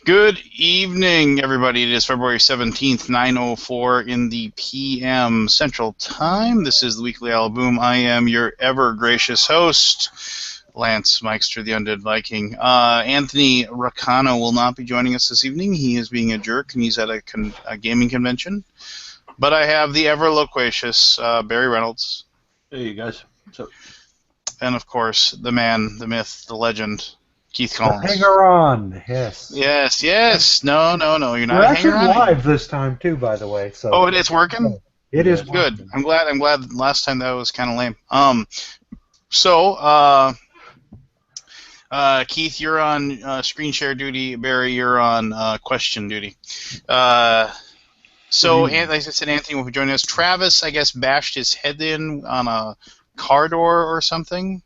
Good evening, everybody. It is February 17th, 9:04 in the PM Central Time. This is the Weekly Alaboom. I am your ever gracious host, Lance Meister, the Undead Viking. Anthony Racano will not be joining us this evening. He is being a jerk, and he's at a gaming convention. But I have the ever loquacious Barry Reynolds. Hey, you guys. So, And, of course, the man, the myth, the legend, Keith The Collins. hanger-on, yes. Yes. No, you're not We're a actually hanger-on. live this time too, by the way. So Oh, it's working? it is Good. working. I'm glad. Last time that was kind of lame. Keith, you're on screen share duty. Barry, you're on question duty. Like I said, Anthony will be joining us. Travis, I guess, bashed his head in on a car door or something.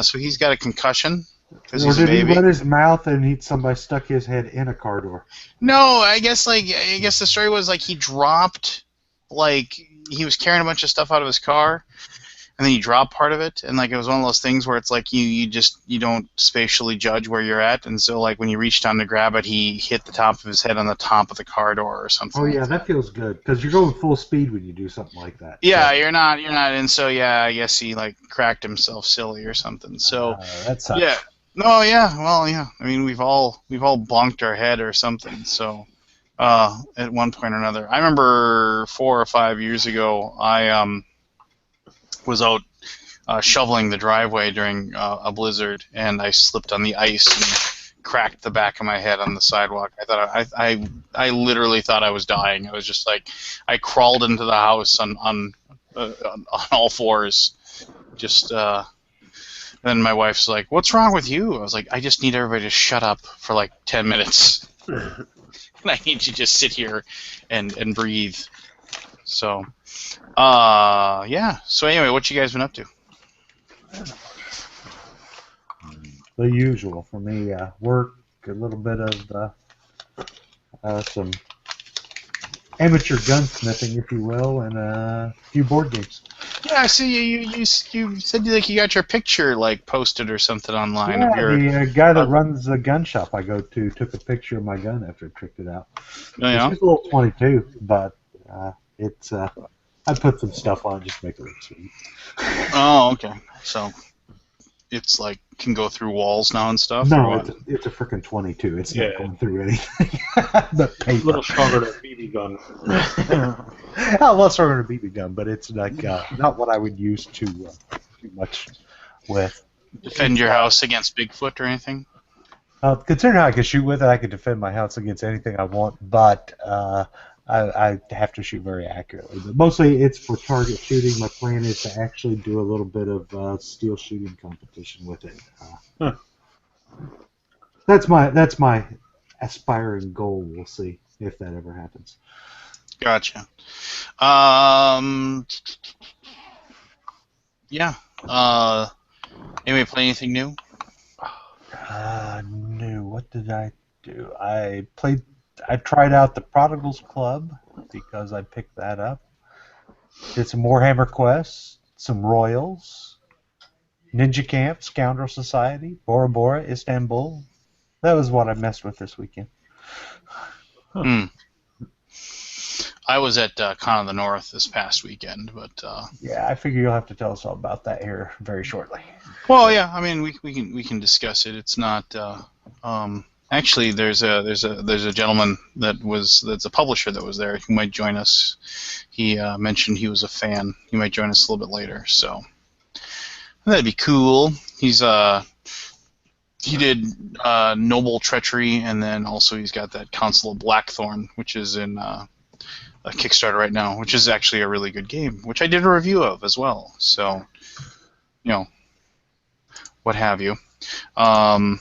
So he's got a concussion because he's a Did he baby. run his mouth and somebody stuck his head in a car door? No, I guess the story was like he dropped, like he was carrying a bunch of stuff out of his car, and then he dropped part of it, and like it was one of those things where it's like you don't spatially judge where you're at, and so like when he reached down to grab it, he hit the top of his head on the top of the car door or something. Oh yeah, like that feels good because you're going full speed when you do something like that. Yeah, so. you're not, and so yeah, I guess he like cracked himself silly or something. So that sucks. yeah. No, yeah, well, yeah. I mean, we've all bonked our head or something. So, at one point or another, I remember 4 or 5 years ago, I was out shoveling the driveway during a blizzard, and I slipped on the ice and cracked the back of my head on the sidewalk. I literally thought I was dying. I was just like, I crawled into the house on all fours, just. Then my wife's like, "What's wrong with you?" I was like, "I just need everybody to shut up for like 10 minutes. And I need you to just sit here and breathe." So, yeah. So anyway, what you guys been up to? The usual for me. Work, a little bit of some amateur gunsmithing, if you will, and a few board games. Yeah, I see you said like you got your picture like posted or something online Yeah, of your. the guy that runs the gun shop I go to took a picture of my gun after I tricked it out. Yeah. It's just a little 22, but it's I put some stuff on it just to make it look sweet. Oh, okay. So it's like can go through walls now and stuff. No, it's a freaking 22. It's not going through anything. But paper. a little stronger than a BB gun. A lot stronger than a BB gun, but it's like not what I would use too much with. Defend your house against Bigfoot or anything? Considering how I can shoot with it, I could defend my house against anything I want, but I have to shoot very accurately. But mostly it's for target shooting. My plan is to actually do a little bit of steel shooting competition with it. That's my aspiring goal. We'll see if that ever happens. Gotcha. Yeah. Anybody play anything new? No. What did I do? I tried out the Prodigals Club because I picked that up. Did some Warhammer quests, some Royals, Ninja Camp, Scoundrel Society, Bora Bora, Istanbul. That was what I messed with this weekend. I was at Con of the North this past weekend, but yeah, I figure you'll have to tell us all about that here very shortly. Well, yeah, I mean we can discuss it. It's not actually there's a gentleman that's a publisher that was there who might join us. He mentioned he was a fan. He might join us a little bit later, so that'd be cool. He did Noble Treachery, and then also he's got that Council of Blackthorn, which is in a Kickstarter right now, which is actually a really good game, which I did a review of as well. So, what have you. Gosh,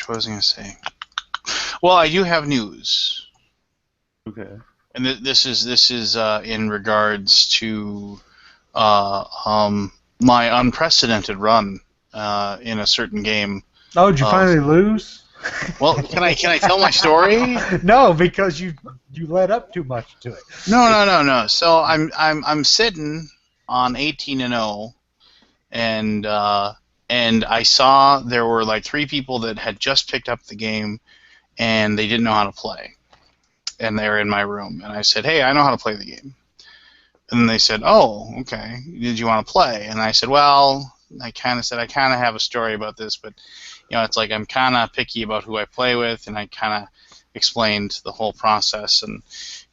what was I going to say? Well, I do have news. Okay. And this is in regards to my unprecedented run in a certain game. Oh, did you finally lose? Well, can I tell my story? No, because you led up too much to it. No. So I'm sitting on 18-0, and and I saw there were like 3 people that had just picked up the game and they didn't know how to play, and they were in my room, and I said, "Hey, I know how to play the game." And then they said, "Oh, okay. Did you want to play?" And I said, "Well," I kind of said, "I kind of have a story about this, but it's like I'm kind of picky about who I play with," and I kind of explained the whole process, and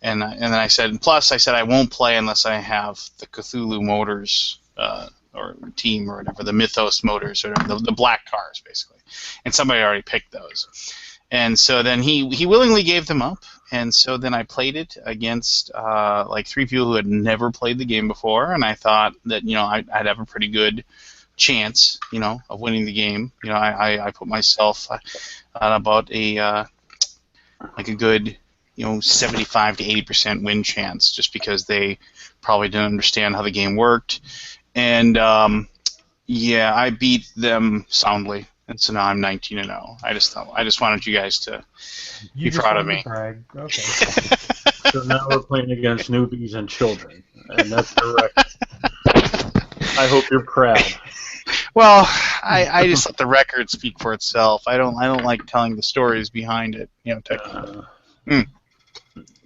then I said, and plus I said I won't play unless I have the Cthulhu Motors or team or whatever, the Mythos Motors or whatever, the black cars basically, and somebody already picked those. And so then he willingly gave them up, and so then I played it against like 3 people who had never played the game before, and I thought that I'd have a pretty good chance of winning the game. I put myself at about a like a good 75 to 80% win chance, just because they probably didn't understand how the game worked, and yeah, I beat them soundly. And so now I'm 19-0. I just wanted you guys to be proud of me. Brag. Okay. So now we're playing against newbies and children, and that's the record. I hope you're proud. Well, I just let the record speak for itself. I don't like telling the stories behind it. Technically.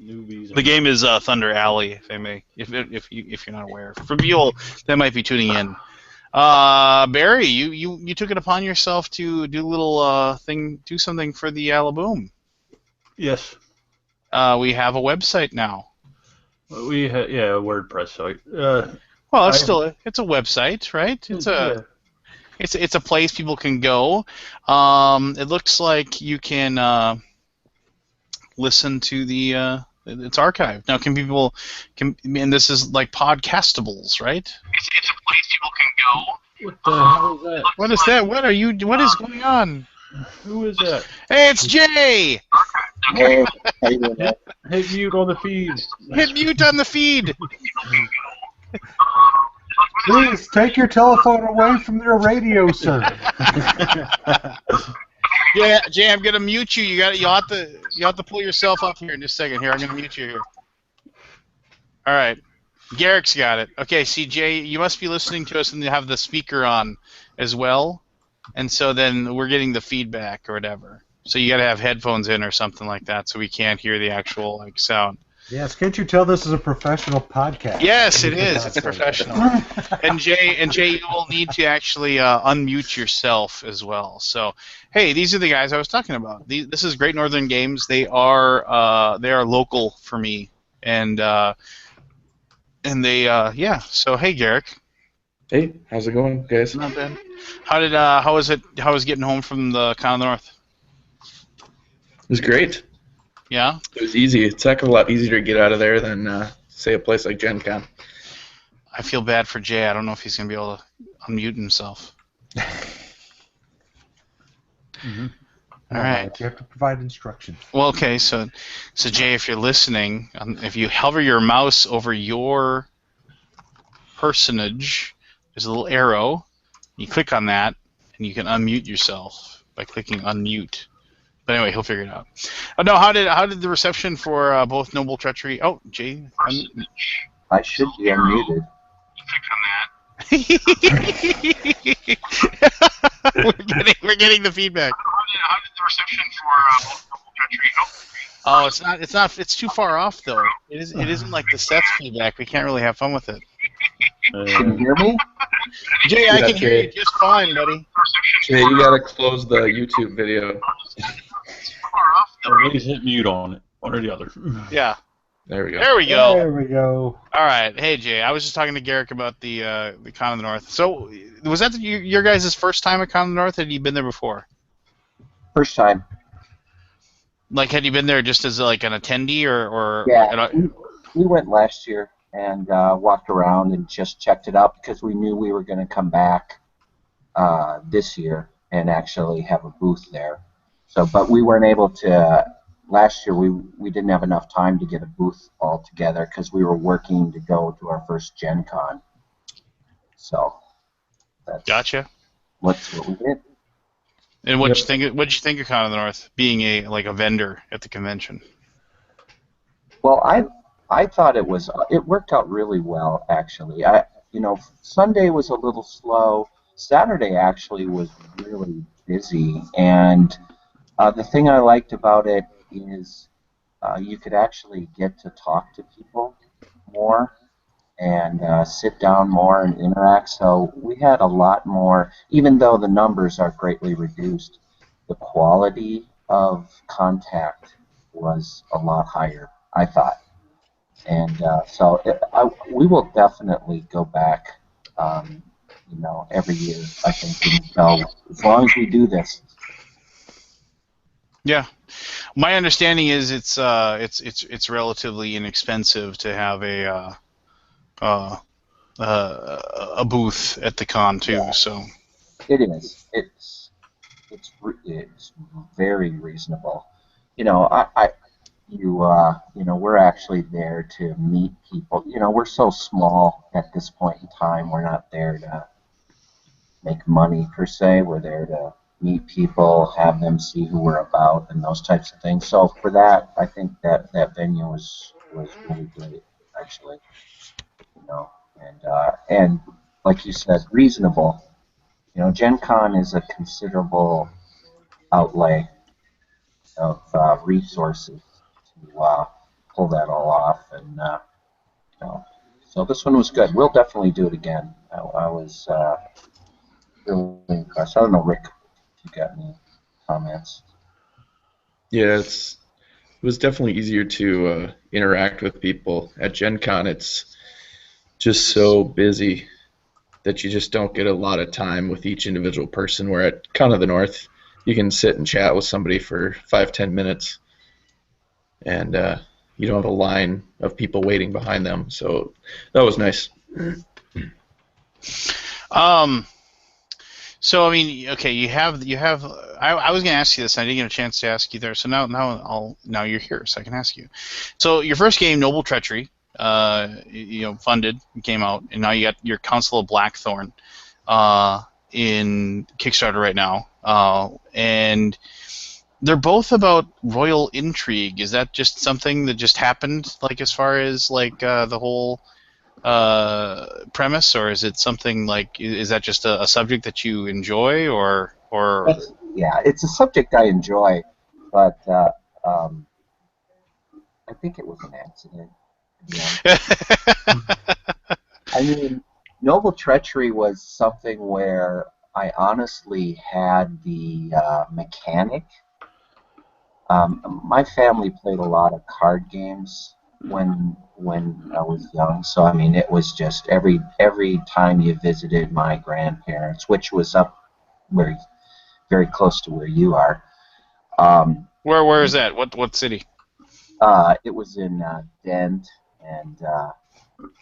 Newbies. The game is Thunder Alley, if I may, if you're not aware. For people that might be tuning in. Barry, you took it upon yourself to do a little do something for the Alaboom. Yes. We have a website now. We a WordPress site. Well, it's a website, right? It's a place people can go. It looks like you can listen to it's archived now. And this is like podcastables, right? It's a place people can go. What the hell is that? What is that? What is going on? Who is that? Hey, it's Jay! Hey, how you doing, man? Hit mute on the feed. Hit mute on the feed! Please take your telephone away from their radio, sir. Yeah, Jay, I'm gonna mute you. You have to pull yourself up here in just a second. Here, I'm gonna mute you here. All right, Garrick's got it. Okay, see, Jay, you must be listening to us and you have the speaker on as well, and so then we're getting the feedback or whatever. So you gotta have headphones in or something like that, so we can't hear the actual sound. Yes, can't you tell this is a professional podcast? Yes, it is. It's professional. And Jay, you will need to actually unmute yourself as well. So, hey, these are the guys I was talking about. This is Great Northern Games. They are local for me, and they yeah. So, hey, Garrick. Hey, how's it going, guys? Not bad. How was getting home from the Con of the North? It was great. Yeah. It was easy. It's a heck of a lot easier to get out of there than, say, a place like Gen Con. I feel bad for Jay. I don't know if he's going to be able to unmute himself. Mm-hmm. All right. You have to provide instructions. Well, okay. So Jay, if you're listening, if you hover your mouse over your personage, there's a little arrow. You click on that, and you can unmute yourself by clicking unmute. But anyway, he'll figure it out. No, how did the reception for both Noble Treachery? Oh, Jay, I should be unmuted. click on that. we're getting the feedback. How did the reception for both Noble Treachery? Oh, it's not. It's too far off though. It isn't like the Seth's feedback. We can't really have fun with it. Can you hear me? Jay, I can hear you just fine, buddy. Jay, you gotta close the YouTube video. Please hit mute on it, one or the other. Yeah. There we go. There we go. There we go. All right. Hey, Jay, I was just talking to Garrick about the Con of the North. So, was that your guys' first time at Con of the North? Had you been there before? First time. Like, had you been there just as like an attendee or Yeah, we went last year and walked around and just checked it out because we knew we were going to come back this year and actually have a booth there. So, but we weren't able to. Last year, we didn't have enough time to get a booth all together because we were working to go to our first Gen Con. So, that's Gotcha. what we did. And what'd you think of Con of the North being a vendor at the convention? Well, I thought it worked out really well actually. Sunday was a little slow. Saturday actually was really busy, and the thing I liked about it is you could actually get to talk to people more and sit down more and interact. So we had a lot more, even though the numbers are greatly reduced, the quality of contact was a lot higher, I thought. And we will definitely go back, um, every year, I think, until, as long as we do this. Yeah. My understanding is it's relatively inexpensive to have uh, a booth at the con too. Yeah, So it is. It's very reasonable. You know, we're actually there to meet people. We're so small at this point in time. We're not there to make money per se. We're there to meet people, have them see who we're about, and those types of things. So for that, I think that venue was really great, actually. And like you said, reasonable. Gen Con is a considerable outlay of resources to pull that all off. And you know, so this one was good. We'll definitely do it again. I was really impressed. I don't know, Rick, if you got any comments. Yeah, it was definitely easier to interact with people. At Gen Con, it's just so busy that you just don't get a lot of time with each individual person. Where at Con of the North, you can sit and chat with somebody for 5-10 minutes, and you don't have a line of people waiting behind them. So that was nice. um, so I mean, okay, you have. I was going to ask you this, and I didn't get a chance to ask you there. So now you're here, so I can ask you. So your first game, Noble Treachery, funded, came out, and now you got your Council of Blackthorn, in Kickstarter right now, and they're both about royal intrigue. Is that just something that just happened, like as far as like the whole premise, or is it something like is that just a subject that you enjoy, or Yeah, it's a subject I enjoy, but um, I think it was an accident, to be honest. I mean, Noble Treachery was something where I honestly had the mechanic. My family played a lot of card games when I was young, so I mean, it was just every time you visited my grandparents, which was up very very close to where you are. Um, where is that? What city? it was in Dent and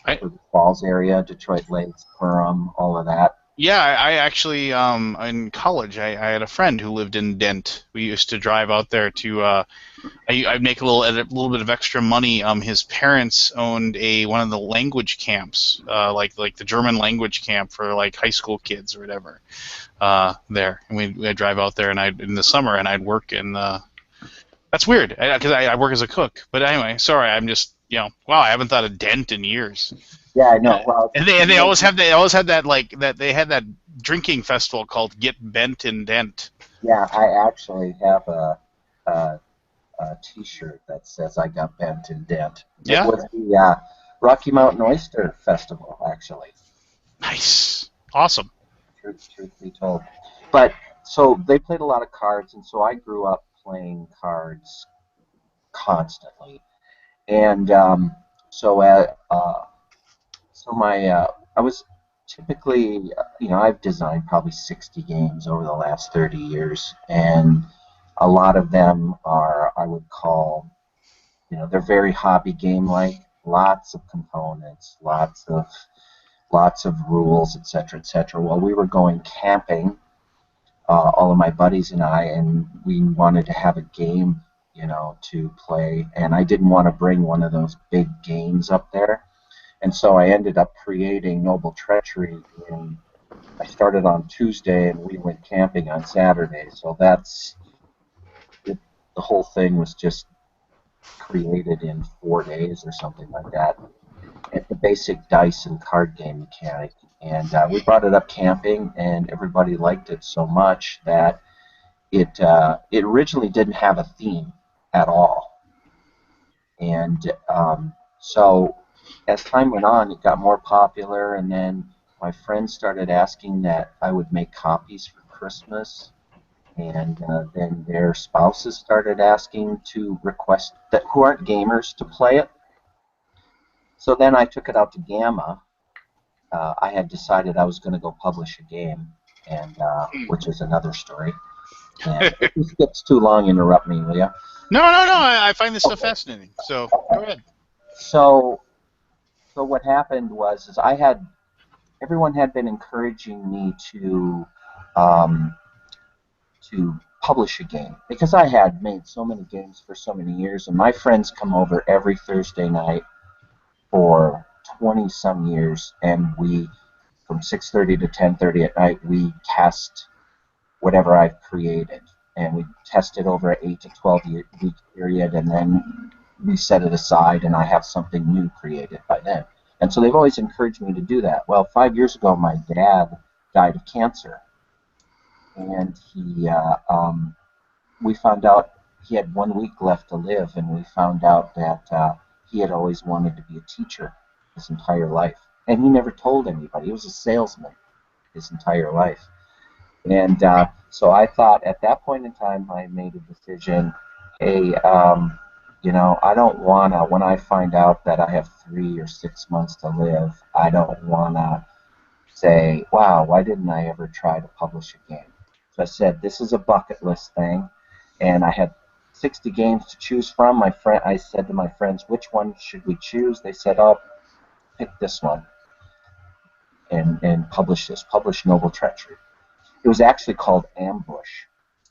I, Falls area, Detroit Lakes, Perham, all of that. Yeah, I actually, in college, I had a friend who lived in Dent. We used to drive out there to, I'd make a little bit of extra money. His parents owned one of the language camps, like the German language camp for like high school kids or whatever, there. And we'd drive out there, and in the summer, and I'd work in that's weird, because I work as a cook. But anyway, sorry, I'm just, wow, I haven't thought of Dent in years. Yeah, I know. Well, And they always had that, like that they had that drinking festival called Get Bent in Dent. yeah, I actually have a T-shirt that says "I got bent in Dent." It Yeah, was the Rocky Mountain Oyster Festival, actually. nice, awesome. Truth be told, but so they played a lot of cards, and so I grew up playing cards constantly, and so so my I was typically, I've designed probably 60 games over the last 30 years, and a lot of them are, I would call, they're very hobby game like, lots of components, lots of rules, etc., etc. Well, we were going camping, all of my buddies and I, and we wanted to have a game, to play, and I didn't want to bring one of those big games up there. And so I ended up creating Noble Treachery. I started on Tuesday and we went camping on Saturday. So that's it. The whole thing was just created in 4 days or something like that. at the basic dice and card game mechanic. And we brought it up camping, and everybody liked it so much that it originally didn't have a theme at all. And so as time went on, it got more popular, and then my friends started asking that I would make copies for Christmas, and then their spouses started asking to request that who aren't gamers to play it. So then I took it out to Gamma. I had decided I was going to go publish a game, and which is another story. And if this gets too long, interrupt me, will you? No. I find this stuff fascinating. So go ahead. So what happened was is everyone had been encouraging me um, to publish a game because I had made so many games for so many years, and my friends come over every Thursday night for 20 some years, and we from 6:30 to 10:30 at night we test whatever I've created, and we test it over an 8 to 12 week period, and then we set it aside, and I have something new created by then. And so they've always encouraged me to do that. Well, 5 years ago, my dad died of cancer, and we found out he had 1 week left to live, and we found out that he had always wanted to be a teacher his entire life, and he never told anybody. He was a salesman his entire life. And so I thought at that point in time, I made a decision, hey, I don't want to, when I find out that I have 3 or 6 months to live, I don't want to say, wow, why didn't I ever try to publish a game? So I said, this is a bucket list thing. And I had 60 games to choose from. I said to my friends, which one should we choose? They said, oh, pick this one and publish Noble Treachery. It was actually called Ambush.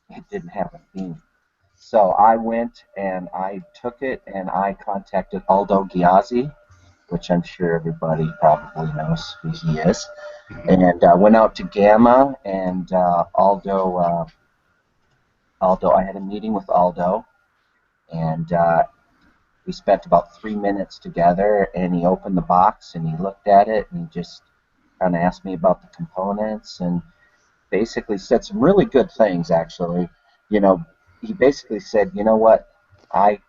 It didn't have a theme. So I went and I took it and I contacted Aldo Giazzi, which I'm sure everybody probably knows who he is, and went out to Gamma, and Aldo, I had a meeting with Aldo, and we spent about 3 minutes together, and he opened the box and he looked at it and he just kind of asked me about the components and basically said some really good things, actually. He basically said, you know what, why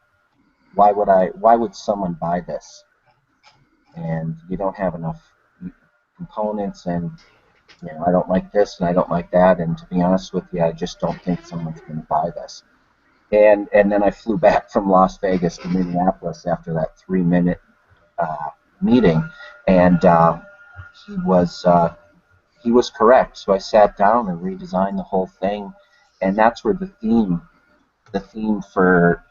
would someone buy this? And you don't have enough components, and I don't like this and I don't like that, and to be honest with you, I just don't think someone's going to buy this. And then I flew back from Las Vegas to Minneapolis after that 3 minute meeting, and he was correct. So I sat down and redesigned the whole thing, and that's where the theme for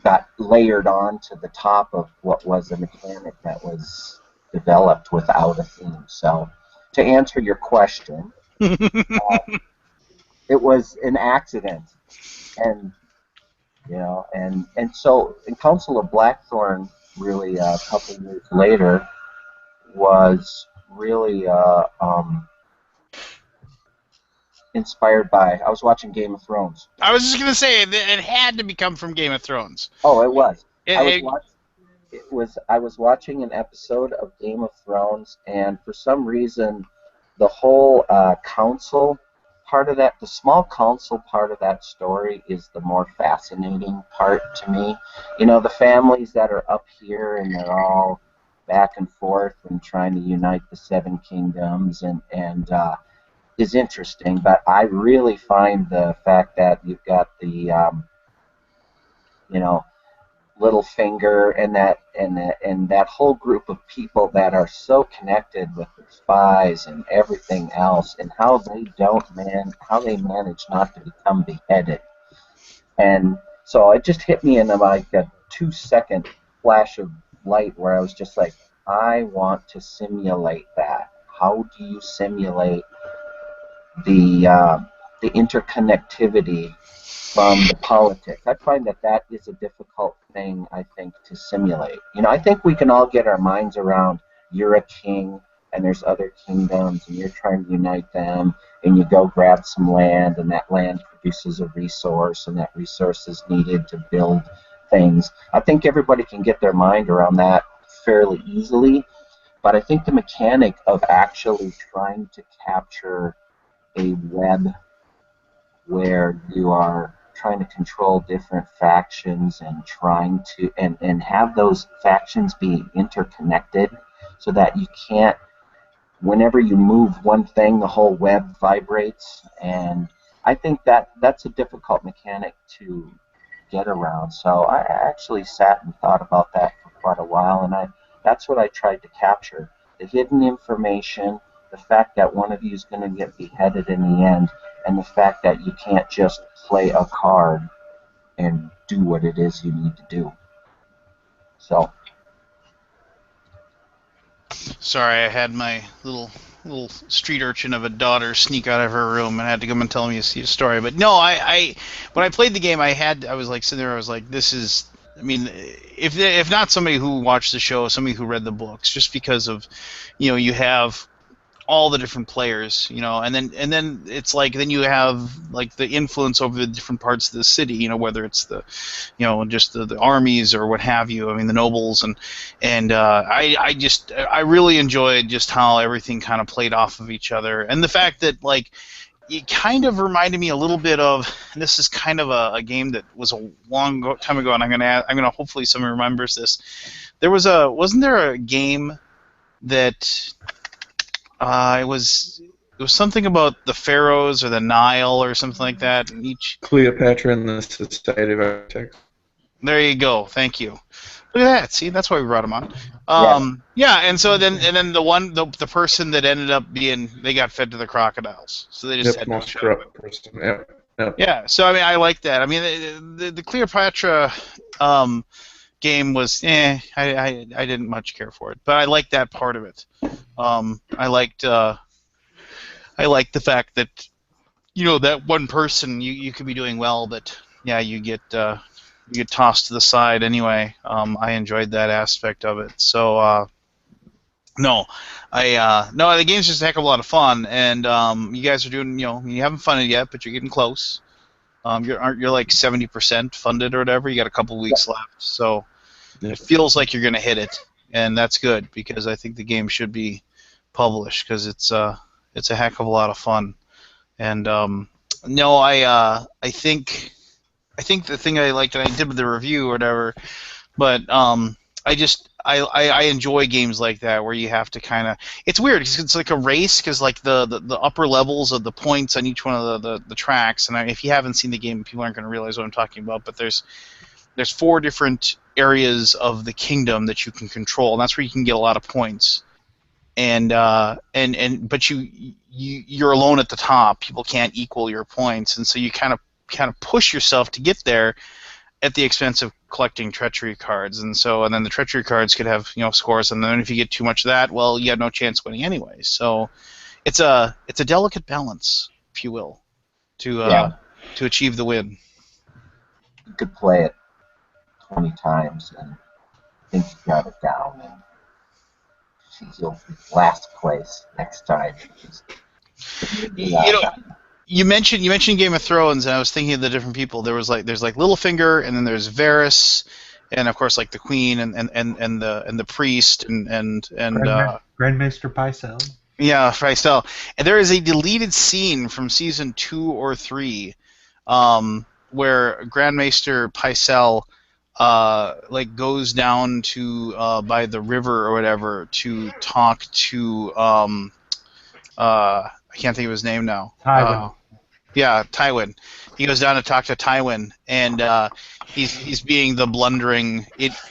got layered on to the top of what was a mechanic that was developed without a theme. So to answer your question, it was an accident, and and so in Council of Blackthorn, really a couple of years later, was really inspired by. I was watching Game of Thrones. I was just gonna say it had to become from Game of Thrones. Oh, it was. I was watching an episode of Game of Thrones, and for some reason, the whole council part of that, the small council part of that story, is the more fascinating part to me. The families that are up here and they're all back and forth and trying to unite the Seven Kingdoms and is interesting. But I really find the fact that you've got the Littlefinger and that whole group of people that are so connected with their spies and everything else, and how they manage not to become beheaded. And so it just hit me in like a 2-second flash of light where I was just like, I want to simulate that. How do you simulate the interconnectivity from the politics? I find that is a difficult thing, I think, to simulate. I think we can all get our minds around, you're a king and there's other kingdoms and you're trying to unite them, and you go grab some land and that land produces a resource and that resource is needed to build things. I think everybody can get their mind around that fairly easily. But I think the mechanic of actually trying to capture a web where you are trying to control different factions and trying to and have those factions be interconnected so that you can't, whenever you move one thing, the whole web vibrates. And I think that that's a difficult mechanic to get around. So I actually sat and thought about that for quite a while, and that's what I tried to capture: the hidden information, the fact that one of you is going to get beheaded in the end, and the fact that you can't just play a card and do what it is you need to do. So Sorry, I had my little street urchin of a daughter sneak out of her room and had to come and tell me a story. But no, I when I played the game, I was like sitting there. I was like, this is. I mean, if not somebody who watched the show, somebody who read the books, just because of, you have all the different players, and then it's like then you have like the influence over the different parts of the city, whether it's the, just the armies or what have you. I mean, the nobles and I really enjoyed just how everything kind of played off of each other, and the fact that like it kind of reminded me a little bit of, and this is kind of a game that was a long time ago, and I'm gonna hopefully someone remembers this. Wasn't there a game that it was something about the pharaohs or the Nile or something like that. And Cleopatra and the Society of Architects. there you go. Thank you. Look at that. See, that's why we brought him on. Yeah, and so then the person that ended up being, they got fed to the crocodiles, so they just had no most shot. corrupt person. Yep. Yeah, so I mean, I like that. I mean, the Cleopatra game was, I didn't much care for it, but I liked that part of it. I liked the fact that that one person you could be doing well, but yeah, you get tossed to the side anyway. I enjoyed that aspect of it. So no, no, the game's just a heck of a lot of fun, and you guys are doing, you haven't funded it yet, but you're getting close. You're like 70% funded or whatever. You got a couple weeks left, so it feels like you're gonna hit it, and that's good because I think the game should be published because it's a heck of a lot of fun. And no, I think the thing I liked, and I did with the review or whatever, but I enjoy games like that where you have to kind of, it's weird because it's like a race, because like the upper levels of the points on each one of the tracks, and if you haven't seen the game, people aren't going to realize what I'm talking about, but there's 4 different areas of the kingdom that you can control, and that's where you can get a lot of points. But you're alone at the top. People can't equal your points, and so you kind of push yourself to get there at the expense of collecting treachery cards, and then the treachery cards could have scores, and then if you get too much of that, well, you have no chance winning anyway. So it's a delicate balance, if you will, to achieve the win. you could play it 20 times and think you got it down, and you'll be last place next time. You mentioned Game of Thrones, and I was thinking of the different people. There's like Littlefinger, and then there's Varys, and of course like the Queen and the priest and Grandmaster Pycelle. Yeah, Pycelle. And there is a deleted scene from season 2 or 3, where Grandmaster Pycelle like goes down to by the river or whatever to talk to I can't think of his name now. Tywin. Yeah, Tywin. He goes down to talk to Tywin, and he's being the blundering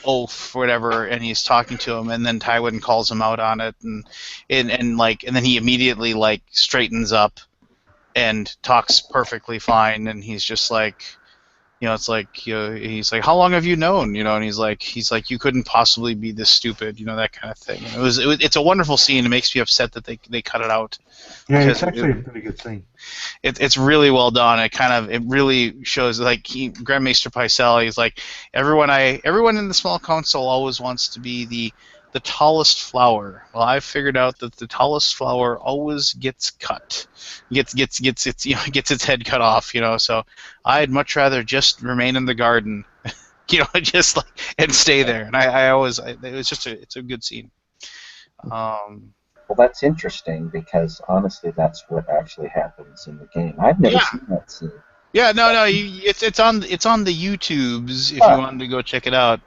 oaf or whatever, and he's talking to him, and then Tywin calls him out on it, and then he immediately like straightens up and talks perfectly fine, and he's just like, it's like, he's like, how long have you known, and he's like, you couldn't possibly be this stupid, that kind of thing. It's a wonderful scene. It makes me upset that they cut it out. Yeah, it's actually a pretty good scene. It's really well done. It really shows like Grandmaster Pycelle. He's like, everyone in the small council always wants to be the tallest flower. Well, I've figured out that the tallest flower always gets cut, gets its head cut off. So I'd much rather just remain in the garden. just like and stay there. And it was just it's a good scene. Well, that's interesting because honestly, that's what actually happens in the game. I've never Yeah. seen that scene. Yeah, no, it's on the YouTubes if you Huh. wanted to go check it out.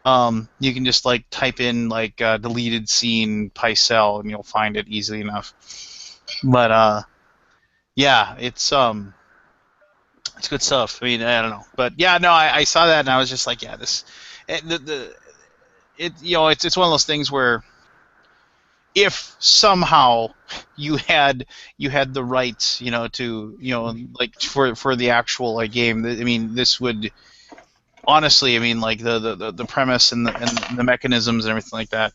You can just like type in like deleted scene Pycelle and you'll find it easily enough. But yeah, it's good stuff. I mean, I don't know, but yeah, no, I saw that and I was just like, yeah, this it's one of those things where if somehow you had the rights, to like for the actual like game, I mean, this would honestly, I mean, like the premise and the mechanisms and everything like that.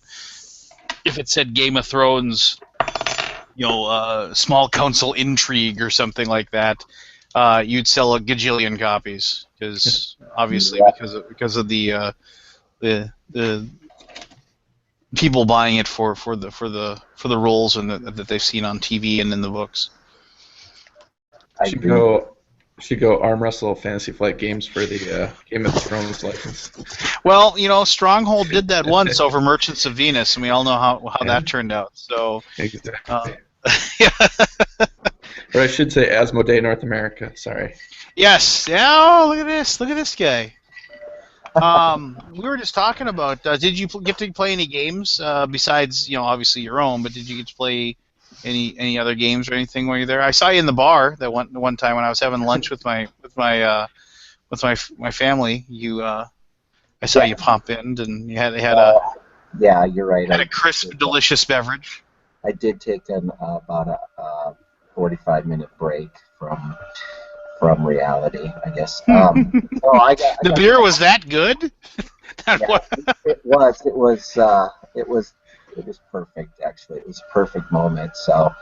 If it said Game of Thrones, small council intrigue or something like that, you'd sell a gajillion copies because obviously Yeah. because of the people buying it for the roles and that they've seen on TV and in the books. I Should agree. go arm wrestle Fantasy Flight Games for the Game of Thrones license. Well, Stronghold did that once over Merchants of Venus, and we all know how that turned out. So, Exactly. yeah. Or I should say Asmodee North America. Sorry. Yes. Yeah. Oh, look at this! Look at this guy. We were just talking about. Did you get to play any games besides, obviously your own? But did you get to play any other games or anything while you're there? I saw you in the bar that one time when I was having lunch with my family. I saw you pop in and you had Yeah, you're right. a crisp, delicious beverage. I did take about a 45-minute break from reality, I guess. So The beer was that good? Yeah, it was perfect. Actually, it was a perfect moment. So,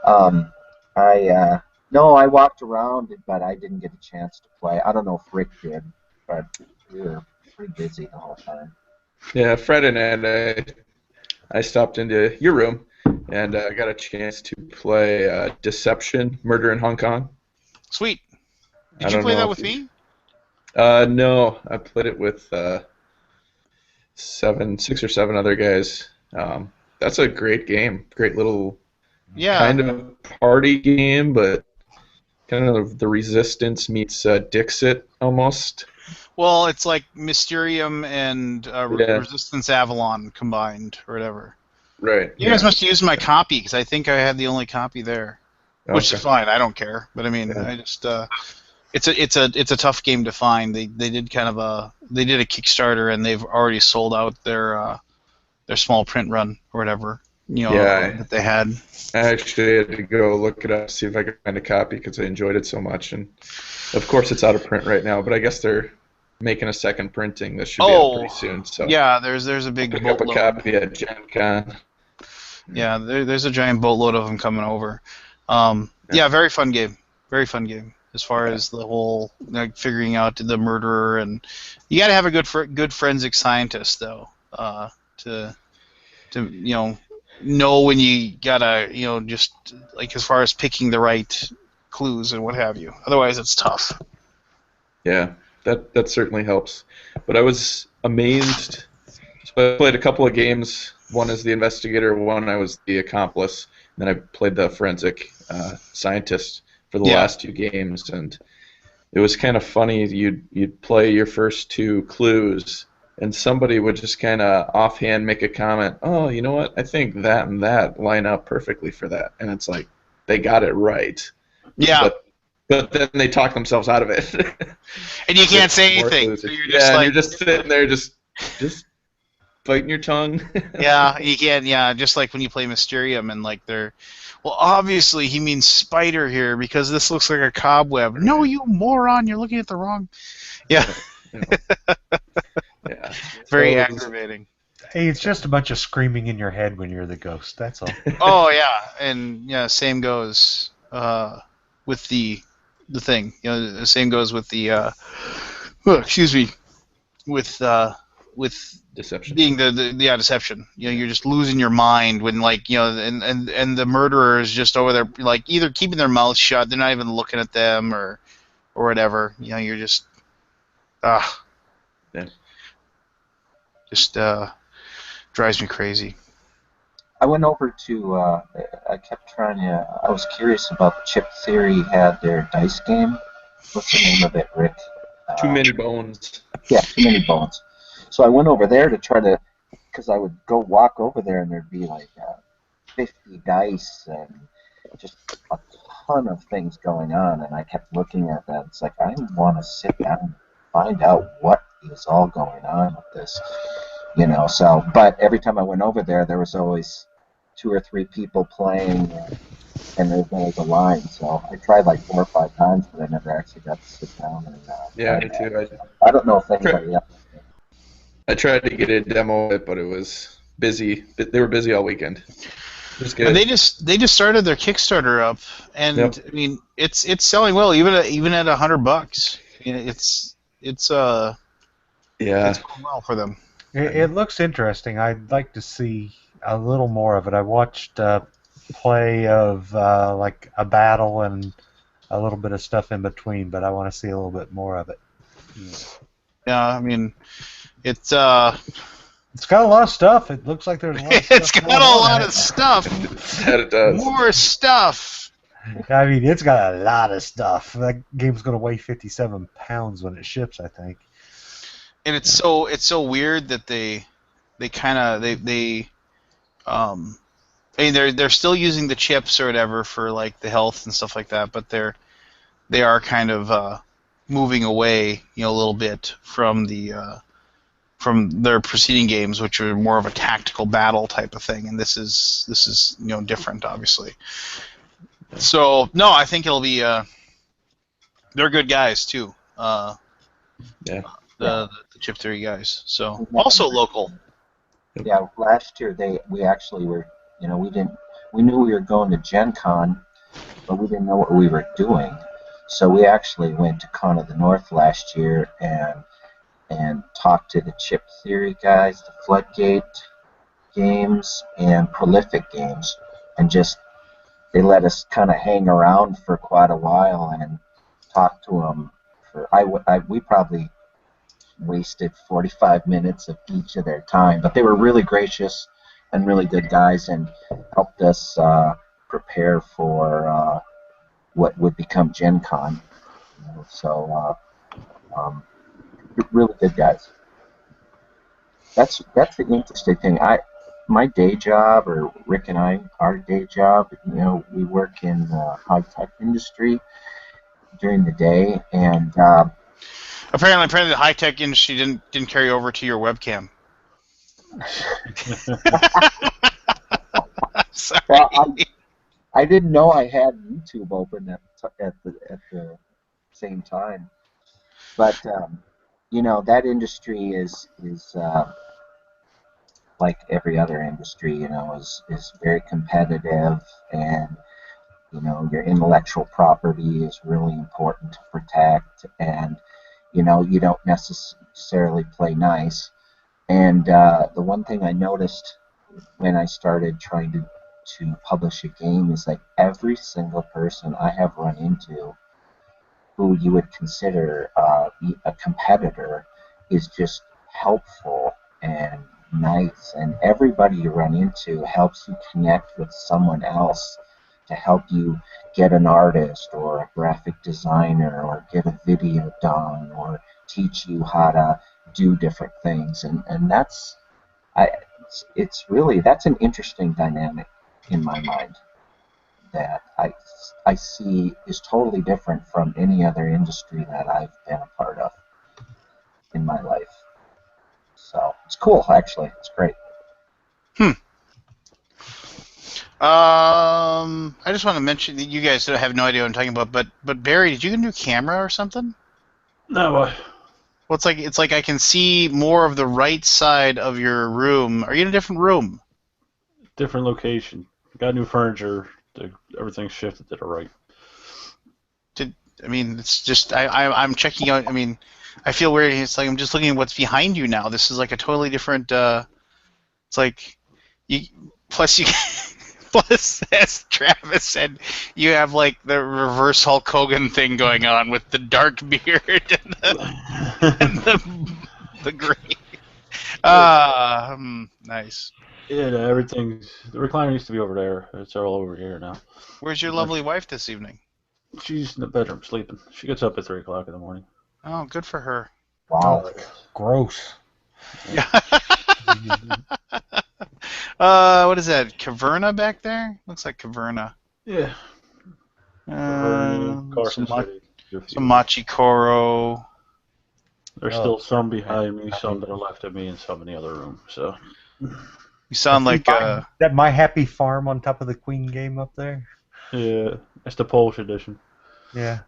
I no, I walked around, but I didn't get a chance to play. I don't know if Rick did, but we were pretty busy the whole time. Yeah, Fred and I stopped into your room and got a chance to play Deception, Murder in Hong Kong. Sweet. I Did you don't play know that if with you- me? No, I played it with 6 or 7 other guys. That's a great game. Great little Yeah. kind of party game, but kind of the Resistance meets Dixit almost. Well, it's like Mysterium and Yeah. Resistance Avalon combined, or whatever. Right. You guys must have used my copy because I think I had the only copy there, which is Okay. fine. I don't care, but I mean, Yeah. I just it's a tough game to find. They did kind of they did a Kickstarter and they've already sold out their small print run or whatever that they had. I actually had to go look it up, see if I could find a copy because I enjoyed it so much. And of course, it's out of print right now, but I guess they're making a second printing. This should be out pretty soon. So Yeah, there's a big pick up a boatload. copy at Gen Con. Yeah, there's a giant boatload of them coming over. Yeah, very fun game. Very fun game. As far as the whole figuring out the murderer, and you got to have a good forensic scientist though to know when you gotta just like as far as picking the right clues and what have you. Otherwise, it's tough. Yeah, that certainly helps. But I was amazed. So I played a couple of games. One as the investigator, one I was the accomplice. And then I played the forensic scientist for the last 2 games, and it was kind of funny. You'd play your first 2 clues, and somebody would just kind of offhand make a comment. Oh, you know what? I think that and that line up perfectly for that, and it's like they got it right. Yeah. But then they talk themselves out of it. And you can't say anything. So you're just and you're just sitting there, just biting your tongue. Yeah, you can. Yeah, just like when you play Mysterium and like well, obviously he means spider here because this looks like a cobweb. No, you moron! You're looking at the wrong. Yeah. Yeah. Very aggravating. Hey, it's just a bunch of screaming in your head when you're the ghost. That's all. Oh yeah, and yeah, same goes with the thing. The same goes with the excuse me, with Deception. being the deception. You're just losing your mind when like and the murderer is just over there like either keeping their mouth shut, they're not even looking at them or whatever. You're just Yeah. Just drives me crazy. I went over to. I kept trying to. I was curious about Chip Theory had their dice game. What's the name of it, Rick? Too many bones. Yeah, Too Many Bones. So I went over there to try to, because I would go walk over there and there'd be like 50 dice and just a ton of things going on. And I kept looking at that. It's like, I want to sit down and find out what is all going on with this, So, but every time I went over there, there was always 2 or 3 people playing. And there's always a line, so I tried like 4 or 5 times, but I never actually got to sit down and Yeah, try me too. that. I don't know if anybody else. I tried to get a demo of it, but it was busy. They were busy all weekend. It was good. And they just started their Kickstarter up, and Yep. I mean it's selling well, even at $100. I mean, it's Yeah. going well for them. It looks interesting. I'd like to see a little more of it. I watched play of like a battle and a little bit of stuff in between, but I want to see a little bit more of it. Yeah, I mean it's got a lot of stuff. It looks like there's a lot of it's stuff got going a on lot in of it. stuff. That it does. More stuff. I mean, it's got a lot of stuff. That game's going to weigh 57 pounds when it ships, I think. And it's so weird that they I mean they're still using the chips or whatever for like the health and stuff like that, but they are kind of moving away, a little bit from from their preceding games, which are more of a tactical battle type of thing, and this is different, obviously. So no, I think it'll be they're good guys too. Yeah. The Chip Theory guys. So also local. Yeah, last year we actually were, we knew we were going to Gen Con, but we didn't know what we were doing. So we actually went to Con of the North last year and talked to the Chip Theory guys, the Floodgate games, and Prolific games, and just they let us kind of hang around for quite a while and talk to them. We probably wasted 45 minutes of each of their time, but they were really gracious and really good guys and helped us prepare for what would become Gen Con. So really good guys. That's the interesting thing. My day job, or Rick and our day job, we work in the high tech industry during the day, and Apparently, the high tech industry didn't carry over to your webcam. Sorry. well, I didn't know I had YouTube open at the same time, but that industry is like every other industry, is very competitive, and your intellectual property is really important to protect, and you don't necessarily play nice. And the one thing I noticed when I started trying to publish a game is like every single person I have run into who you would consider a competitor is just helpful and nice, and everybody you run into helps you connect with someone else to help you get an artist or a graphic designer or get a video done or teach you how to do different things, and that's an interesting dynamic in my mind that I see is totally different from any other industry that I've been a part of in my life. So it's cool, actually. It's great. I just want to mention that you guys have no idea what I'm talking about, but Barry, did you get a new camera or something? No, Well, it's like I can see more of the right side of your room. Are you in a different room? different location. Got new furniture. Everything's shifted to the right. I mean, it's just I'm checking out. I mean, I feel weird. It's like I'm just looking at what's behind you now. This is like a totally different. It's like you plus you plus, as Travis said, you have like the reverse Hulk Hogan thing going on with the dark beard and the the green. Nice. Yeah, no, everything's the recliner used to be over there. It's all over here now. Where's your lovely wife this evening? She's in the bedroom sleeping. She gets up at 3 o'clock in the morning. Oh, good for her. Wow. Gross. Yeah. What is that? Caverna back there? Looks like Caverna. Yeah. Some Carson City. Machikoro. There's Oh, still some behind me, some that are left of me, and some in the other room. So. You sound like that My Happy Farm on top of the Queen game up there. Yeah, it's the Polish edition. Yeah.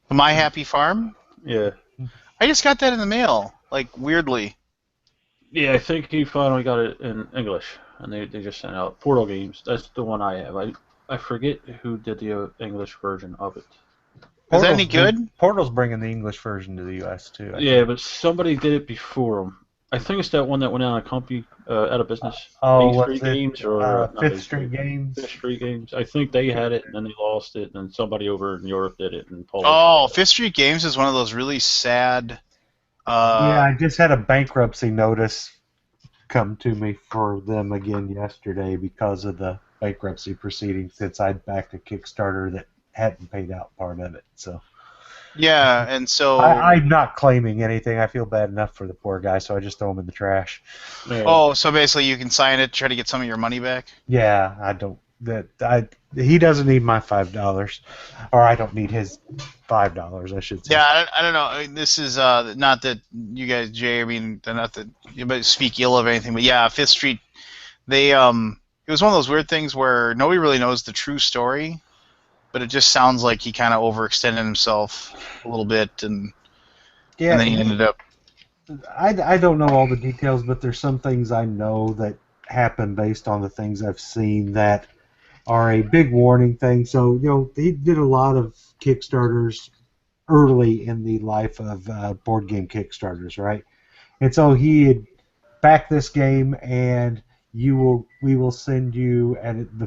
My Happy Farm. Yeah. I just got that in the mail, like weirdly. Yeah, I think he finally got it in English, and they just sent out Portal Games. That's the one I have. I forget who did the English version of it. Is that any good? Portal's bringing the English version to the U.S. too. I think. But somebody did it before him. I think it's that one that went out of company, out of business. Oh, Bay Street Games or not Bay Fifth Street Games. Fifth Street Games. I think they had it, and then they lost it, and then somebody over in Europe did it, and Polish. Oh, Fifth Street Games is one of those really sad. Yeah, I just had a bankruptcy notice come to me for them again yesterday because of the bankruptcy proceedings, since I'd backed a Kickstarter that hadn't paid out part of it. So Yeah, and so I'm not claiming anything. I feel bad enough for the poor guy, so I just throw him in the trash. Yeah. Oh, so basically you can sign it, try to get some of your money back. Yeah, I don't. He doesn't need my $5, or I don't need his $5. I should say. Yeah, I don't know. I mean, this is not that you guys, Jay. I mean, not that you might speak ill of anything, but yeah, Fifth Street. They it was one of those weird things where nobody really knows the true story, but it just sounds like he kind of overextended himself a little bit, and then he ended up. I don't know all the details, but there's some things I know that happen based on the things I've seen that are a big warning thing. So, he did a lot of Kickstarters early in the life of board game Kickstarters, right? And so he had backed this game, and we will send you the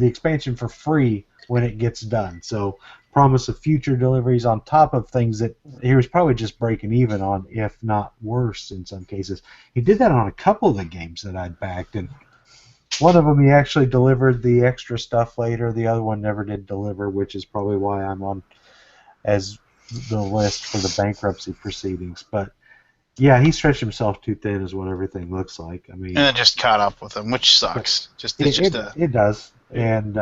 expansion for free when it gets done. So promise of future deliveries on top of things that he was probably just breaking even on, if not worse in some cases. He did that on a couple of the games that I'd backed, and one of them he actually delivered the extra stuff later. The other one never did deliver, which is probably why I'm on as the list for the bankruptcy proceedings. But yeah, he stretched himself too thin, is what everything looks like. I mean, And it just caught up with him, which sucks. It does, and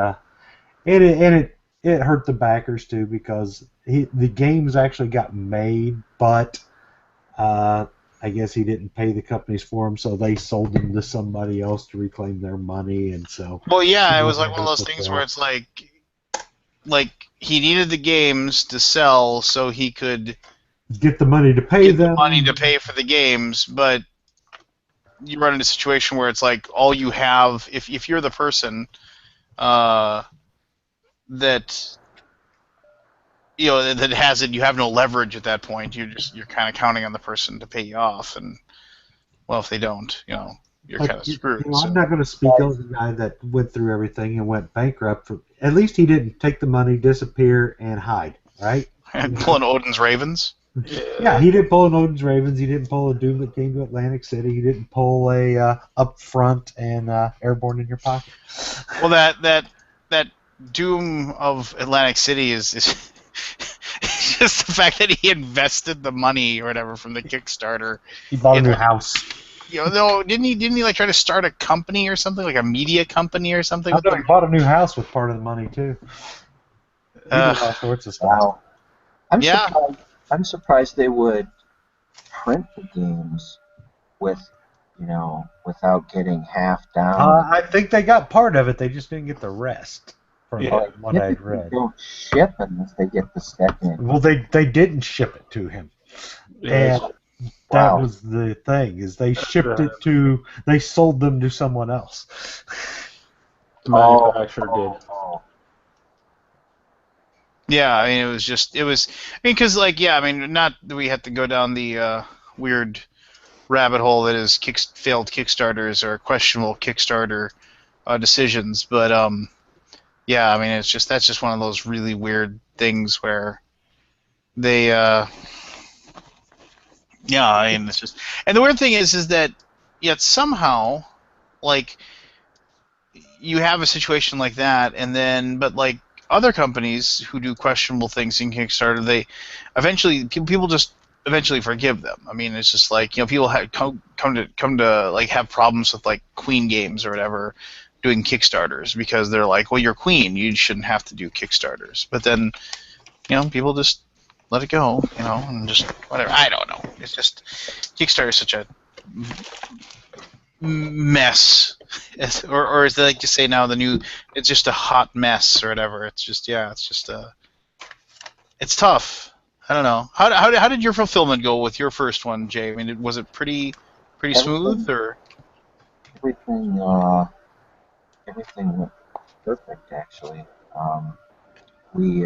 it hurt the backers too, because the games actually got made, but I guess he didn't pay the companies for them, so they sold them to somebody else to reclaim their money, and so. Well, yeah, it was like one of those things where it's like he needed the games to sell so he could get the money to pay them. The money to pay for the games, but you run into a situation where it's like all you have, if you're the person that that has it, you have no leverage at that point. You're kind of counting on the person to pay you off, and well, if they don't, you're kind of screwed. I'm not going to speak of the guy that went through everything and went bankrupt. At least he didn't take the money, disappear, and hide, right? And pulling Odin's Ravens. Yeah, he didn't pull an Odin's Ravens. He didn't pull a Doom that came to Atlantic City. He didn't pull a Up Front and Airborne in Your Pocket. Well, that Doom of Atlantic City is just the fact that he invested the money or whatever from the Kickstarter. He bought a new house. No, didn't he like try to start a company or something, like a media company or something? I know he bought a new house with part of the money too. He did all sorts of stuff. Wow. I'm surprised they would print the games without getting half down. I think they got part of it. They just didn't get the rest. From what I'd read. They don't ship unless they get the second. Well, they didn't ship it to him, and that was the thing, is they shipped it to. They sold them to someone else. The manufacturer did. Yeah, I mean, because not that we have to go down the weird rabbit hole that is failed Kickstarters or questionable Kickstarter decisions, but yeah, I mean, that's just one of those really weird things where they Yeah, I mean, it's just, and the weird thing is that yet somehow, like, you have a situation like that, and then, but like other companies who do questionable things in Kickstarter, they eventually people just eventually forgive them. I mean, it's just like, people have come to like have problems with like Queen games or whatever doing Kickstarters because they're like, well, you're Queen, you shouldn't have to do Kickstarters. But then, people just let it go, and just whatever. I don't know. It's just Kickstarter is such a mess, or as they like to say now, it's just a hot mess or whatever. It's just, it's tough. I don't know. How did your fulfillment go with your first one, Jay? I mean, was it pretty Everything, smooth, or? everything, everything went perfect actually. Um, we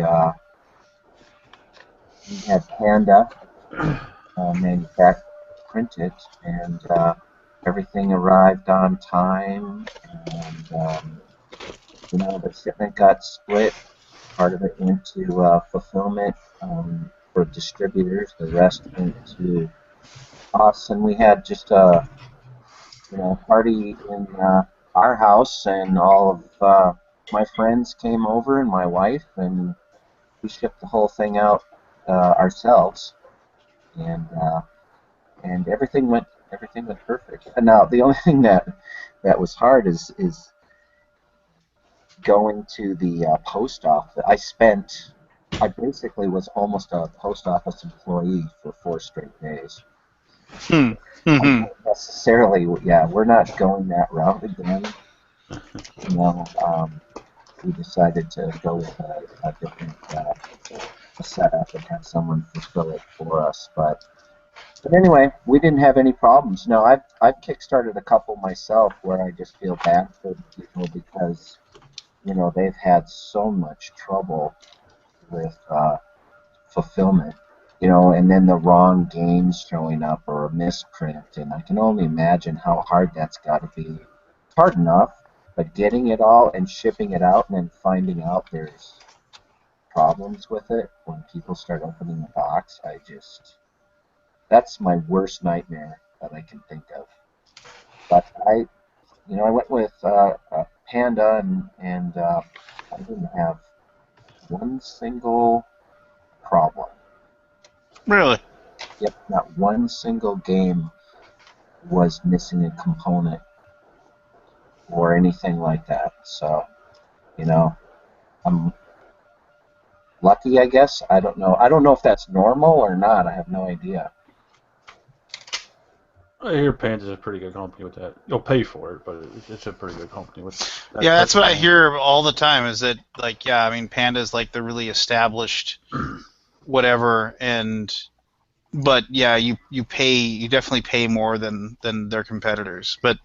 we had Panda manufactured, printed, and everything arrived on time. And the shipment got split. Part of it went to fulfillment for distributors. The rest went to us, and we had just a party in our house, and all of my friends came over, and my wife, and we shipped the whole thing out ourselves, and everything went perfect. And now the only thing that was hard is going to the post office. I basically was almost a post office employee for 4 straight days. Hmm. I Hmm. don't necessarily, yeah, we're not going that route again. You know, we decided to go with a different setup and have someone fulfill it for us. But anyway, we didn't have any problems. No, I've kickstarted a couple myself where I just feel bad for the people because they've had so much trouble with fulfillment. And then the wrong games showing up or a misprint, and I can only imagine how hard that's got to be. It's hard enough, but getting it all and shipping it out and then finding out there's problems with it when people start opening the box, that's my worst nightmare that I can think of. But I went with Panda, and I didn't have one single problem. Really? Yep, not one single game was missing a component or anything like that. So, you know, I'm lucky, I guess. I don't know. I don't know if that's normal or not. I have no idea. I hear Panda's a pretty good company with that. You'll pay for it, but it's a pretty good company with that Yeah, type that's of what I game. hear all the time. Is that like, yeah? I mean, Panda's like the really established whatever, and but yeah, you definitely pay more than their competitors. But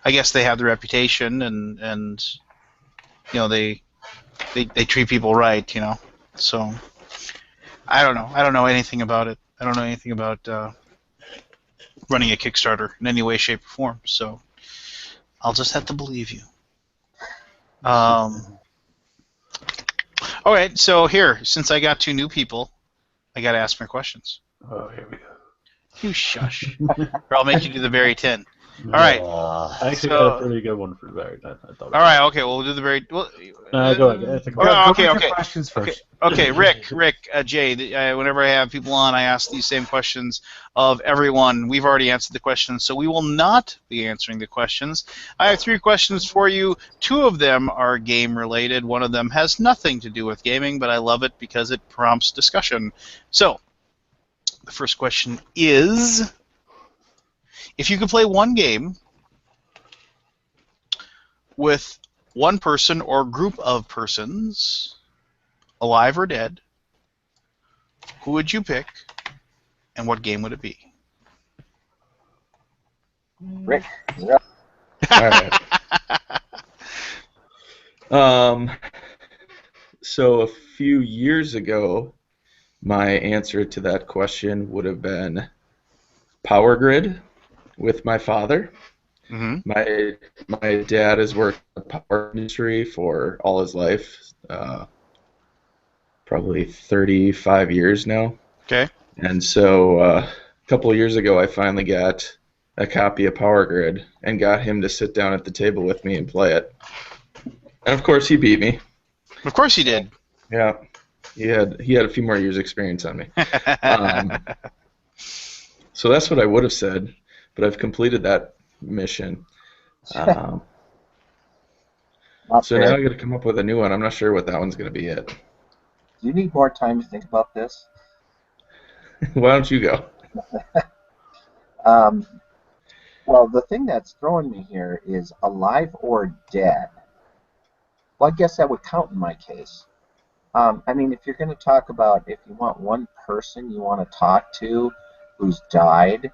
I guess they have the reputation, and they treat people right. So I don't know. I don't know anything about it. I don't know anything about running a Kickstarter in any way, shape, or form. So I'll just have to believe you. All right. So here, since I got two new people, I got to ask my questions. Oh, here we go. You shush, or I'll make you do the very 10. All right. I actually got a So, pretty good one for Barry. I thought. all right. Okay. Well, we'll do the very. Well, Go ahead. That's a Go, good go okay. with Okay. your questions Okay. first. Okay. Rick, Jay. Whenever I have people on, I ask these same questions of everyone. We've already answered the questions, so we will not be answering the questions. I have 3 questions for you. 2 of them are game related. One of them has nothing to do with gaming, but I love it because it prompts discussion. So, the first question is: if you could play one game with one person or group of persons, alive or dead, who would you pick, and what game would it be? Rick, you're up. All right. So a few years ago, my answer to that question would have been Power Grid with my father. Mm-hmm. My dad has worked in the power industry for all his life, probably 35 years now. Okay. And so couple of years ago, I finally got a copy of Power Grid and got him to sit down at the table with me and play it. And of course, he beat me. Of course he did. Yeah, he had a few more years' experience on me. So that's what I would have said, but I've completed that mission. Not So fair. now I got to come up with a new one. I'm not sure what that one's going to be yet. Do you need more time to think about this? Why don't you go? Um, well, the thing that's throwing me here is alive or dead. Well, I guess that would count in my case. I mean, if you're going to talk about if you want one person you want to talk to who's died,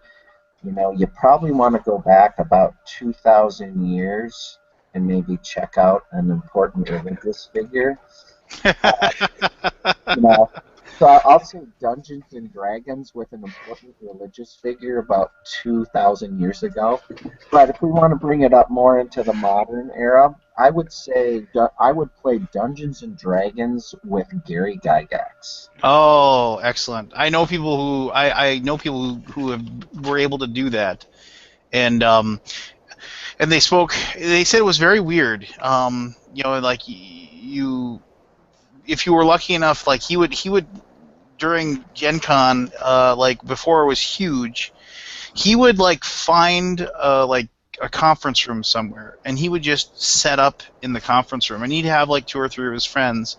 you probably want to go back about 2,000 years and maybe check out an important religious figure. You know, so I'll say Dungeons and Dragons with an important religious figure about 2,000 years ago. But if we want to bring it up more into the modern era, I would say I would play Dungeons and Dragons with Gary Gygax. Oh, excellent! I know people I know people were able to do that, and and they spoke. They said it was very weird. Like you, if you were lucky enough, like he would during Gen Con, like before it was huge, he would like find like a conference room somewhere, and he would just set up in the conference room, and he'd have like two or three of his friends,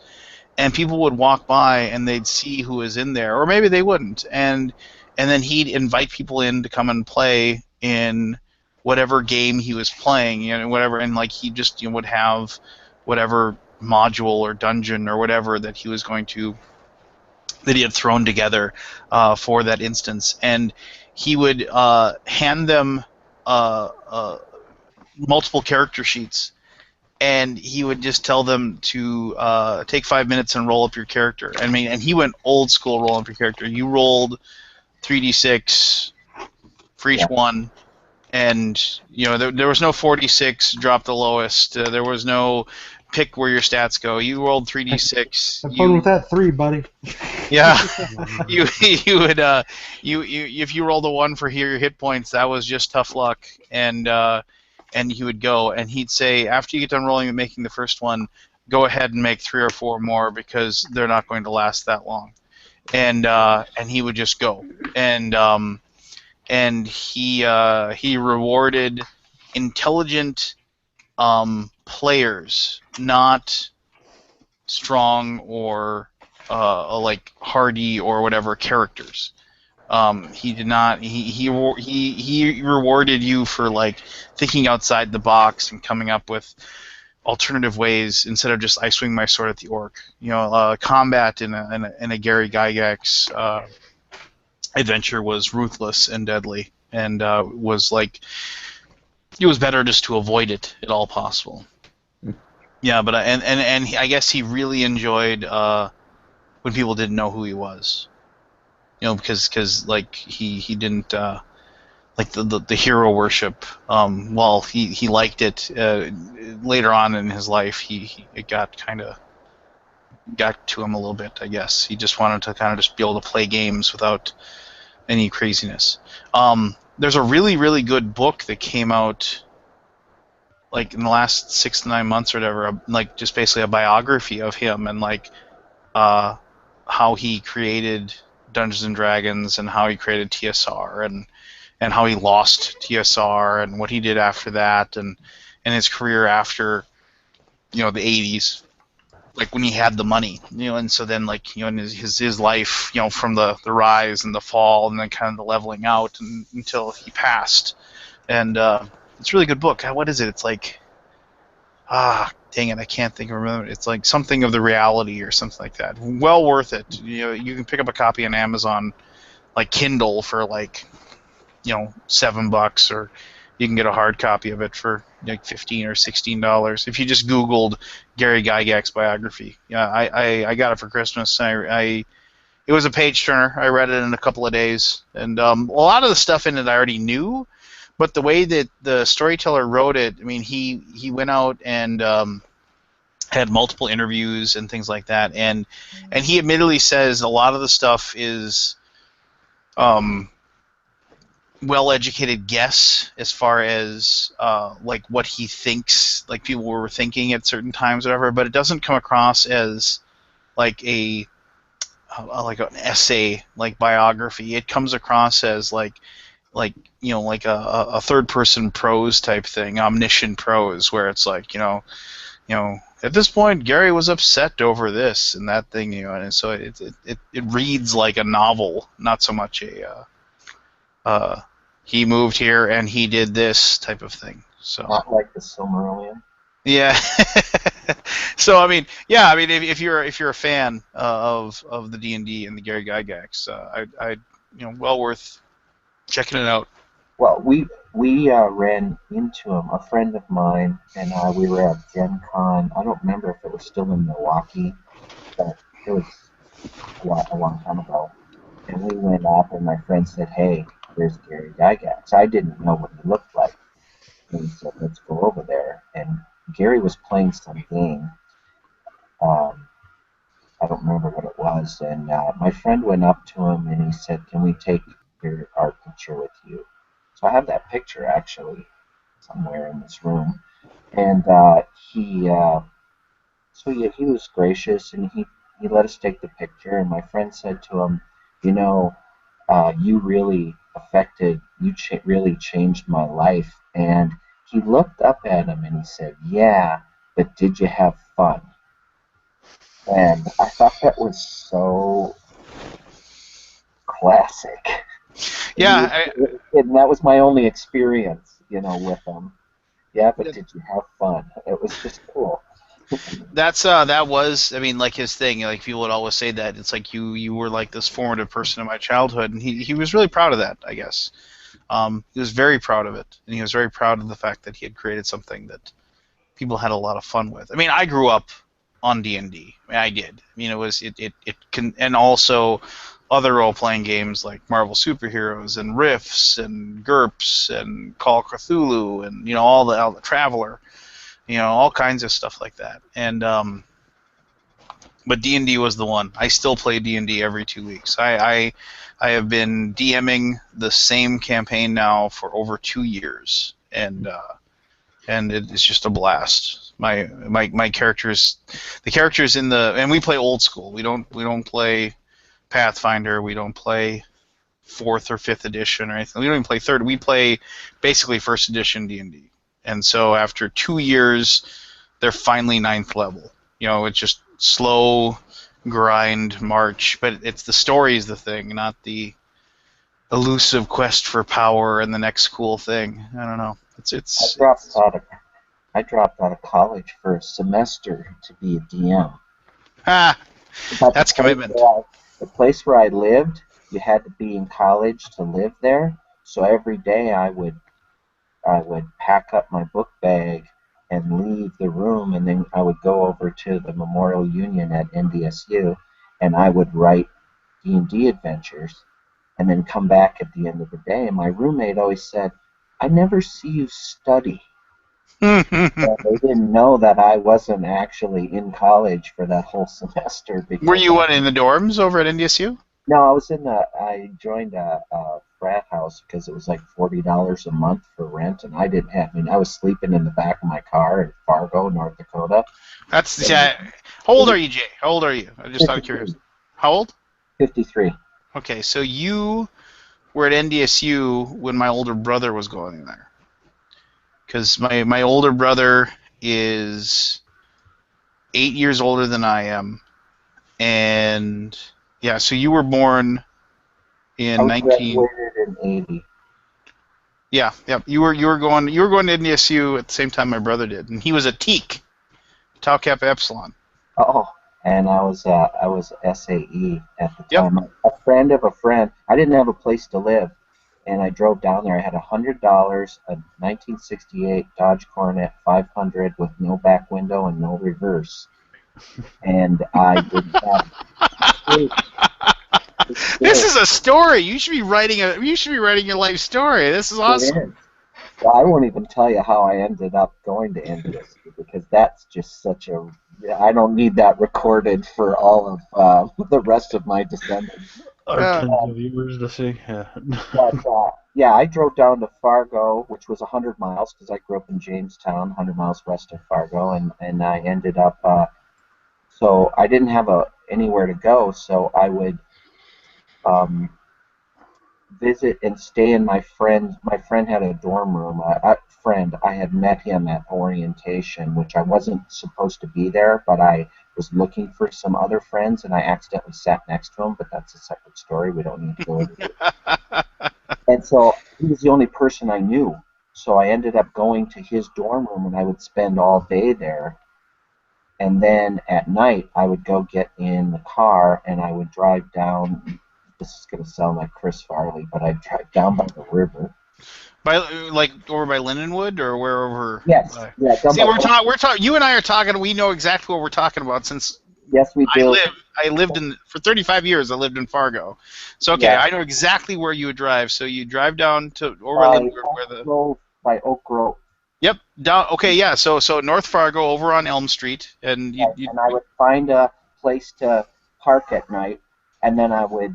and people would walk by and they'd see who was in there, or maybe they wouldn't, and then he'd invite people in to come and play in whatever game he was playing, whatever, and like he just would have whatever module or dungeon or whatever that he was going to that he had thrown together for that instance, and he would hand them multiple character sheets, and he would just tell them to take 5 minutes and roll up your character. I mean, and he went old school roll up your character. You rolled 3d6 for each one, and there was no 46 drop the lowest. There was no pick where your stats go. You rolled 3d6. Have fun with that 3, buddy. Yeah, you would you if you rolled a 1 for your hit points, that was just tough luck, and he would go, and he'd say, after you get done rolling and making the first one, go ahead and make 3 or 4 more because they're not going to last that long, and he would just go, and he rewarded intelligent players, not strong or like hardy or whatever characters. He did not. He rewarded you for like thinking outside the box and coming up with alternative ways instead of just I swing my sword at the orc. Combat in a Gary Gygax adventure was ruthless and deadly, and was like it was better just to avoid it at all possible. Yeah, but and I guess he really enjoyed when people didn't know who he was. Because like he didn't like the hero worship. While he liked it, later on in his life, it got to him a little bit. I guess he just wanted to kind of just be able to play games without any craziness. There's a really, really good book that came out like in the last 6 to 9 months or whatever, like just basically a biography of him and like how he created Dungeons and Dragons and how he created TSR and how he lost TSR and what he did after that and his career after the 80s, like when he had the money, and so then like in his life, from the rise and the fall and then kind of the leveling out until he passed, and it's a really good book. What is it? It's like dang it, I can't remember. It's like something of the reality or something like that. Well worth it. You can pick up a copy on Amazon, like Kindle, for like $7, or you can get a hard copy of it for like $15 or $16 if you just Googled Gary Gygax biography. Yeah, I got it for Christmas. It was a page turner. I read it in a couple of days, and a lot of the stuff in it I already knew, but the way that the storyteller wrote it, I mean, he went out and had multiple interviews and things like that, and he admittedly says a lot of the stuff is well-educated guess as far as like what he thinks, like people were thinking at certain times, or whatever. But it doesn't come across as like like an essay, like biography. It comes across as like like a third-person prose type thing, omniscient prose, where it's like at this point Gary was upset over this and that thing, and so it reads like a novel, not so much a he moved here and he did this type of thing. So Not like the Silmarillion. yeah. So I mean, if you're a fan of the D&D and the Gary Gygax, I well worth checking it out. Well, we ran into him. A friend of mine and I. We were at Gen Con. I don't remember if it was still in Milwaukee, but it was a long time ago. And we went up, and my friend said, "Hey, there's Gary Gygax." I didn't know what he looked like, and he said, "Let's go over there." And Gary was playing some game. Um, I don't remember what it was. And my friend went up to him and he said, "Can we take your art picture with you?" So I have that picture actually somewhere in this room. And he was gracious and he let us take the picture. And my friend said to him, "You know, you really really changed my life." And he looked up at him and he said, "Yeah, but did you have fun?" And I thought that was so classic. Yeah, And that was my only experience, with them. Yeah, but did you have fun? It was just cool. that was, I mean, like his thing. Like people would always say that it's like you were like this formative person in my childhood, and he was really proud of that, I guess. He was very proud of it, and he was very proud of the fact that he had created something that people had a lot of fun with. I mean, I grew up on D&D. I mean, I did. I mean, it can, and also other role-playing games like Marvel Superheroes and Rifts and GURPS and Call of Cthulhu and all the Traveler, all kinds of stuff like that. And but D&D was the one. I still play D&D every 2 weeks. I have been DMing the same campaign now for over 2 years, and it's just a blast. My characters, the characters and we play old school. We don't play Pathfinder. We don't play fourth or fifth edition or anything. We don't even play third. We play basically first edition D&D. And so after 2 years, they're finally ninth level. It's just slow grind march, but it's the story is the thing, not the elusive quest for power and the next cool thing. I don't know. I dropped out of I dropped out of college for a semester to be a DM. Ah, But that's commitment. The place where I lived, you had to be in college to live there. So every day I would pack up my book bag and leave the room, and then I would go over to the Memorial Union at NDSU, and I would write D&D adventures, and then come back at the end of the day. And my roommate always said, "I never see you study." And they didn't know that I wasn't actually in college for that whole semester. Were Because you in the dorms over at NDSU? no, I joined a frat house because it was like $40 a month for rent, and I didn't have. I mean, I was sleeping in the back of my car in Fargo, North Dakota. That's yeah. How old are you, Jay? How old are you? I'm just out of 53. curiosity. How old? 53. Okay, so you were at NDSU when my older brother was going there. Because my older brother is 8 years older than I am, and yeah, so you were born I in was 19. graduated in 80. Yeah, yeah. You were going to NDSU at the same time my brother did, and he was a Teak, Tau Kappa Epsilon. Oh, and I was SAE at the Yep. time. A friend of a friend. I didn't have a place to live, and I drove down there. I had $100, a 1968 Dodge Coronet 500 with no back window and no reverse, and I didn't have. This is a story. You should be writing your life story. This is awesome. It is. Well, I won't even tell you how I ended up going to NDSU because that's just such a. I don't need that recorded for all of the rest of my descendants. Our Yeah. tens of viewers to see. Yeah. But yeah, I drove down to Fargo, which was 100 miles because I grew up in Jamestown, 100 miles west of Fargo, and I ended up. So I didn't have anywhere to go, so I would um, visit and stay in my friend. My friend had a dorm room. I had met him at orientation, which I wasn't supposed to be there, but I was looking for some other friends, and I accidentally sat next to him. But that's a separate story. We don't need to go into it. And so he was the only person I knew. So I ended up going to his dorm room, and I would spend all day there. And then at night, I would go get in the car, and I would drive down. This is going to sound like Chris Farley, but I'd drive down by the river. By like over by Lindenwood or wherever. Yes, yeah, down See, by. we're talking. You and I are talking. We know exactly what we're talking about since Yes, we do. I lived in for 35 years. I lived in Fargo, so okay, Yeah. I know exactly where you would drive. So you drive down to over By where the. Oak Grove, by Oak Grove. Yep, down. Okay, yeah. So North Fargo over on Elm Street, and you And I would find a place to park at night, and then I would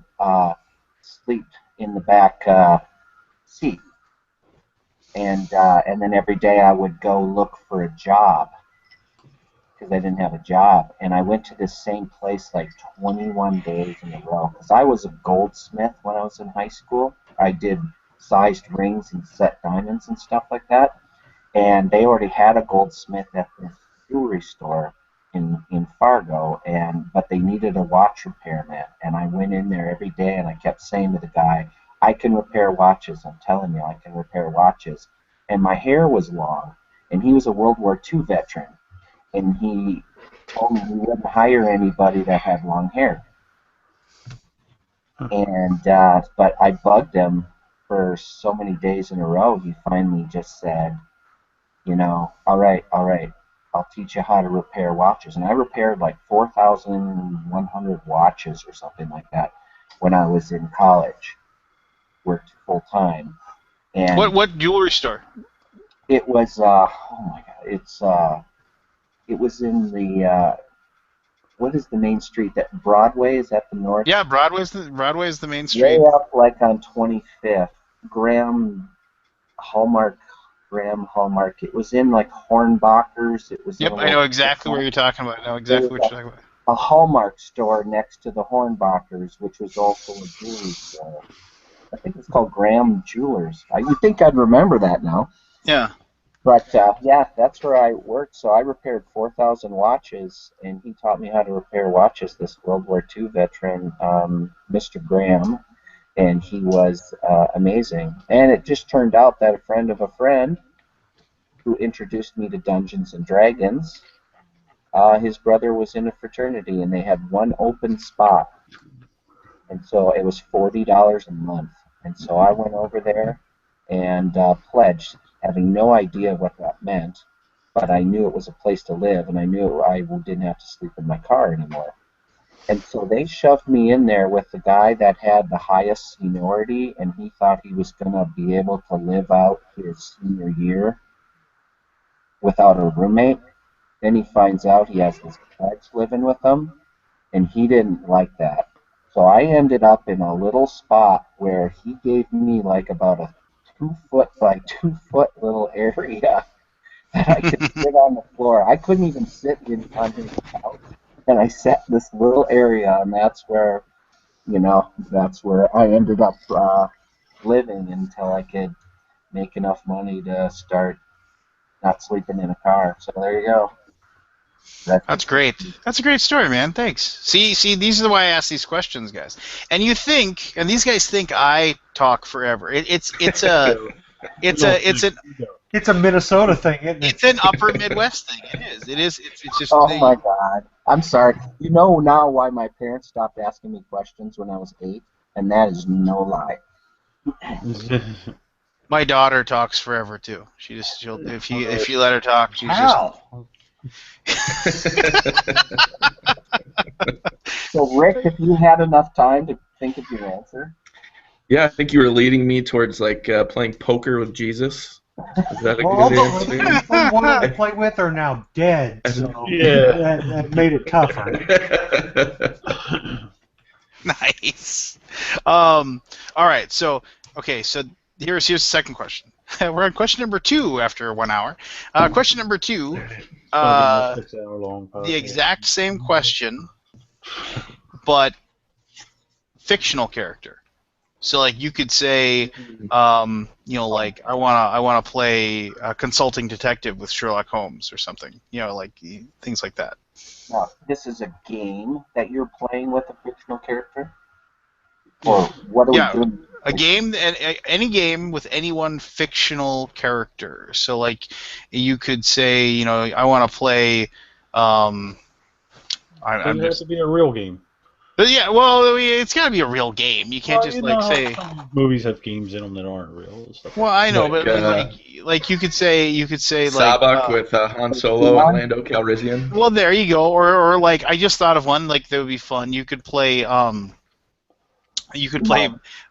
sleep in the back seat. And then every day I would go look for a job because I didn't have a job. And I went to this same place like 21 days in a row because I was a goldsmith when I was in high school. I did sized rings and set diamonds and stuff like that. And they already had a goldsmith at this jewelry store in Fargo, but they needed a watch repairman. And I went in there every day and I kept saying to the guy, I can repair watches. I'm telling you, I can repair watches. And my hair was long, and he was a World War II veteran, and he told me he wouldn't hire anybody that had long hair. And but I bugged him for so many days in a row. He finally just said, all right, I'll teach you how to repair watches. And I repaired like 4,100 watches or something like that when I was in college, worked full time. And what jewelry store? it was, oh my God, it was in the, what is the main street? That Broadway, is that the north? Yeah, Broadway's the main Way street. up like on 25th. Graham Hallmark. It was in like Hornbachers. It was in Yep, I know exactly where you're talking about. I know exactly what you're talking about. a Hallmark store next to the Hornbachers, which was also a jewelry store. I think it's called Graham Jewelers. You'd think I'd remember that now. Yeah. But yeah, that's where I worked. So I repaired 4,000 watches, and he taught me how to repair watches. This World War II veteran, Mr. Graham, and he was amazing. And it just turned out that a friend of a friend who introduced me to Dungeons and Dragons, his brother was in a fraternity, and they had one open spot, and so it was $40 a month. And so I went over there and pledged, having no idea what that meant, but I knew it was a place to live, and I knew I didn't have to sleep in my car anymore. And so they shoved me in there with the guy that had the highest seniority, and he thought he was going to be able to live out his senior year without a roommate. Then he finds out he has his pledge living with him, and he didn't like that. So I ended up in a little spot where he gave me like about a 2 foot by 2 foot little area that I could sit on the floor. I couldn't even sit on his couch. And I sat in this little area, and that's where I ended up living until I could make enough money to start not sleeping in a car. So there you go. That's great. That's a great story, man. Thanks. See, these are why I ask these questions, guys. And these guys think I talk forever. It's a Minnesota thing, isn't it? It's an Upper Midwest thing. It is. It's just. Oh my God! I'm sorry. You know now why my parents stopped asking me questions when I was 8, and that is no lie. My daughter talks forever too. She'll if you let her talk, she's How? So Rick, if you had enough time to think of your answer. Yeah, I think you were leading me towards like playing poker with Jesus. Is that a Well, good answer? the one I play with are now dead, so Yeah. that made it tougher. Nice. All right. So okay. So here's the second question. We're on question number 2 after 1 hour. Question number 2. It's going to be my Uh, 6-hour long the podcast. exact same question, but fictional character. So like you could say, like I wanna play a consulting detective with Sherlock Holmes or something. Like things like that. Now, this is a game that you're playing with a fictional character? Or what are we Yeah, doing? a game, any game with any one fictional character. So like you could say, I want to play. Um, Does I'm it have just. to be a real game? But yeah, well, I mean, it's got to be a real game. You can't Well, just you like know how say. some movies have games in them that aren't real and stuff Well, like I that. know, but Like I mean, like you could say like. Sabak with Han Solo and Lando Calrissian. Well, there you go. Or like I just thought of one like that would be fun. You could play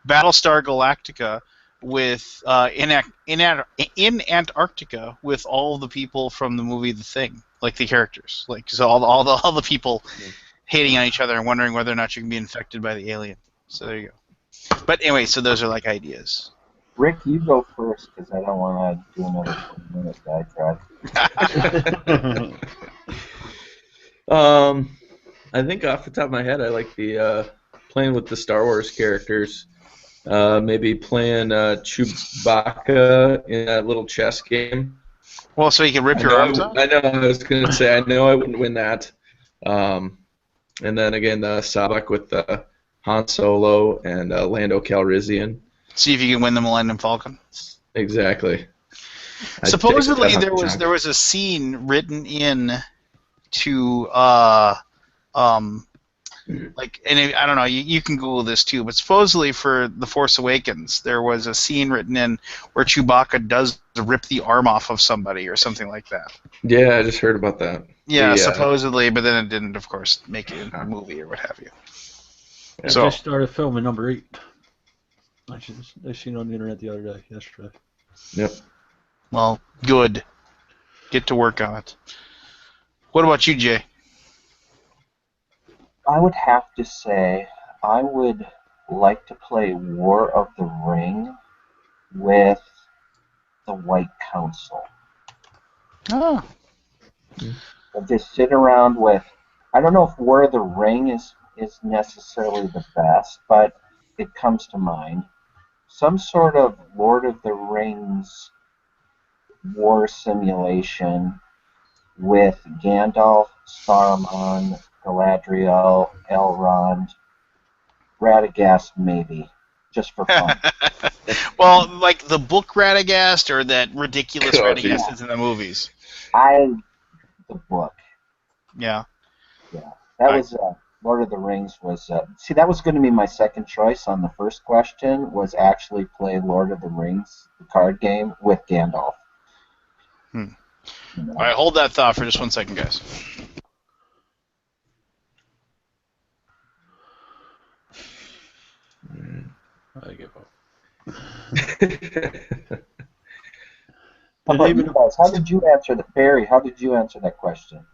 Battlestar Galactica with in Antarctica with all the people from the movie The Thing, like the characters, like so all the people hating on each other and wondering whether or not you can be infected by the alien. So there you go. But anyway, so those are like ideas. Rick, you go first because I don't want to do another 20-minute diatribe. I think off the top of my head, I like the playing with the Star Wars characters. Maybe playing Chewbacca in that little chess game. Well, so you can rip your arms off. I know. I was gonna say I know I wouldn't win that. And then again, Sabak with Han Solo and Lando Calrissian. See if you can win the Millennium Falcon. Exactly. Supposedly there was a scene written in to like, and I don't know, you can Google this too, but supposedly for The Force Awakens there was a scene written in where Chewbacca does rip the arm off of somebody or something like that. Yeah, I just heard about that. Yeah, supposedly, but then it didn't, of course, make it into a movie or what have you. I just started filming number 8. I seen it on the internet the other day, yesterday. Yep. Well, good. Get to work on it. What about you, Jay? I would have to say I would like to play War of the Ring with the White Council. Oh. I'll just sit around with, I don't know if War of the Ring is necessarily the best, but it comes to mind. Some sort of Lord of the Rings war simulation with Gandalf, Saruman, Galadriel, Elrond, Radagast, maybe, just for fun. Well, like the book Radagast or that ridiculous Radagast that's in the movies? The book. Yeah. Yeah. That was Lord of the Rings was see, that was going to be my second choice on the first question, was actually play Lord of the Rings, the card game, with Gandalf. All right, hold that thought for just 1 second, guys. I give up. How about you guys? How did you answer that question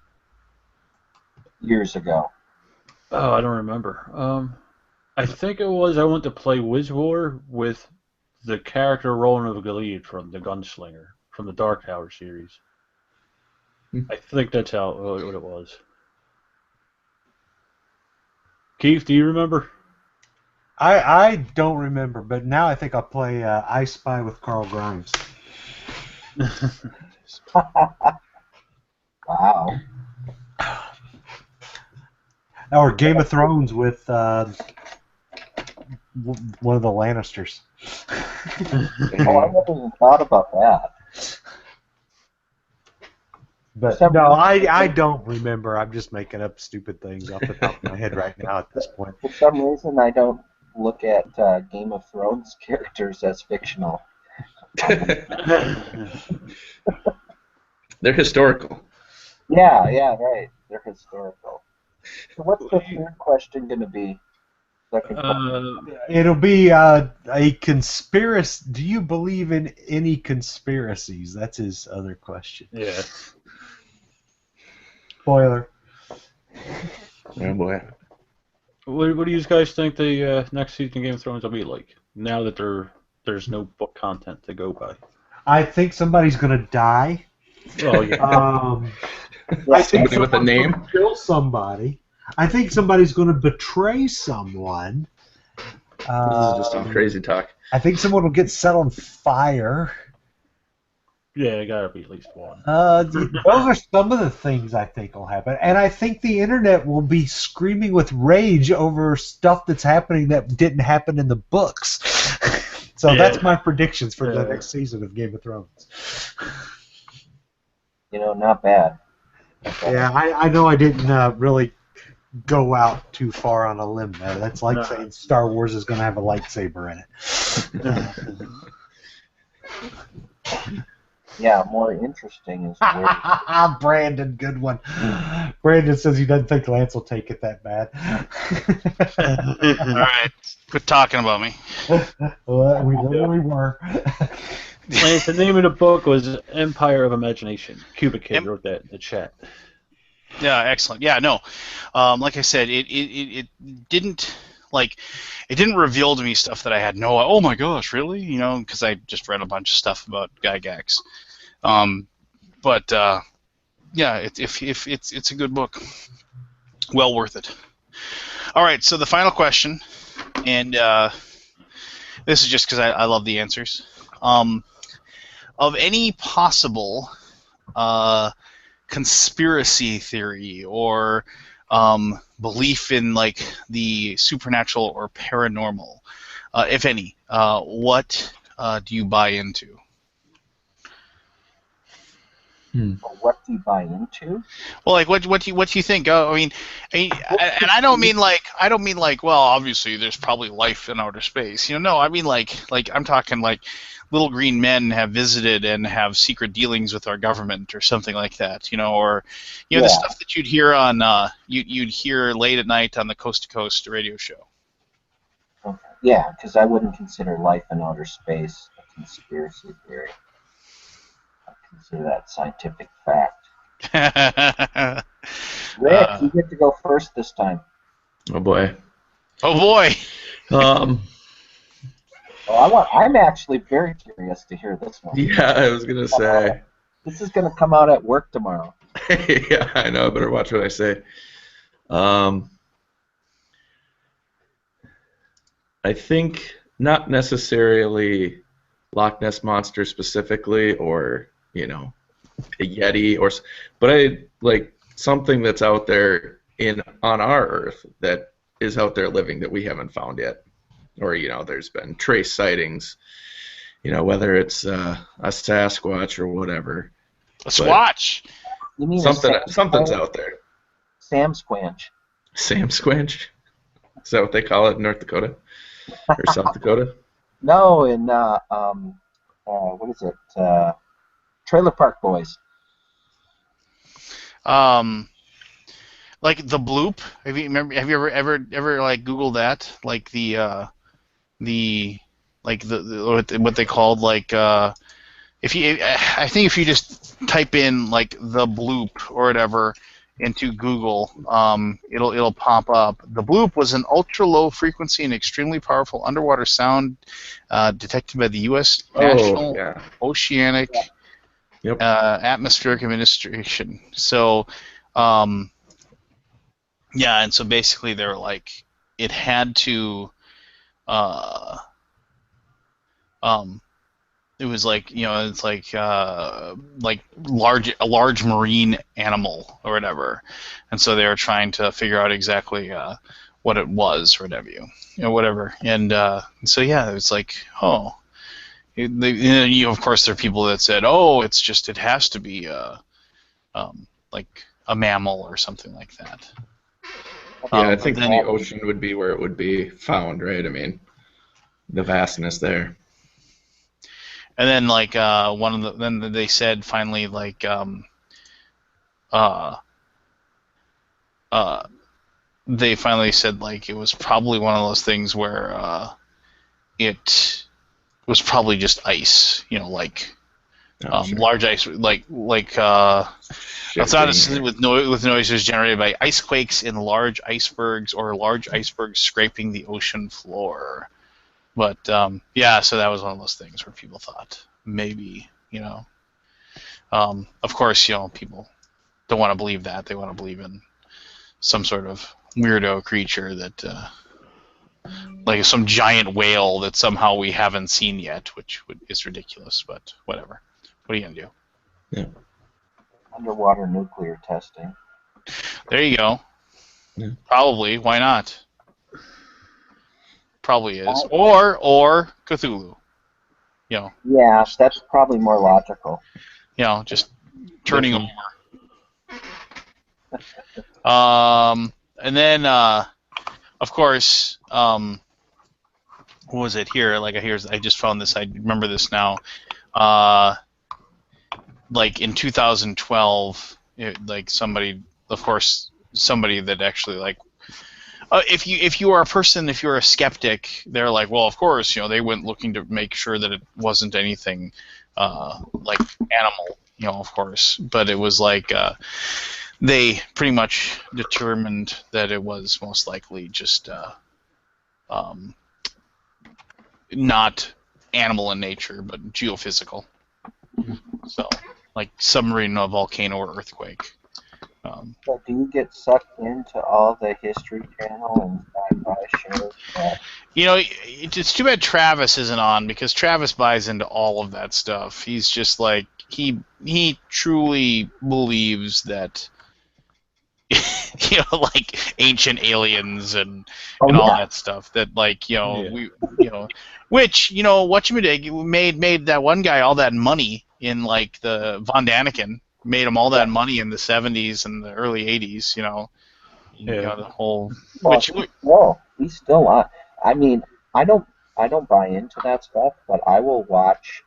years ago? Oh, I don't remember. I think it was I went to play Wiz War with the character Roland of Gilead from the Gunslinger from the Dark Tower series. I think that's what it was. Keith, do you remember? I don't remember, but now I think I'll play I Spy with Carl Grimes. Wow. Or Game of Thrones with one of the Lannisters. Oh, I never even thought about that. But no, I don't remember. I'm just making up stupid things off the top of my head right now at this point. For some reason, I don't look at Game of Thrones characters as fictional. They're historical. Yeah, right. They're historical. So what's the third question going to be? It'll be a conspiracy. Do you believe in any conspiracies? That's his other question. Yeah. Spoiler. Oh boy. What do you guys think the next season of Game of Thrones will be like? Now that there's no book content to go by. I think somebody's going to die. Oh yeah. I think Somebody with a someone's name? going to kill somebody. I think somebody's going to betray someone. This is just some crazy talk. I think someone will get set on fire. Yeah, it gotta be at least one. Those are some of the things I think will happen. And I think the internet will be screaming with rage over stuff that's happening that didn't happen in the books. So that's my predictions for the next season of Game of Thrones. Not bad. Yeah, I know I didn't really go out too far on a limb there. That's like saying Star Wars is going to have a lightsaber in it. Yeah, more interesting is where... Brandon, good one. Brandon says he doesn't think Lance will take it that bad. All right, quit talking about me. Well, we literally were. Lance, the name of the book was Empire of Imagination. Cubic Kid wrote that in the chat. Yeah, excellent. Yeah, no, like I said, it didn't it didn't reveal to me stuff that I had no. Oh my gosh, really? Because I just read a bunch of stuff about Gygax. But yeah, if it's a good book, well worth it. All right, so the final question, and this is just because I love the answers. Of any possible conspiracy theory or belief in the supernatural or paranormal, if any, what do you buy into? What do you buy into? Well, what do you think? I mean, and I don't mean well, obviously there's probably life in outer space. No, I mean like I'm talking little green men have visited and have secret dealings with our government or something like that, or the stuff that you'd hear on you'd hear late at night on the Coast to Coast radio show. Okay. Yeah, because I wouldn't consider life in outer space a conspiracy theory. I consider that scientific fact. Rick, you get to go first this time. Oh boy. Oh boy. I'm actually very curious to hear this one. Yeah, I was gonna say. This is gonna come out at work tomorrow. Yeah, I know. I better watch what I say. I think not necessarily Loch Ness Monster specifically, or a Yeti, but I like something that's out there on our Earth that is out there living that we haven't found yet, or there's been trace sightings, whether it's a Sasquatch or whatever. A Squatch. You mean something's out there. Sam Squanch. Sam Squanch? Is that what they call it in North Dakota or South Dakota? No, in what is it? Trailer Park Boys. Like the bloop. Have you ever Googled that? Like the what they called I think if you just type in the bloop or whatever into Google, it'll pop up. The bloop was an ultra low frequency and extremely powerful underwater sound detected by the U.S. National Oceanic Atmospheric Administration. So, and so basically they're it had to, it was it's a large marine animal or whatever, and so they were trying to figure out exactly what it was or whatever, and so it's of course there are people that said, it has to be a mammal or something like that. Yeah, I think the ocean would be where it would be found, right? I mean, the vastness there. And then then they said finally they finally said it was probably one of those things where it was probably just ice, Sure. large ice, Outside shifting. with noises generated by ice quakes in large icebergs or large icebergs scraping the ocean floor. But yeah, so that was one of those things where people thought maybe, of course, people don't want to believe that. They want to believe in some sort of weirdo creature that, like some giant whale that somehow we haven't seen yet, which is ridiculous. But whatever. What are you gonna do? Yeah. Underwater nuclear testing. There you go. Yeah. Probably. Why not? Probably is. Or Cthulhu. Yeah, that's probably more logical. Just turning Definitely. over. And then, of course, what was it here? Like, I just found this. I remember this now. Like in 2012, somebody, of course, somebody that actually if you are a person, if you're a skeptic, they're like, well, of course, they went looking to make sure that it wasn't anything like animal, of course, but it was like they pretty much determined that it was most likely just not animal in nature, but geophysical. So, like submarine, volcano, or earthquake. So do you get sucked into all the History Channel and sci-fi shows? It's too bad Travis isn't on, because Travis buys into all of that stuff. He's just like he truly believes that like ancient aliens and all that stuff. That which whatchamadick made that one guy all that money in like the Von Daniken. Made him all that money in the 70s and the early 80s, the whole. He's still on. I mean, I don't buy into that stuff, but I will watch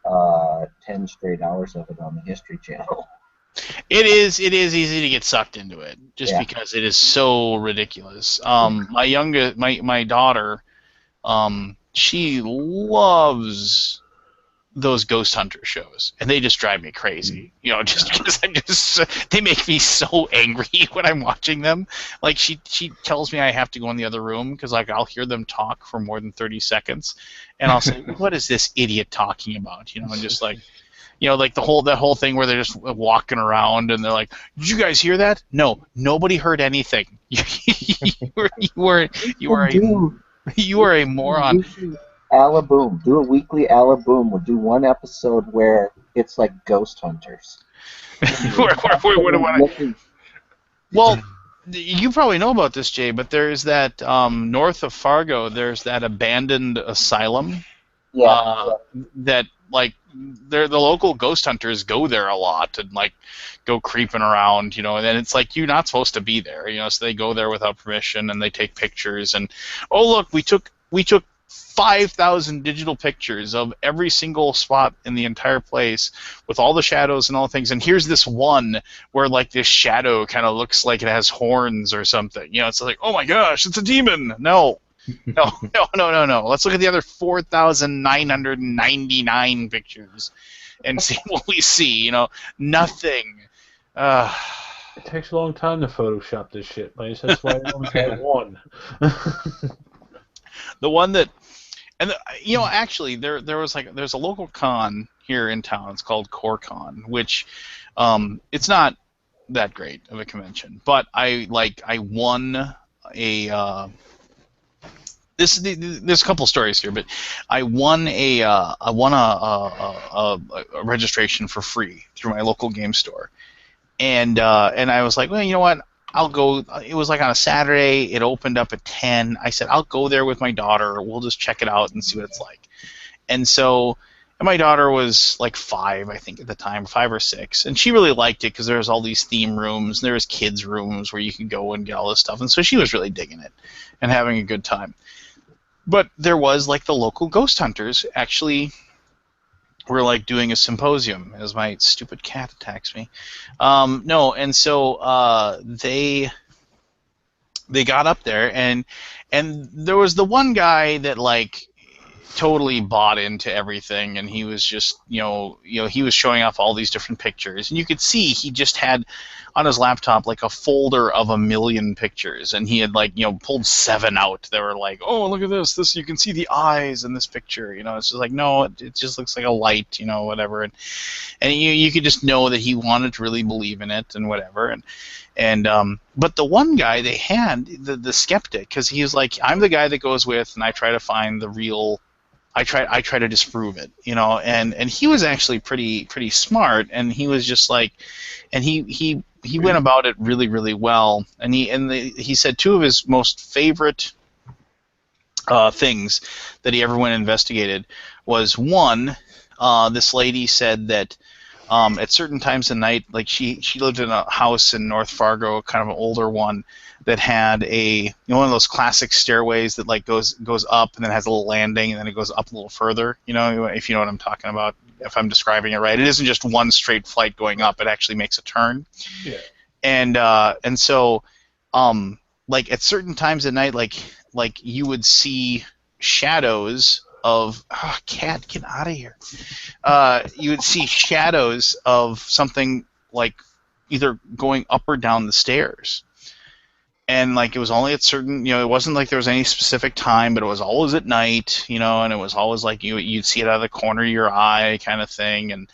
10 straight hours of it on the History Channel. It is easy to get sucked into it, just because it is so ridiculous. My daughter, she loves those ghost hunter shows, and they just drive me crazy. Just because they make me so angry when I'm watching them. Like she tells me I have to go in the other room because I'll hear them talk for more than 30 seconds, and I'll say, "What is this idiot talking about?" And just like, like that whole thing where they're just walking around and they're like, "Did you guys hear that?" No, nobody heard anything. You are a moron. Alaboom. Do a weekly Alaboom. We'll do one episode where it's like ghost hunters. Well, you probably know about this, Jay, but there's that north of Fargo. There's that abandoned asylum. That the local ghost hunters go there a lot and go creeping around, and then it's like you're not supposed to be there, so they go there without permission and they take pictures and look, we took 5,000 digital pictures of every single spot in the entire place with all the shadows and all things, and here's this one where this shadow kind of looks like it has horns or something. It's like, oh my gosh, it's a demon. No. Let's look at the other 4,999 pictures and see what we see. Nothing. It takes a long time to Photoshop this shit, Lance. That's why I only had one. The one that, and actually, there's a local con here in town. It's called CoreCon, which it's not that great of a convention, but I won a. There's a couple stories here, but I won a registration for free through my local game store, and I was like, well, you know what? I'll go. It was on a Saturday. It opened up at 10. I said, I'll go there with my daughter. We'll just check it out and see what it's like. And so, my daughter was 5, I think, at the time, 5 or 6, and she really liked it because there was all these theme rooms. And there was kids' rooms where you could go and get all this stuff, and so she was really digging it and having a good time. But there was the local ghost hunters actually were doing a symposium as my stupid cat attacks me. No, and so they got up there and there was the one guy that totally bought into everything, and he was just he was showing off all these different pictures, and you could see he just had on his laptop like a folder of 1,000,000 pictures, and he had like pulled 7 out. They were like, oh, look at this you can see the eyes in this picture. It's just like, no, it just looks like a light, whatever. And you could just know that he wanted to really believe in it and whatever. But the one guy they had, the skeptic, because he was like, I'm the guy that goes with and I try to find the real. I try to disprove it, and he was actually pretty smart, and he was just like, and he went about it really, really well, and he said 2 of his most favorite things that he ever went and investigated was, one, this lady said that at certain times of night, like she lived in a house in North Fargo, kind of an older one, that had one of those classic stairways that like goes up and then has a little landing and then it goes up a little further. If you know what I'm talking about, if I'm describing it right, it isn't just one straight flight going up; it actually makes a turn. Yeah. And so, like at certain times at night, like you would see shadows of cat, get out of here. You would see shadows of something like either going up or down the stairs. And like it was only at certain, it wasn't like there was any specific time, but it was always at night, and it was always like you'd see it out of the corner of your eye, kind of thing.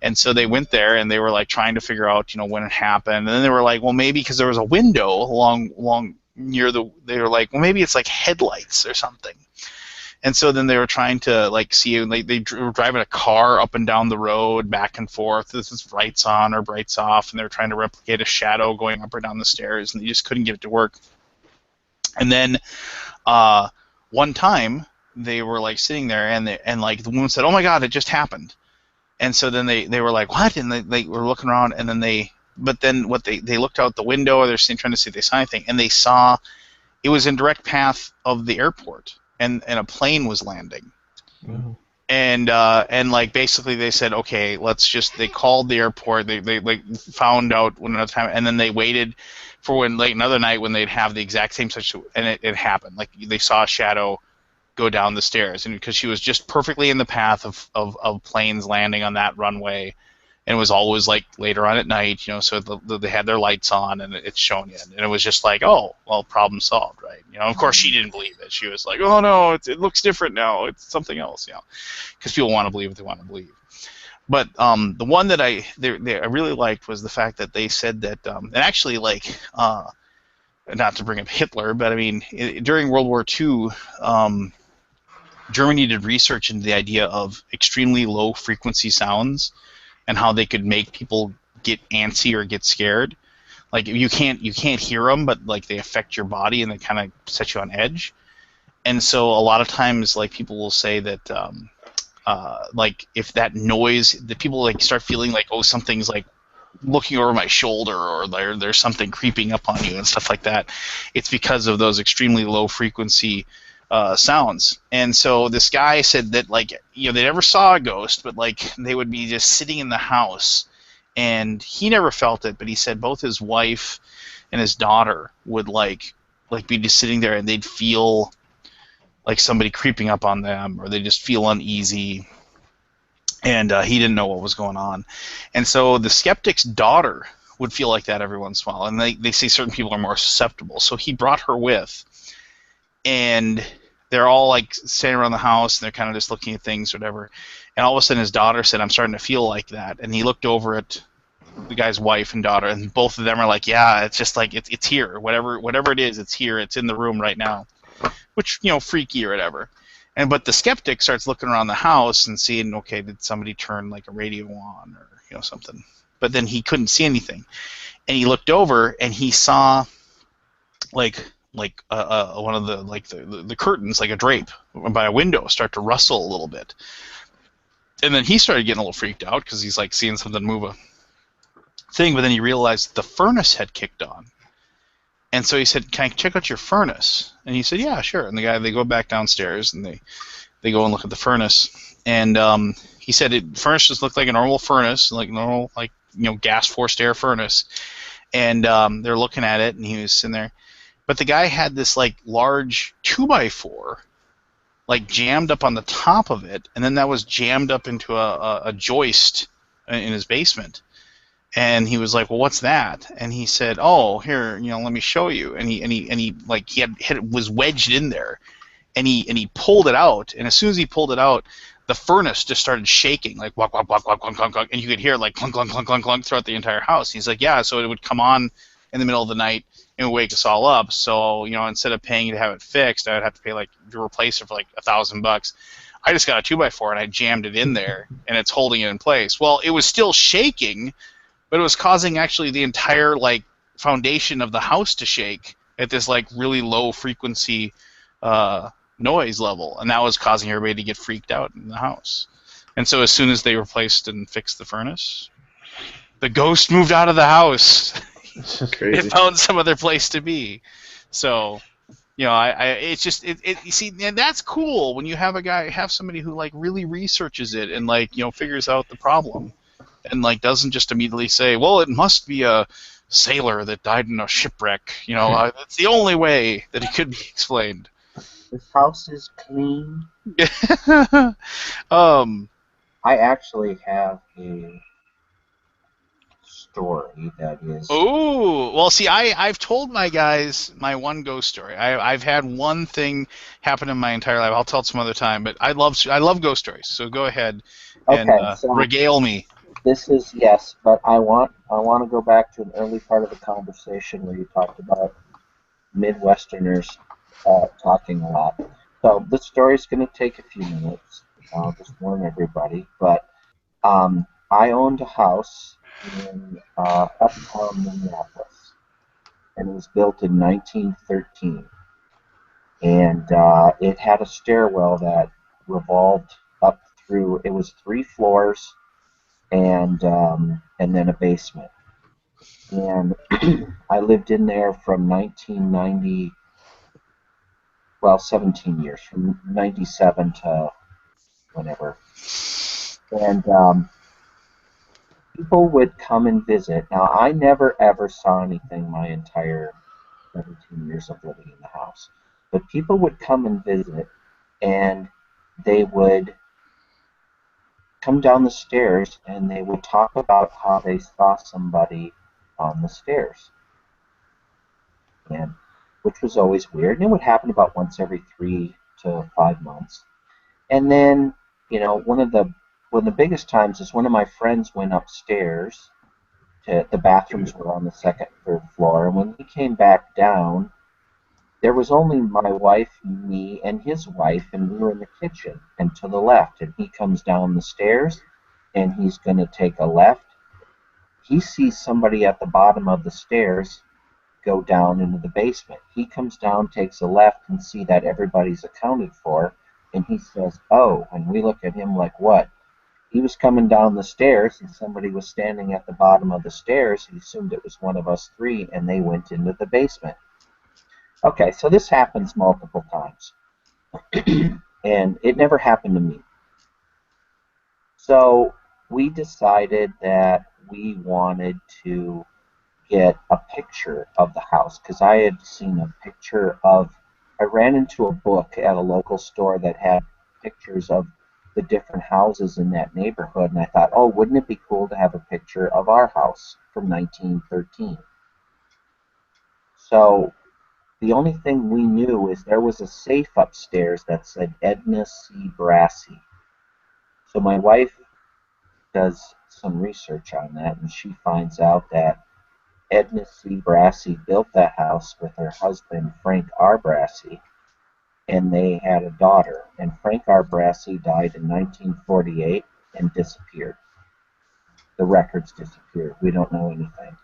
And so they went there and they were like trying to figure out, when it happened. And then they were like, well, maybe because there was a window along near they were like, well, maybe it's like headlights or something. And so then they were trying to like see, like they were driving a car up and down the road, back and forth. This is brights on or brights off, and they were trying to replicate a shadow going up or down the stairs, and they just couldn't get it to work. And then one time they were like sitting there, and like the woman said, "Oh my God, it just happened." And so then they were like, "What?" And they were looking around, and then they looked out the window, or they're trying to see if they saw anything, and they saw it was in direct path of the airport. And a plane was landing, and like basically they said, okay, they called the airport, they like found out one another time, and then they waited for when like another night when they'd have the exact same situation, and it happened. Like they saw a shadow go down the stairs, and because she was just perfectly in the path of planes landing on that runway. And it was always like later on at night, so they had their lights on and it's showing you. And it was just like, oh, well, problem solved, right? Of course she didn't believe it. She was like, oh no, it looks different now. It's something else, because people want to believe what they want to believe. But the one that I really liked was the fact that they said that, and actually like, not to bring up Hitler, but I mean, during World War II, Germany did research into the idea of extremely low frequency sounds and how they could make people get antsy or get scared. Like you can't hear them, but like they affect your body and they kind of set you on edge. And so a lot of times, like people will say that, like if that noise, the people like start feeling like, oh, something's like looking over my shoulder, or there's something creeping up on you and stuff like that. It's because of those extremely low frequency sounds. And so this guy said that like they never saw a ghost, but like they would be just sitting in the house, and he never felt it, but he said both his wife and his daughter would like be just sitting there, and they'd feel like somebody creeping up on them, or they just feel uneasy, and he didn't know what was going on. And so the skeptic's daughter would feel like that every once in a while, and they say certain people are more susceptible, so he brought her with. And they're all like standing around the house, and they're kind of just looking at things, or whatever. And all of a sudden, his daughter said, "I'm starting to feel like that." And he looked over at the guy's wife and daughter, and both of them are like, "Yeah, it's just like it's here. Whatever it is, it's here. It's in the room right now," which freaky or whatever. But the skeptic starts looking around the house and seeing, okay, did somebody turn like a radio on or something? But then he couldn't see anything, and he looked over and he saw like one of the curtains, like a drape by a window, start to rustle a little bit. And then he started getting a little freaked out because he's like seeing something move a thing, but then he realized the furnace had kicked on. And so he said, "Can I check out your furnace?" And he said, "Yeah, sure." And they go back downstairs and they go and look at the furnace. And he said the furnace just looked like a normal furnace, like normal gas forced air furnace. And they're looking at it, and he was sitting there. But the guy had this like large 2x4 like jammed up on the top of it, and then that was jammed up into a joist in his basement. And he was like, "Well, what's that?" And he said, "Oh, here, let me show you." And he like was wedged in there, and he pulled it out. And as soon as he pulled it out, the furnace just started shaking, like wak wak wak wak wak clunk clunk, and you could hear like clunk clunk clunk clunk clunk throughout the entire house. He's like, "Yeah, so it would come on in the middle of the night and would wake us all up. So instead of paying to have it fixed, I would have to pay like to replace it for like $1,000. I just got a 2x4 and I jammed it in there, and it's holding it in place. Well, it was still shaking, but it was causing actually the entire like foundation of the house to shake at this like really low frequency noise level, and that was causing everybody to get freaked out in the house. And so as soon as they replaced and fixed the furnace, the ghost moved out of the house. It Crazy. found some other place to be. So it's just you see, and that's cool when you have somebody who like really researches it and like figures out the problem, and like doesn't just immediately say, well, it must be a sailor that died in a shipwreck. That's the only way that it could be explained. This house is clean. um, I actually have a story that is. Oh, well, see, I've told my guys my one ghost story. I've had one thing happen in my entire life. I'll tell it some other time, but I love ghost stories. So go ahead and Okay, so regale me. this is yes, but I want to go back to an early part of the conversation where you talked about Midwesterners talking a lot. So this story is going to take a few minutes. I'll just warn everybody. But I owned a house in uptown Minneapolis, and it was built in 1913. And it had a stairwell that revolved up through. It was 3 floors and then a basement. And I lived in there from 1990, well, 17 years, from 97 to whenever. And people would come and visit. Now, I never ever saw anything my entire 17 years of living in the house. But people would come and visit, and they would come down the stairs and they would talk about how they saw somebody on the stairs. And which was always weird. And it would happen about once every 3 to 5 months. And then, one of the biggest times is one of my friends went upstairs. The bathrooms were on the second, third floor, and when he came back down, there was only my wife, me, and his wife, and we were in the kitchen and to the left. And he comes down the stairs, and he's going to take a left. He sees somebody at the bottom of the stairs go down into the basement. He comes down, takes a left, and see that everybody's accounted for, and he says, "Oh," and we look at him like, "What?" He was coming down the stairs, and somebody was standing at the bottom of the stairs. He assumed it was one of us three, and they went into the basement. Okay, so this happens multiple times, and it never happened to me. So we decided that we wanted to get a picture of the house because I had seen a picture of. I ran into a book at a local store that had pictures of the different houses in that neighborhood, and I thought, oh, wouldn't it be cool to have a picture of our house from 1913? So the only thing we knew is there was a safe upstairs that said Edna C. Brassey. So my wife does some research on that, and she finds out that Edna C. Brassey built that house with her husband, Frank R. Brassey, and they had a daughter. And Frank R. Brassey died in 1948 and disappeared. The records disappeared. We don't know anything.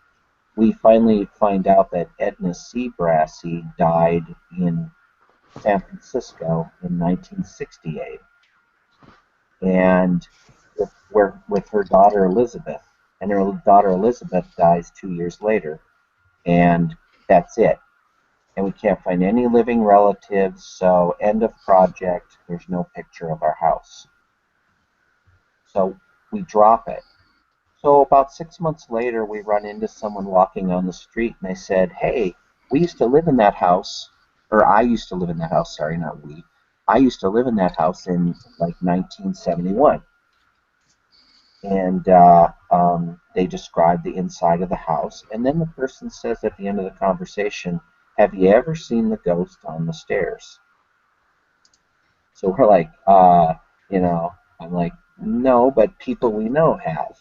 We finally find out that Edna C. Brassey died in San Francisco in 1968, and with her daughter Elizabeth. And her daughter Elizabeth dies 2 years later, and that's it. And we can't find any living relatives, so end of project. There's no picture of our house. So we drop it. So about 6 months later, we run into someone walking on the street, and they said, "Hey, we used to live in that house," or I used to live in that house, sorry, not we. I used to live in that house in like 1971. And they describe the inside of the house. And then the person says at the end of the conversation, "Have you ever seen the ghost on the stairs?" So we're like, I'm like, "No, but people we know have."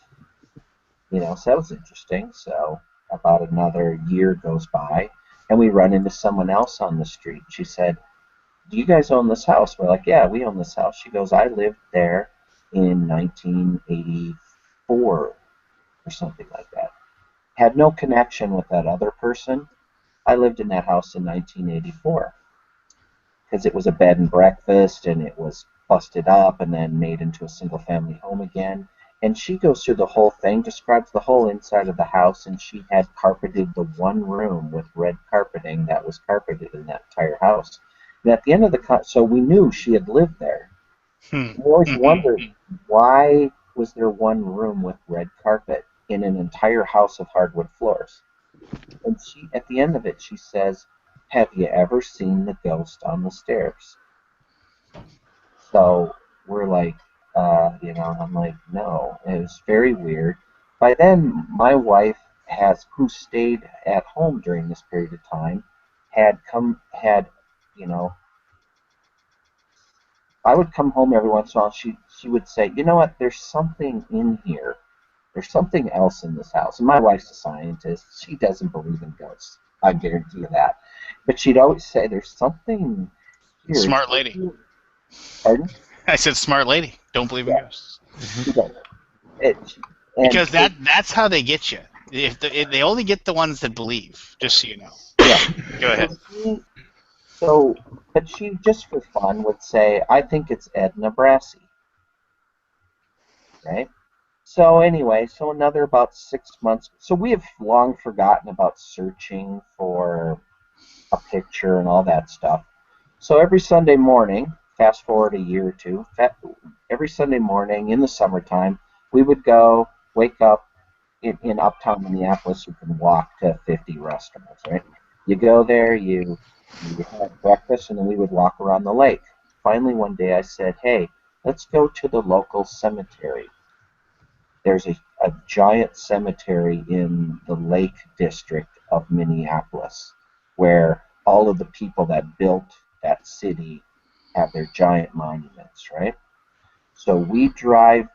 So that was interesting. So about another year goes by, and we run into someone else on the street. She said, "Do you guys own this house?" We're like, "Yeah, we own this house." She goes, "I lived there in 1984 or something like that." Had no connection with that other person. I lived in that house in 1984 because it was a bed and breakfast and it was busted up and then made into a single family home again. And she goes through the whole thing, describes the whole inside of the house, and she had carpeted the one room with red carpeting that was carpeted in that entire house. And at the end of so we knew she had lived there. Hmm. We always wondered, why was there one room with red carpet in an entire house of hardwood floors? And she, at the end of it, she says, "Have you ever seen the ghost on the stairs?" So we're like, I'm like, "No." And it was very weird. By then, my wife who stayed at home during this period of time, you know, I would come home every once in a while. She would say, "You know what? There's something in here. There's something else in this house." And my wife's a scientist. She doesn't believe in ghosts. I guarantee you that. But she'd always say, "There's something here." Smart lady. Pardon? I said smart lady. Don't believe in Yeah, ghosts. she does. It, and Because that's how they get you. If they only get the ones that believe, just so you know. yeah. Go So ahead. but she just for fun would say, "I think it's Edna Brassey," right? So anyway, so another about 6 months. So we have long forgotten about searching for a picture and all that stuff. So every Sunday morning, fast forward a year or two, every Sunday morning in the summertime, we would go wake up in uptown Minneapolis. You can walk to 50 restaurants, right? You go there, you have breakfast, and then we would walk around the lake. Finally, one day I said, "Hey, let's go to the local cemetery." There's a giant cemetery in the Lake District of Minneapolis where all of the people that built that city have their giant monuments, right? So we decide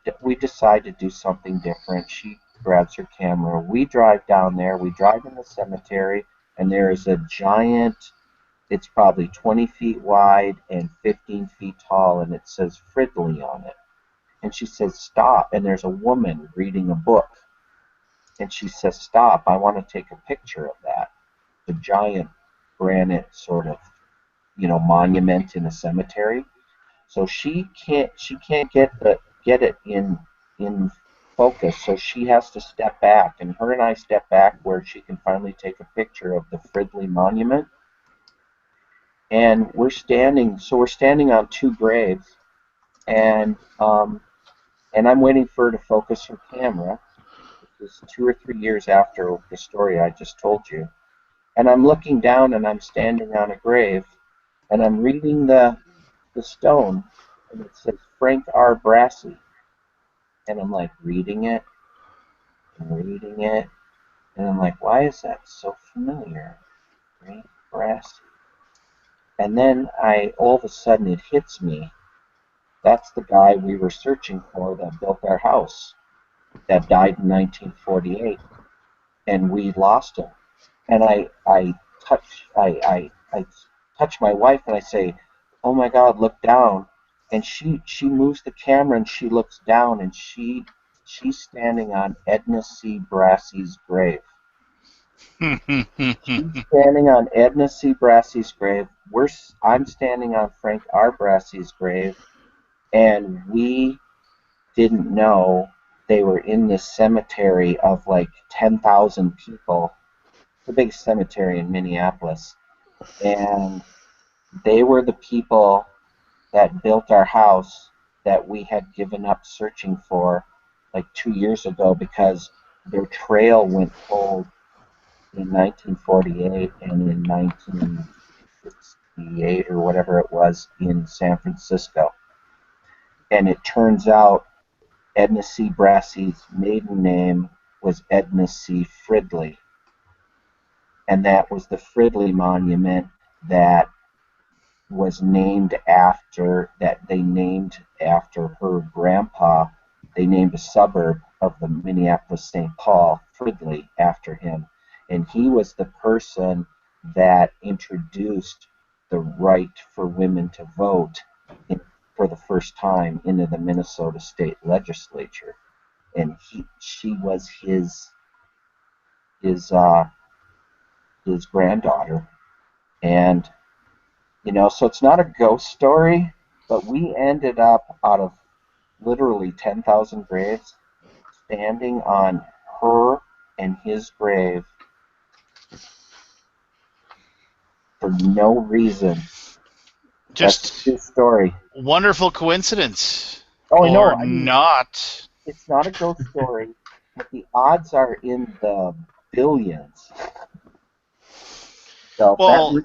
to do something different. She grabs her camera. We drive down there. We drive in the cemetery, and there is a giant, it's probably 20 feet wide and 15 feet tall, and it says Fridley on it. And she says, "Stop." And there's a woman reading a book. And she says, "Stop. I want to take a picture of that." The giant granite sort of, monument in a cemetery. So she can't get it in focus. So she has to step back. And her and I step back where she can finally take a picture of the Fridley Monument. And we're standing on two graves, and I'm waiting for her to focus her camera. This is 2 or 3 years after the story I just told you. And I'm looking down and I'm standing on a grave and I'm reading the stone and it says Frank R. Brassey. And I'm like reading it and reading it. And I'm like, why is that so familiar? Frank Brassey. And then all of a sudden it hits me. That's the guy we were searching for that built our house that died in 1948. And we lost him. And I touch my wife and I say, "Oh my God, look down." And she moves the camera and she looks down and she's standing on Edna C. Brassey's grave. She's standing on Edna C. Brassey's grave. I'm standing on Frank R. Brassey's grave, and we didn't know they were in this cemetery of like 10,000 people, the biggest cemetery in Minneapolis. And they were the people that built our house that we had given up searching for like 2 years ago because their trail went cold in 1948 and in 1958 or whatever it was in San Francisco. And it turns out Edna C. Brassey's maiden name was Edna C. Fridley. And that was the Fridley Monument that was named after, that they named after her grandpa. They named a suburb of the Minneapolis St. Paul, Fridley, after him. And he was the person that introduced the right for women to vote for the first time into the Minnesota State Legislature. And she was his granddaughter. And so it's not a ghost story, but we ended up, out of literally 10,000 graves, standing on her and his grave for no reason. That's Just a true story. wonderful coincidence. Oh, I know. Or I mean, not. it's not a ghost story, but the odds are in the billions. So Well,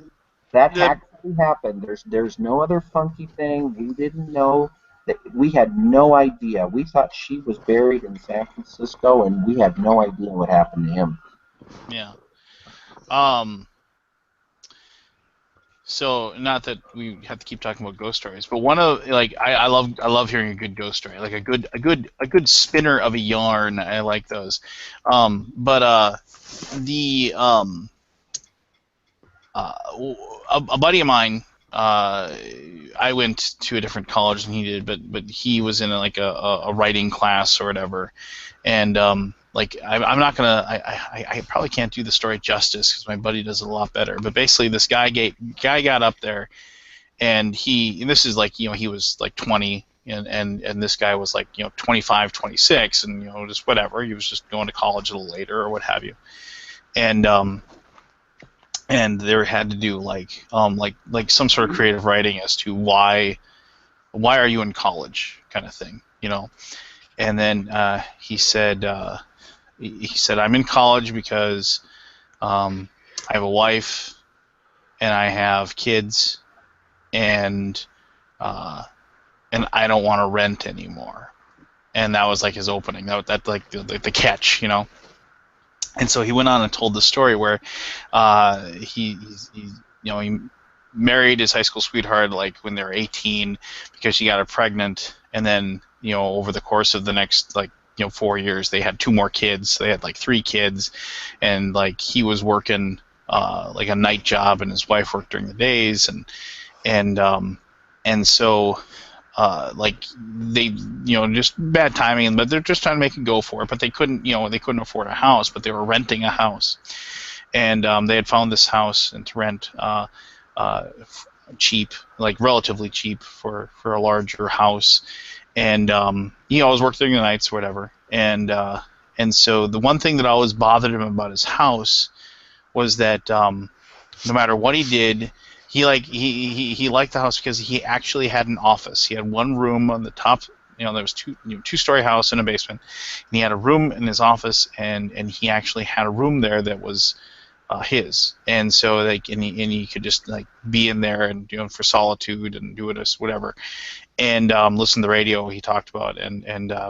that the actually happened. There's no other funky thing. We didn't know that. We had no idea. We thought she was buried in San Francisco, and we had no idea what happened to him. yeah. Um. So not that we have to keep talking about ghost stories, but one of I love hearing a good ghost story, like a good spinner of a yarn. I like those. But the a buddy of mine, I went to a different college than he did, but he was in a writing class or whatever, and I'm not gonna I probably can't do the story justice because my buddy does it a lot better. But basically, this guy got up there, and this is he was like 20. And this guy was 25, 26, and just whatever. He was just going to college a little later or what have you. And they had to do like some sort of creative writing as to why are you in college kind of thing. And then he said I'm in college because I have a wife and I have kids and I don't want to rent anymore. And that was like his opening. That like the catch. And so he went on and told the story where he married his high school sweetheart when they were 18 because she got her pregnant, and then over the course of the next 4 years they had 2 more kids. They had 3 kids, and he was working a night job and his wife worked during the days, and so they just bad timing, but they're just trying to make a go for it, but they couldn't afford a house, but they were renting a house, and they had found this house and to rent cheap, relatively cheap for a larger house, and he always worked during the nights or whatever, and so the one thing that always bothered him about his house was that no matter what he did, he liked the house because he actually had an office. He had one room on the top. There was 2-story house and a basement, and he had a room in his office, and he actually had a room there that was his. And so he could just be in there and for solitude and do it as whatever, and listen to the radio he talked about,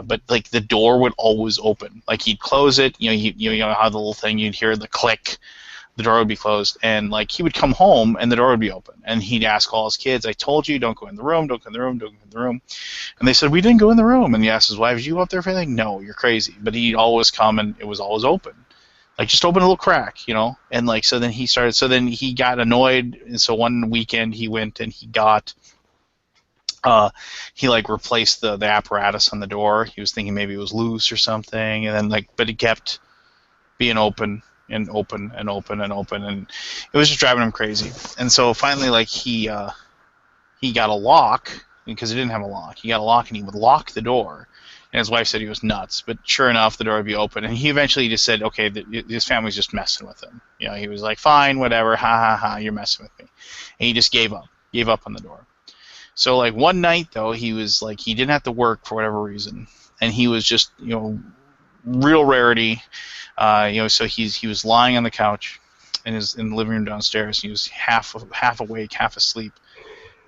but the door would always open. He'd close it. You know how the little thing, you'd hear the click. The door would be closed, and he would come home and the door would be open, and he'd ask all his kids, I told you, don't go in the room, don't go in the room, don't go in the room. And they said, we didn't go in the room. And he asked his wife, did you go up there for anything? No, you're crazy. But he'd always come and it was always open, just open a little crack, and so then he got annoyed, and so one weekend he went and he got he replaced the apparatus on the door. He was thinking maybe it was loose or something, and then but it kept being open and open and open and open, and it was just driving him crazy. And so finally, he got a lock because he didn't have a lock. He got a lock, and he would lock the door. And his wife said he was nuts, but sure enough, the door would be open. And he eventually just said, "Okay, his family's just messing with him." He was like, "Fine, whatever, ha ha ha, you're messing with me," and he just gave up on the door. So one night though, he was he didn't have to work for whatever reason, and he was just real rarity. So he was lying on the couch, in the living room downstairs. He was half awake, half asleep.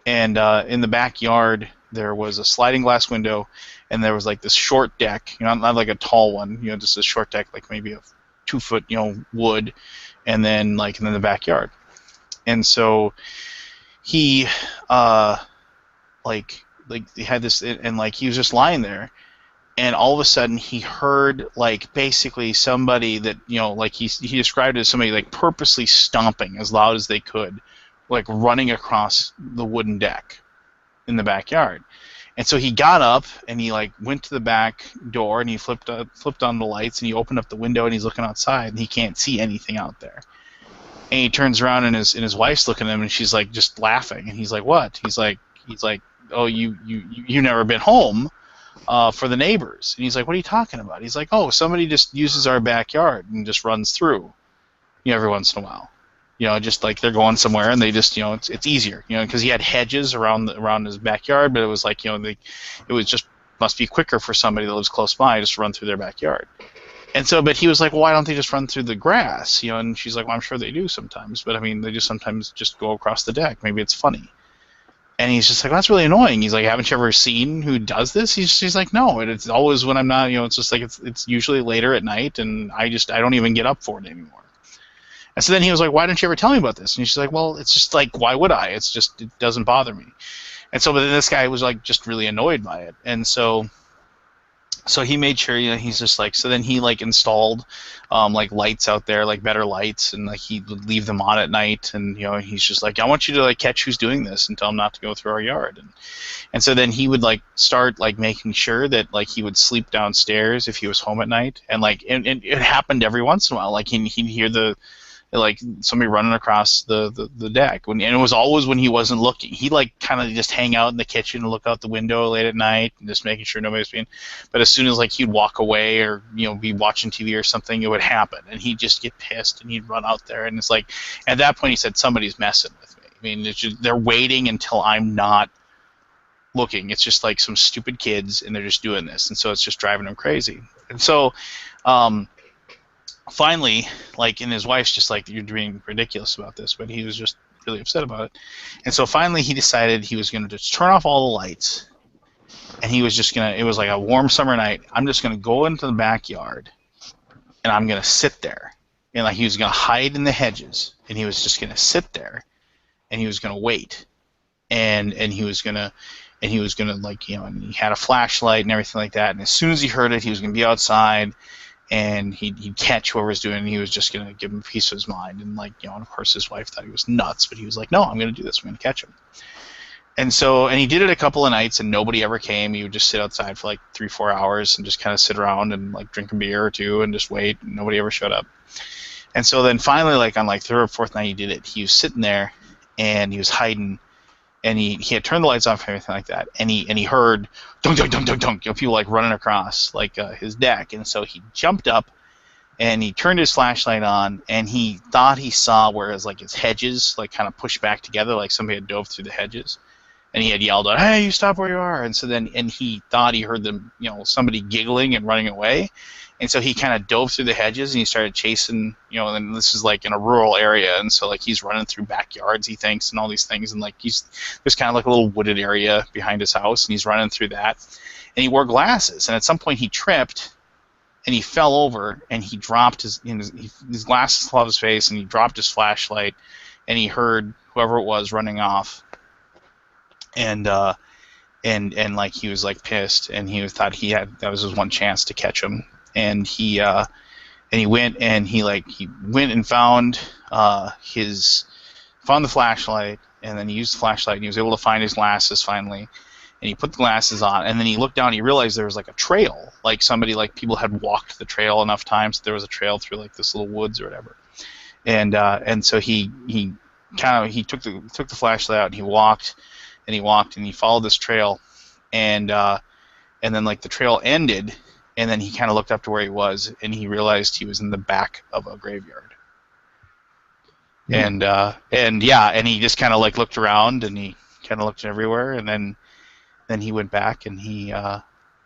And in the backyard there was a sliding glass window, and there was like this short deck, not like a tall one, just a short deck, like maybe a 2 foot, wood, and then in the backyard. And so he he had this, and he was just lying there, and all of a sudden he heard basically somebody that he described it as somebody purposely stomping as loud as they could, running across the wooden deck in the backyard. And so he got up and he went to the back door and he flipped on the lights and he opened up the window and he's looking outside and he can't see anything out there. And he turns around and his wife's looking at him and she's just laughing, and he's like, "What?" He's like, "Oh, you never been home for the neighbors." And he's like, "What are you talking about?" He's like, "Oh, somebody just uses our backyard and just runs through, every once in a while. Just they're going somewhere and they just, it's easier, because he had hedges around his backyard, but it was it was just must be quicker for somebody that lives close by just to run through their backyard." And so, but he was like, "Well, why don't they just run through the grass?" And she's like, "Well, I'm sure they do sometimes, but I mean, they just sometimes just go across the deck. Maybe it's funny." And he's just like, "Well, that's really annoying." He's like, "Haven't you ever seen who does this?" She's like, "No, it's always when I'm not, it's just it's usually later at night, and I don't even get up for it anymore." And so then he was like, "Why didn't you ever tell me about this?" And she's like, "Well, it's just why would I? It's just, it doesn't bother me." And so, but then this guy was just really annoyed by it. And so he made sure, he's just so then he installed lights out there, better lights, and he would leave them on at night, and he's just like, "I want you to catch who's doing this and tell them not to go through our yard." And so then he would start making sure that he would sleep downstairs if he was home at night, and and it happened every once in a while, he'd hear somebody running across the deck, and it was always when he wasn't looking. He'd kind of just hang out in the kitchen and look out the window late at night and just making sure nobody's being. But as soon as he'd walk away or be watching TV or something, it would happen, and he'd just get pissed and he'd run out there, and it's at that point he said, "Somebody's messing with me. I mean, they're waiting until I'm not looking. It's just some stupid kids, and they're just doing this, and so it's just driving him crazy." And so finally, and his wife's just "You're being ridiculous about this," but he was just really upset about it. And so finally he decided he was going to just turn off all the lights, and he was just going to, it was a warm summer night, "I'm just going to go into the backyard and I'm going to sit there." And he was going to hide in the hedges, and he was just going to sit there, and he was going to wait, and he was going to and he had a flashlight and everything like that, and as soon as he heard it, he was going to be outside, and he'd catch whoever was doing it, and he was just going to give him a piece of his mind. And and of course his wife thought he was nuts, but he was like, "No, I'm going to do this. I'm going to catch him." And so, and he did it a couple of nights, and nobody ever came. He would just sit outside for 3-4 hours and just kind of sit around and drink a beer or two and just wait, and nobody ever showed up. And so then finally, on third or fourth night he did it, he was sitting there and he was hiding, and he had turned the lights off and everything like that, and he heard dunk dunk dunk dunk dunk, people running across his deck. And so he jumped up and he turned his flashlight on, and he thought he saw where his hedges kind of pushed back together, somebody had dove through the hedges, and he had yelled out, "Hey, you stop where you are!" And so then, and he thought he heard them, somebody giggling and running away. And so he kind of dove through the hedges and he started chasing, and this is in a rural area, and so he's running through backyards, he thinks, and all these things, and there's kind of a little wooded area behind his house, and he's running through that, and he wore glasses, and at some point he tripped and he fell over and he dropped his glasses fell off his face, and he dropped his flashlight, and he heard whoever it was running off, and he was pissed, and he thought that was his one chance to catch him. And he went and he went and found found the flashlight, and then he used the flashlight, and he was able to find his glasses finally, and he put the glasses on, and then he looked down and he realized there was a trail, people had walked the trail enough times that there was a trail through this little woods or whatever. And so he took the flashlight out, and he walked and he followed this trail, and then the trail ended. And then he kind of looked up to where he was, and he realized he was in the back of a graveyard. And he just kind of looked around, and he kind of looked everywhere, and then he went back, and he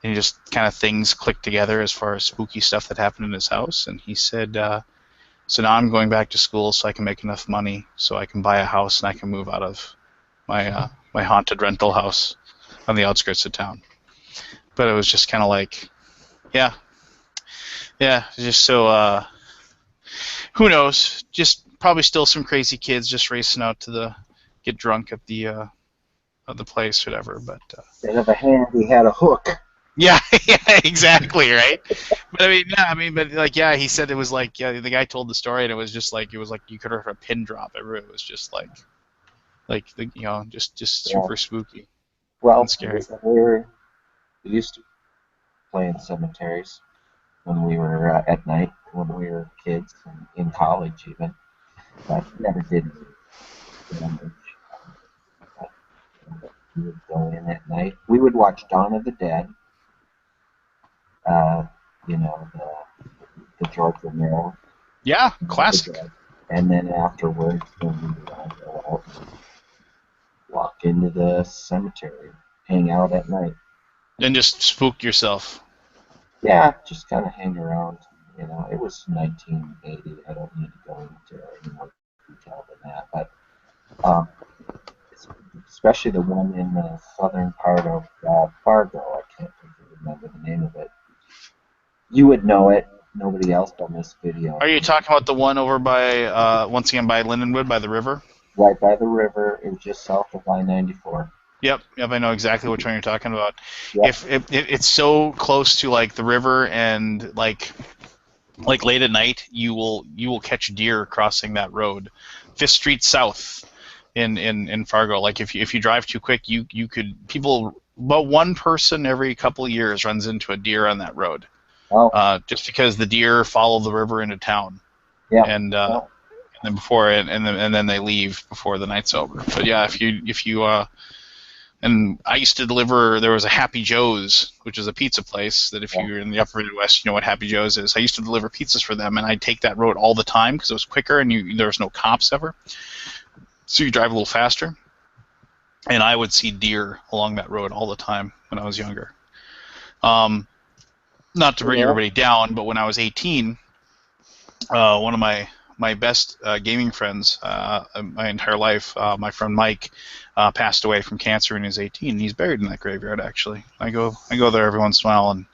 just kind of things clicked together as far as spooky stuff that happened in his house. And he said So now I'm going back to school so I can make enough money so I can buy a house and I can move out of my haunted rental house on the outskirts of town. But it was just kind of like, yeah, just so who knows? Just probably still some crazy kids just racing out to get drunk at the place, whatever. But Instead of a hand, he had a hook. yeah, exactly, right. But but like, yeah, he said it was like, yeah, the guy told the story, and it was like you could have heard a pin drop. It was just like just Yeah. super spooky Well, and scary. we used to play in cemeteries when we were at night, when we were kids, and in college even. But never did any damage. We would go in at night. We would watch Dawn of the Dead. Uh, the George Romero. Yeah, Dawn of the classic. Dead. And then afterwards, then we would all go out and walk into the cemetery, hang out at night. And just spook yourself. Yeah, just kind of hang around. It was 1980. I don't need to go into any more detail than that. But um, especially the one in the southern part of Fargo. I can't remember the name of it. You would know it. Nobody else on this video. Are you talking about the one over by once again by Lindenwood by the river? Right by the river. It was just south of I-94. Yep, I know exactly which one you're talking about. Yep. If it's so close to like the river and like late at night, you will catch deer crossing that road, 5th Street South, in Fargo. Like if you drive too quick, you could about one person every couple of years runs into a deer on that road. Oh. Just because the deer follow the river into town. Yeah. And then they leave before the night's over. But yeah, if you and I used to deliver. There was a Happy Joe's, which is a pizza place that if you're in the Upper Midwest, you know what Happy Joe's is. I used to deliver pizzas for them, and I'd take that road all the time because it was quicker and there was no cops ever. So you drive a little faster. And I would see deer along that road all the time when I was younger. Not to bring everybody down, but when I was 18, one of my best gaming friends my entire life, my friend Mike, passed away from cancer when he was 18. He's buried in that graveyard. Actually, I go there every once in a while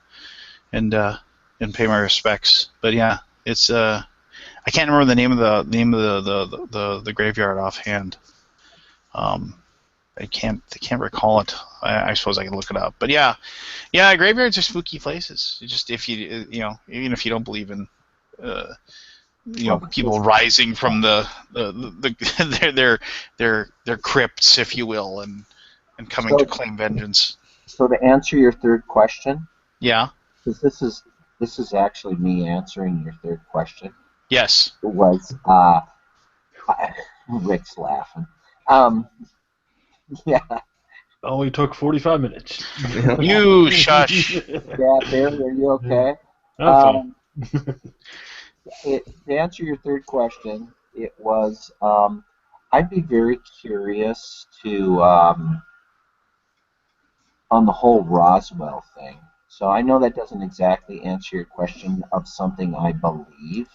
and pay my respects. But yeah, it's I can't remember the name of the graveyard offhand. I can't recall it. I suppose I can look it up. But yeah, graveyards are spooky places. Just if you even if you don't believe in people rising from their crypts, if you will, and coming to claim vengeance. So to answer your third question, yeah, because this is actually me answering your third question. Yes. It was Rick's laughing. Yeah. Only took 45 minutes. You shush. Yeah, Barry, are you okay? I'm fine. To answer your third question, it was I'd be very curious to on the whole Roswell thing. So I know that doesn't exactly answer your question of something I believe,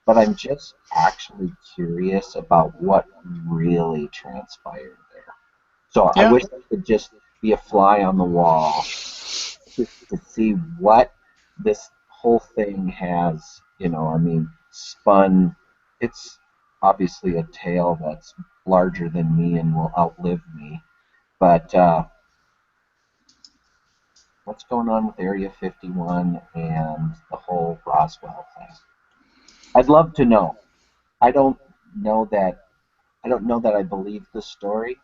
but I'm just actually curious about what really transpired there. So I wish I could just be a fly on the wall to see what this whole thing has, spun. It's obviously a tale that's larger than me and will outlive me. But what's going on with Area 51 and the whole Roswell thing? I'd love to know. I don't know that I believe the story,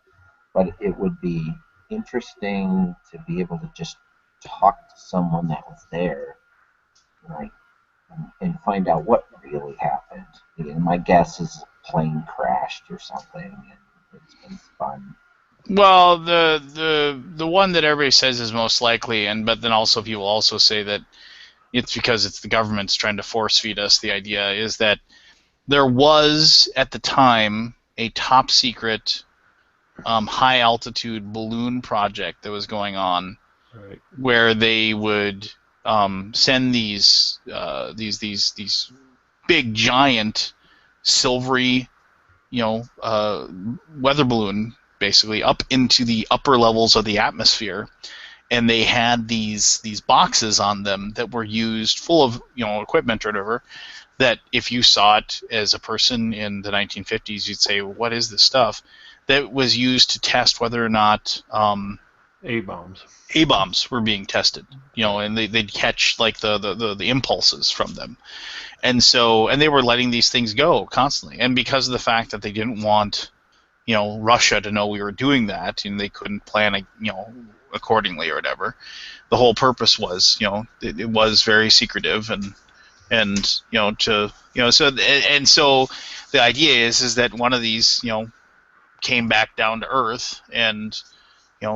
but it would be interesting to be able to just talk to someone that was there, like, and find out what really happened. My guess is a plane crashed or something, and it's been spun. Well, the one that everybody says is most likely, but then also people also say that it's because it's the government's trying to force feed us the idea, is that there was at the time a top secret high altitude balloon project that was going on, Right. where they would send these big giant silvery, weather balloon basically up into the upper levels of the atmosphere, and they had these boxes on them that were used full of equipment or whatever. That if you saw it as a person in the 1950s, you'd say, "What is this stuff?" That was used to test whether or not A-bombs. A-bombs were being tested, and they'd catch like the impulses from them. And they were letting these things go constantly. And because of the fact that they didn't want, Russia to know we were doing that, and they couldn't plan, accordingly or whatever, the whole purpose was, it was very secretive and so the idea is that one of these, came back down to Earth, and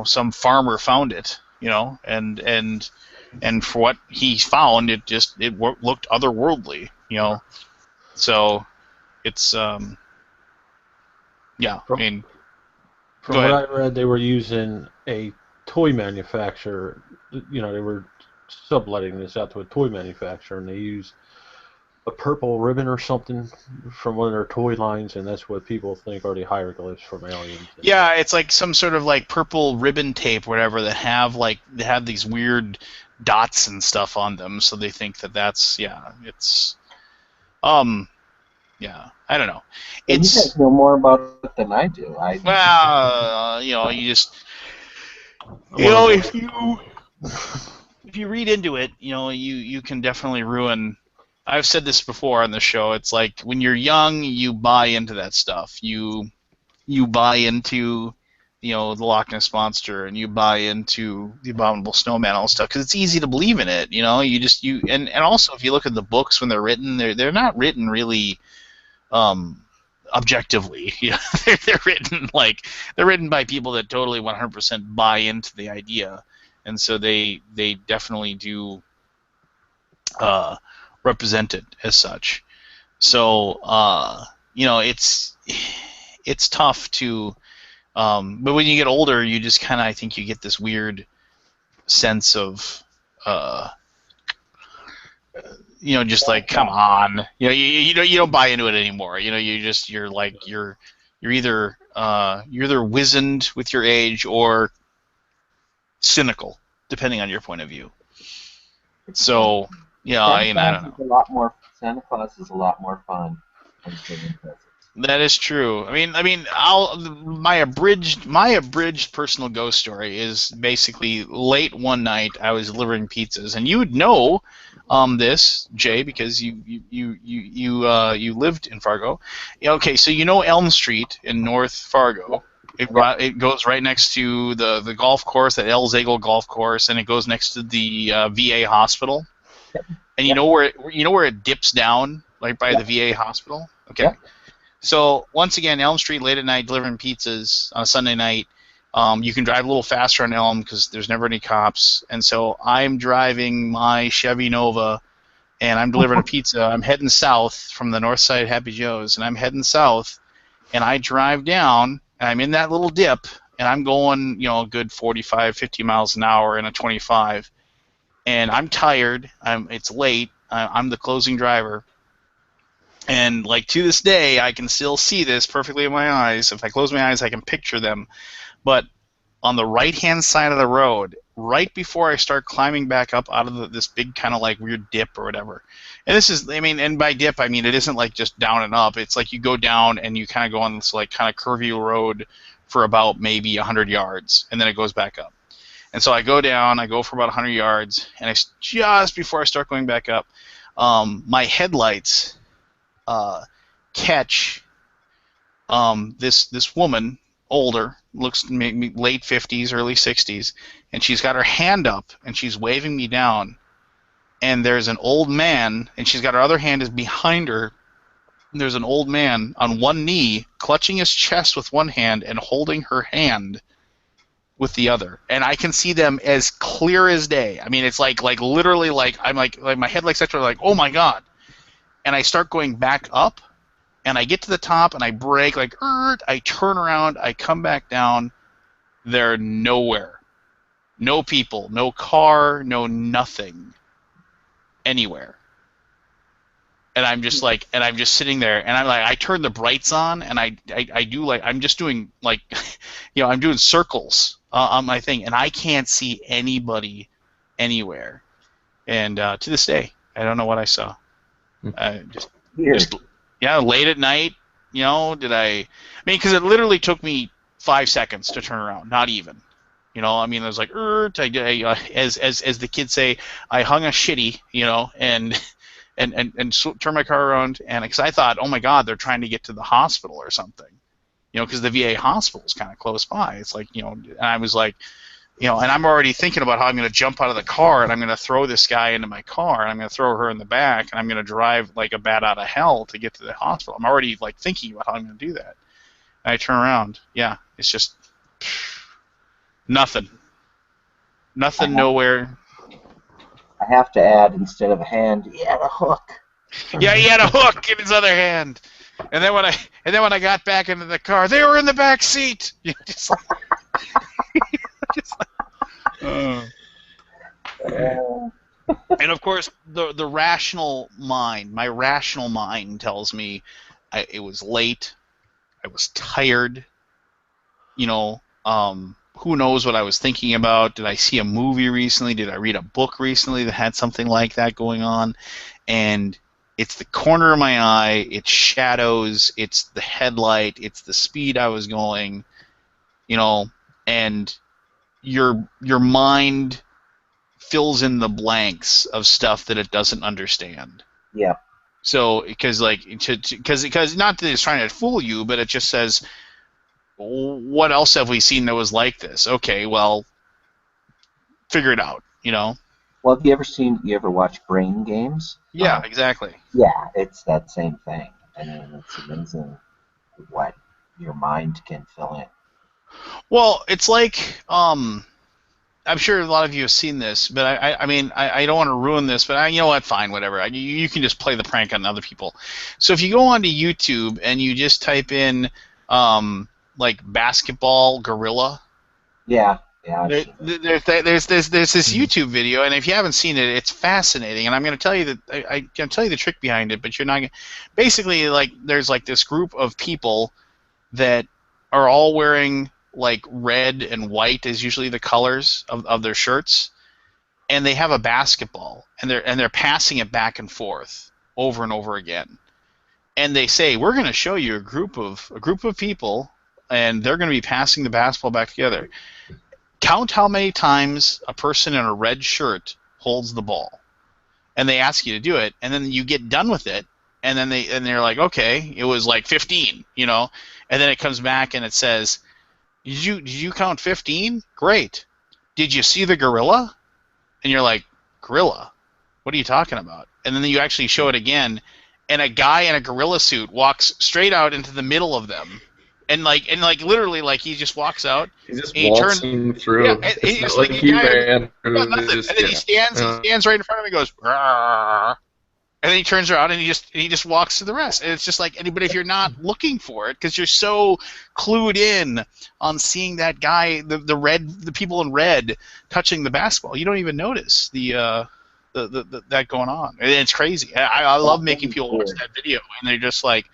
some farmer found it, and for what he found, it looked otherworldly, so it's yeah. I mean, From go what ahead. I read, they were using a toy manufacturer. They were subletting this out to a toy manufacturer, and they used a purple ribbon or something from one of their toy lines, and that's what people think are the hieroglyphs from aliens. Yeah, it's like some sort of like purple ribbon tape, or whatever, that have these weird dots and stuff on them, so they think that's it's I don't know. Well, you guys know more about it than I do. You just if you read into it, you can definitely ruin. I've said this before on the show. It's like when you're young, you buy into that stuff. You buy into the Loch Ness monster, and you buy into the abominable snowman, all stuff, because it's easy to believe in it. And also, if you look at the books when they're written, they're not written really objectively. They're written by people that totally 100% buy into the idea, and so they definitely do represent it as such. So it's tough to. But when you get older, you just kind of, I think, you get this weird sense of, just like, come on, you don't buy into it anymore. You're either wizened with your age or cynical, depending on your point of view. So, I don't know. Santa Claus is a lot more fun than giving presents. That is true. My abridged personal ghost story is basically late one night I was delivering pizzas, and you would know this, Jay, because you lived in Fargo. Okay, so Elm Street in North Fargo. It goes right next to the golf course, that El Zagle golf course, and it goes next to the VA hospital. And you know where it dips down, like by the VA hospital? Okay. Yeah. So once again, Elm Street late at night delivering pizzas on a Sunday night. You can drive a little faster on Elm because there's never any cops. And so I'm driving my Chevy Nova, and I'm delivering a pizza. I'm heading south from the north side of Happy Joe's, and I'm heading south, and I drive down, and I'm in that little dip, and I'm going, a good 45, 50 miles an hour in a 25. And I'm tired. It's late. I'm the closing driver. And to this day, I can still see this perfectly in my eyes. If I close my eyes, I can picture them. But on the right-hand side of the road, right before I start climbing back up out of this big kind of weird dip or whatever. And this is, and by dip, I mean it isn't just down and up. It's you go down and you kind of go on this kind of curvy road for about maybe 100 yards, and then it goes back up. And so I go down, I go for about 100 yards, and just before I start going back up, my headlights catch this woman, older, looks maybe late 50s, early 60s, and she's got her hand up and she's waving me down. And there's an old man, and she's got her other hand is behind her. And there's an old man on one knee, clutching his chest with one hand and holding her hand with the other. And I can see them as clear as day. I mean, it's literally I'm my headlights actually oh my God. And I start going back up, and I get to the top, and I brake, I turn around, I come back down. They're nowhere. No people, no car, no nothing. Anywhere. and I'm just like, and I'm just sitting there, and I'm like, I turn the brights on, and I do like, I'm just doing like, I'm doing circles on my thing, and I can't see anybody anywhere, and to this day, I don't know what I saw. Just Weird. yeah, late at night, did I mean, because it literally took me 5 seconds to turn around, not even. I mean, I was like, as the kids say, I hung a shitty, and turn my car around, and because I thought, oh my God, they're trying to get to the hospital or something, because the VA hospital is kind of close by. It's like, and I was like, and I'm already thinking about how I'm going to jump out of the car and I'm going to throw this guy into my car and I'm going to throw her in the back and I'm going to drive like a bat out of hell to get to the hospital. I'm already like thinking about how I'm going to do that. And I turn around, yeah, it's just nothing, nowhere. I have to add, instead of a hand, he had a hook. Yeah, he had a hook in his other hand. And then when I got back into the car, they were in the back seat. Just like, and of course, the rational mind, my rational mind tells me it was late. I was tired. Who knows what I was thinking about? Did I see a movie recently? Did I read a book recently that had something like that going on? And it's the corner of my eye, it's shadows, it's the headlight, it's the speed I was going, and your mind fills in the blanks of stuff that it doesn't understand. Yeah. So, because not that it's trying to fool you, but it just says, what else have we seen that was like this? Okay, well, figure it out, Well, have you ever watched Brain Games? Yeah, exactly. Yeah, it's that same thing. I mean, it's amazing what your mind can fill in. Well, it's like, I'm sure a lot of you have seen this, but I mean, I don't want to ruin this, but you know what? Fine, whatever. You can just play the prank on other people. So if you go onto YouTube and you just type in, like basketball gorilla. Yeah. There's this YouTube video, and if you haven't seen it, it's fascinating. And I'm going to tell you that I can tell you the trick behind it, but you're not. Basically, like there's like this group of people that are all wearing like red and white is usually the colors of their shirts, and they have a basketball, and they're passing it back and forth over and over again. And they say, we're going to show you a group of people, and they're going to be passing the basketball back together. Count how many times a person in a red shirt holds the ball, and they ask you to do it, and then you get done with it, and then they're like, okay, it was like 15, and then it comes back and it says, did you count 15? Great. Did you see the gorilla? And you're like, gorilla? What are you talking about? And then you actually show it again, and a guy in a gorilla suit walks straight out into the middle of them. And literally, like he just walks out. He's just waltzing through. Yeah, it's not like he ran through. And then he stands right in front of me and goes, "Rawr." And then he turns around and he just walks to the rest. And it's just like anybody, if you're not looking for it, because you're so clued in on seeing that guy, the people in red touching the basketball, you don't even notice the that going on. And it's crazy. I love making people watch that video, and they're just like.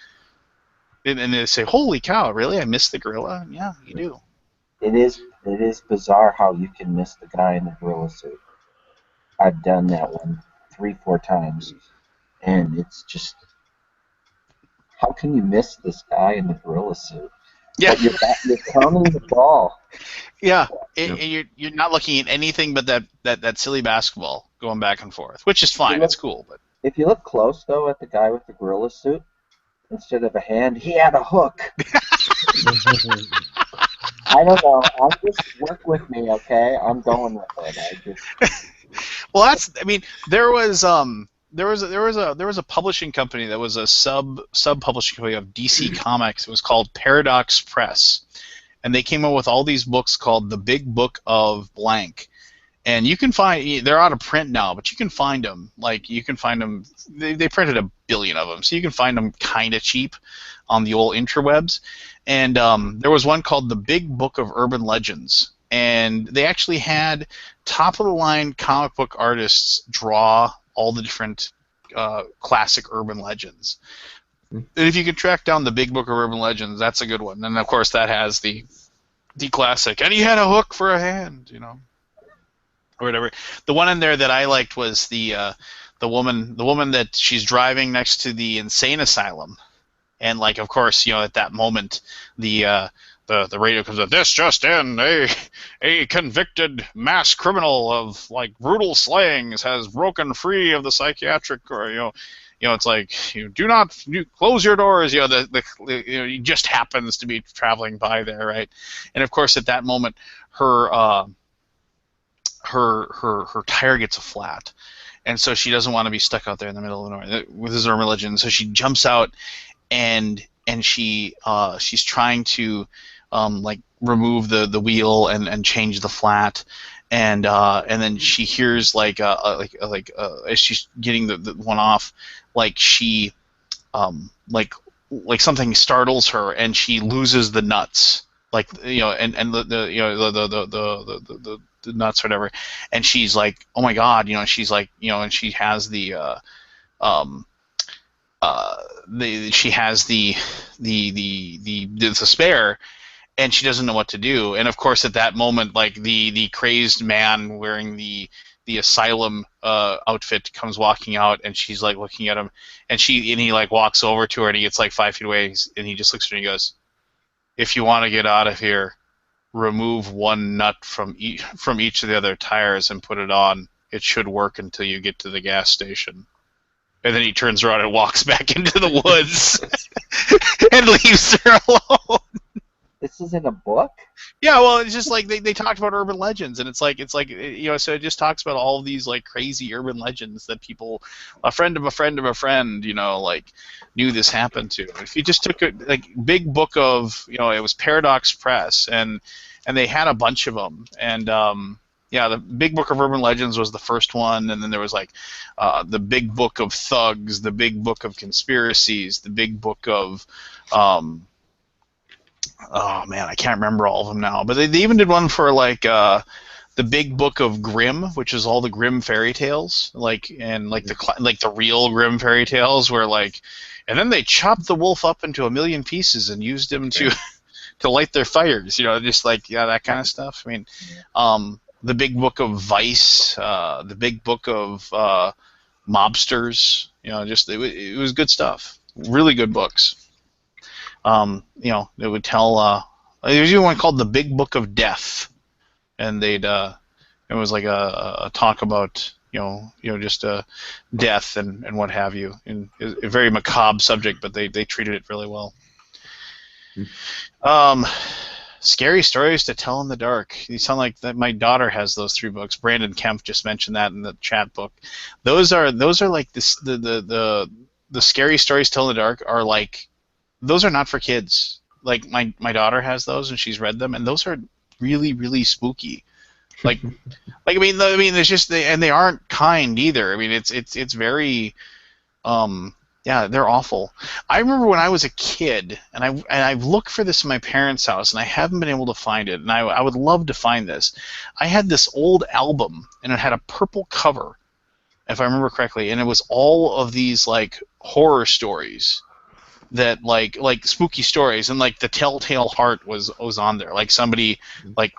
And they say, "Holy cow! Really? I missed the gorilla." Yeah, you do. It is bizarre how you can miss the guy in the gorilla suit. I've done that one 3-4 times, and it's just, how can you miss this guy in the gorilla suit? Yeah, but you're counting the ball. Yeah, and you're not looking at anything but that silly basketball going back and forth, which is fine. It's cool, but if you look close though at the guy with the gorilla suit. Instead of a hand, he had a hook. I don't know. Just work with me, okay? I'm going with it. Well, I mean, there was a publishing company that was a sub publishing company of DC Comics. It was called Paradox Press, and they came up with all these books called The Big Book of Blank. And you can find, they're out of print now, but you can find them. Like, you can find them, they printed 1 billion of them, so you can find them kind of cheap on the old interwebs. And there was one called The Big Book of Urban Legends. And they actually had top-of-the-line comic book artists draw all the different classic urban legends. Hmm. And if you can track down the Big Book of Urban Legends, that's a good one. And of course, that has the classic. And he had a hook for a hand, or whatever. The one in there that I liked was the woman that she's driving next to the insane asylum, and like of course at that moment the radio comes up. This just in: a convicted mass criminal of like brutal slayings has broken free of the psychiatric, or it's like do not close your doors. He just happens to be traveling by there, right? And of course at that moment her her tire gets a flat, and so she doesn't want to be stuck out there in the middle of nowhere with his own religion. So she jumps out and she's trying to like remove the wheel and change the flat, and then she hears as she's getting the one off, like she like something startles her and she loses the nuts, like and the nuts or whatever, and she's like, oh my god, she's like, and she has um she has the spare, and she doesn't know what to do. And of course at that moment, like the crazed man wearing the asylum outfit comes walking out, and she's like looking at him, and he like walks over to her, and he gets like 5 feet away, and he just looks at her and he goes, if you want to get out of here, remove one nut from each of the other tires and put it on. It should work until you get to the gas station. And then he turns around and walks back into the woods and leaves her alone. This is in a book? Yeah, well, it's just like they talked about urban legends, and it's like so it just talks about all of these like crazy urban legends that people, a friend of a friend of a friend, like knew this happened to. If you just took a like big book of, it was Paradox Press, and they had a bunch of them, and yeah, the Big Book of Urban Legends was the first one, and then there was like the Big Book of Thugs, the Big Book of Conspiracies, the Big Book of oh man, I can't remember all of them now. But they even did one for like the Big Book of Grimm, which is all the Grimm fairy tales, and the real Grimm fairy tales, where like, and then they chopped the wolf up into a million pieces and used him to to light their fires, just like that kind of stuff. I mean, the Big Book of Vice, the Big Book of Mobsters, it was good stuff. Really good books. It would tell. There's even one called the Big Book of Death, and it was like a talk about just death and what have you, and a very macabre subject, but they treated it really well. Scary stories to tell in the dark. You sound like that. My daughter has those 3 books. Brandon Kemp just mentioned that in the chat book. Those are like this. The scary stories to tell in the dark are like, those are not for kids. Like my daughter has those and she's read them, and those are really, really spooky. Like I mean there's just and they aren't kind either. I mean it's very yeah, they're awful. I remember when I was a kid, and I've looked for this in my parents' house, and I haven't been able to find it, and I would love to find this. I had this old album, and it had a purple cover, if I remember correctly, and it was all of these like horror stories that like spooky stories, and like the Telltale Heart was on there, like somebody like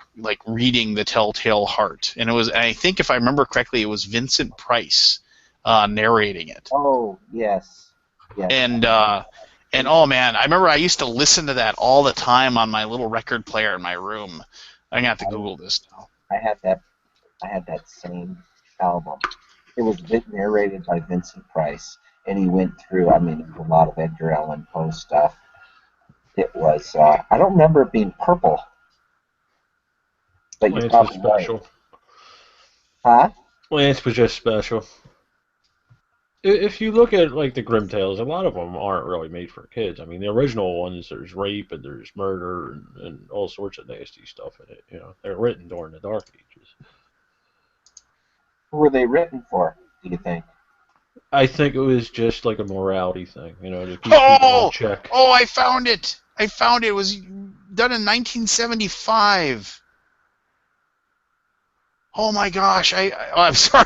reading the Telltale Heart, and I think if I remember correctly, it was Vincent Price narrating it. Oh yes. Yes. And oh man, I remember I used to listen to that all the time on my little record player in my room. I'm gonna have to Google this now. I had that same album. It was narrated by Vincent Price, and he went through, I mean, a lot of Edgar Allan Poe stuff. It was, I don't remember it being purple, but you're Lance was probably special. right. Huh? Lance was just special. If you look at like the Grimm tales, a lot of them aren't really made for kids. I mean, the original ones, there's rape and there's murder and all sorts of nasty stuff in it. They're written during the Dark Ages. Who were they written for, do you think? I think it was just like a morality thing, to keep people in check. Oh, I found it. It was done in 1975. Oh my gosh! I'm sorry.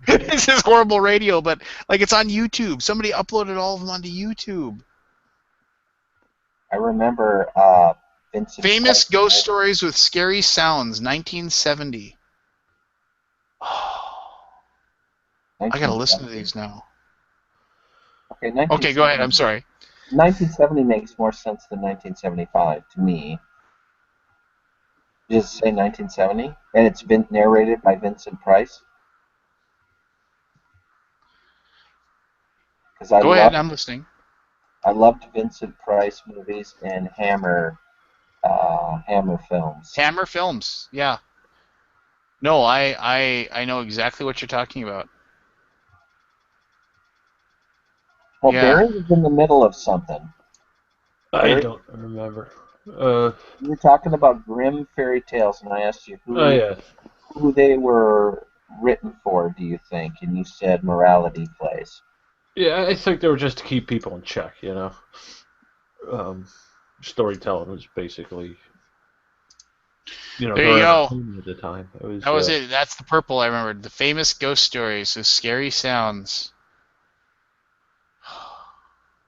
This is horrible radio, but like it's on YouTube. Somebody uploaded all of them onto YouTube. I remember Vincent Famous Price. ghost stories with scary sounds, 1970. I gotta listen to 1970. these now. Okay, Okay, go ahead. 1970. I'm sorry. 1970 makes more sense than 1975 to me. Just say 1970, and it's been narrated by Vincent Price. Because Go ahead. I'm listening. I loved Vincent Price movies and Hammer films. Hammer Films. Yeah. No, I know exactly what you're talking about. Well, Yeah. Barry was in the middle of something. I Barry, don't remember. you were talking about grim fairy tales, and I asked you Oh yeah. who they were written for. Do you think? And you said morality plays. Yeah, I think they were just to keep people in check, Storytelling was basically, There you very go. entertaining at the time. It was, That was it. That's the purple I remembered. The famous ghost stories with scary sounds.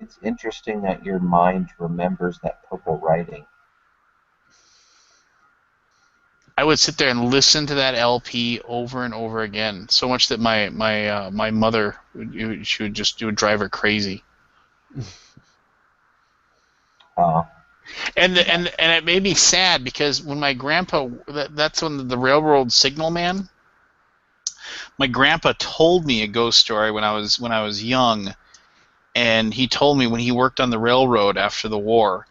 It's interesting that your mind remembers that purple writing. I would sit there and listen to that LP over and over again, so much that my mother it would drive her crazy. Uh, And it made me sad because when my grandpa, that's when the railroad signal man. My grandpa told me a ghost story when I was young, and he told me when he worked on the railroad after the war.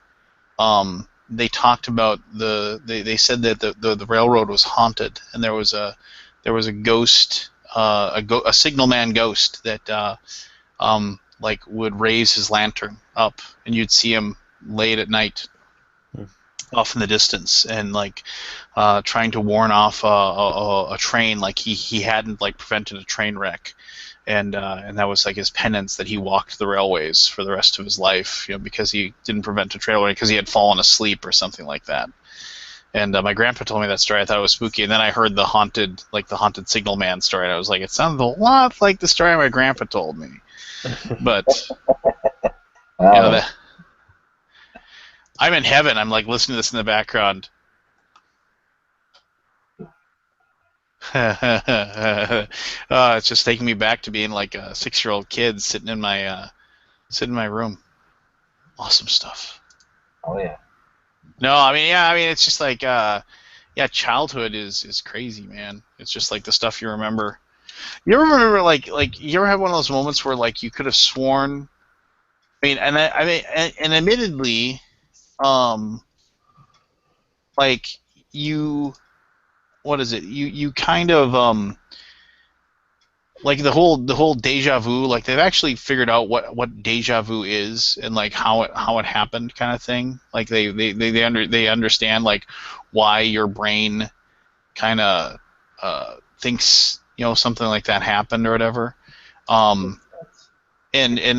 They talked about they said that the railroad was haunted, and there was a ghost, a signalman ghost that like would raise his lantern up, and you'd see him late at night off in the distance, and like trying to warn off a train, like he hadn't like prevented a train wreck. And that was like his penance, that he walked the railways for the rest of his life, because he didn't prevent a train, because he had fallen asleep or something like that. And my grandpa told me that story. I thought it was spooky, and then I heard the haunted signal man story, and I was like, it sounded a lot like the story my grandpa told me. But that I'm in heaven. I'm like listening to this in the background. It's just taking me back to being like a 6-year-old kid sitting in my room. Awesome stuff. oh yeah. No, I mean, it's just like, childhood is crazy, man. It's just like the stuff you remember. You ever remember, like you ever have one of those moments where like you could have sworn? And admittedly, like you, what is it? You kind of like the whole deja vu. Like they've actually figured out what deja vu is, and like how it happened, kind of thing. Like they understand like why your brain kind of thinks something like that happened or whatever. And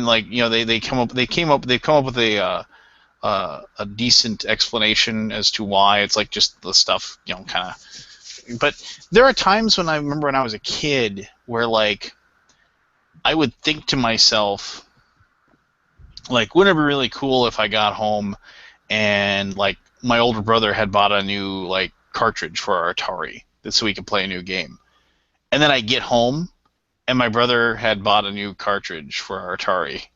like they've come up with a decent explanation as to why. It's like just the stuff kind of. But there are times when I remember when I was a kid where like I would think to myself, like, wouldn't it be really cool if I got home and like my older brother had bought a new like cartridge for our Atari so we could play a new game. And then I get home and my brother had bought a new cartridge for our Atari.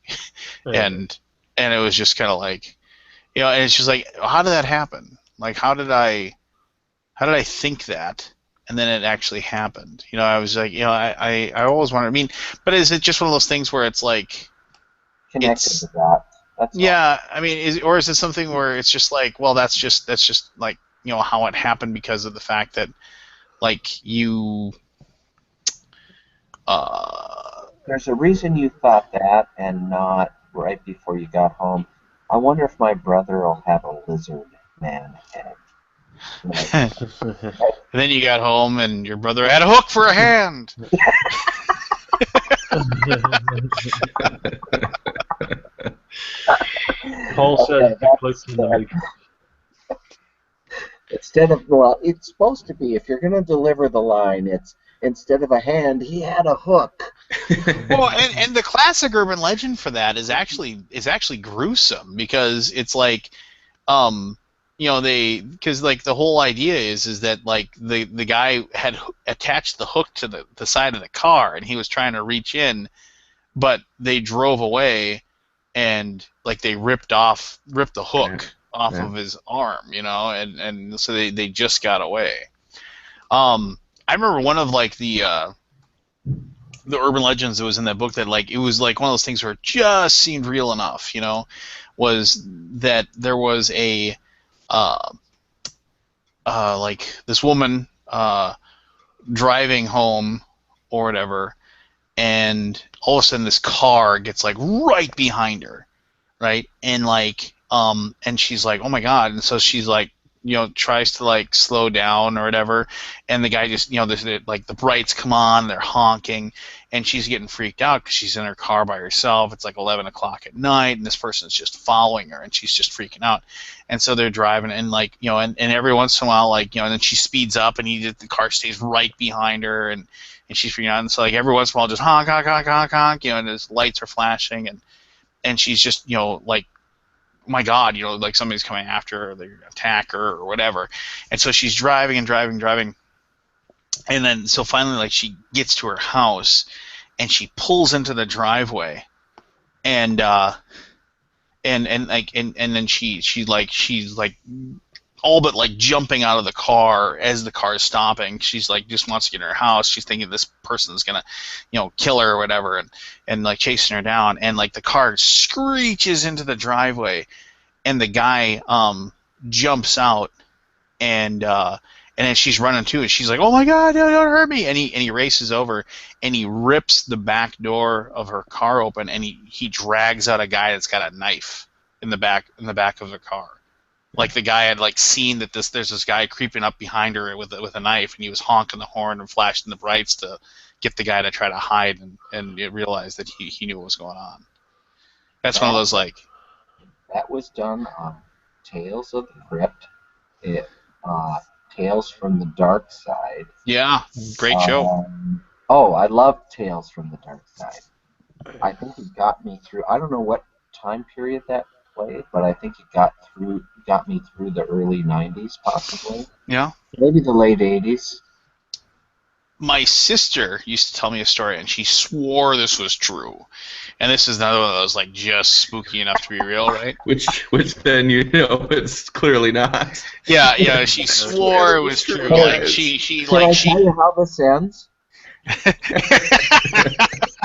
and it was just kind of like, and it's just like, how did that happen? Like, how did I think that? And then it actually happened. I was like, I always wondered. I mean, but is it just one of those things where it's like, Connected to that. That's yeah, I mean, is it something where it's just like, well, that's just like, how it happened because of the fact that like you There's a reason you thought that and not right before you got home. I wonder if my brother will have a lizard man head. and then you got home and your brother had a hook for a hand. Paul says the clips in the matrix. Instead of, well, it's supposed to be, if you're going to deliver the line, it's instead of a hand, he had a hook. Well, and the classic urban legend for that is actually gruesome, because it's like, because like the whole idea is that like the guy had attached the hook to the side of the car, and he was trying to reach in, but they drove away, and like they ripped the hook off Yeah. of his arm, and so they just got away. I remember one of like the urban legends that was in that book that like it was like one of those things where it just seemed real enough, was that there was a uh, like this woman driving home or whatever, and all of a sudden this car gets like right behind her, right, and like and she's like, oh my god, and so she's like, tries to like slow down or whatever, and the guy just, like the brights come on, they're honking, and she's getting freaked out because she's in her car by herself. It's like 11 o'clock at night, and this person's just following her, and she's just freaking out. And so they're driving, and like, and every once in a while, like, and then she speeds up, and the car stays right behind her, and she's freaking out, and so like every once in a while, just honk, honk, honk, honk, honk, and his lights are flashing, and she's just, like, oh my god, like somebody's coming after her, they're gonna attack her or whatever. And so she's driving and driving and driving, and then so finally like she gets to her house, and she pulls into the driveway, and then she's like all but like jumping out of the car as the car is stopping. She's like just wants to get in her house. She's thinking this person is gonna, kill her or whatever, and like chasing her down. And like the car screeches into the driveway, and the guy jumps out, and then she's running too, and she's like, oh my god, don't hurt me, and he races over, and he rips the back door of her car open, and he drags out a guy that's got a knife in the back of the car. Like the guy had like seen that there's this guy creeping up behind her with a knife, and he was honking the horn and flashing the brights to get the guy to try to hide, and it realized that he knew what was going on. That's one of those like. That was done on Tales of the Crypt, Tales from the Dark Side. Yeah, great show. I love Tales from the Dark Side. I think it got me through. I don't know what time period that played, but I think it got me through the early '90s, possibly. Yeah. Maybe the late '80s. My sister used to tell me a story, and she swore this was true. And this is another one of those like just spooky enough to be real, right? Which then it's clearly not. Yeah. She swore it was true. Like she Can I tell you how this ends?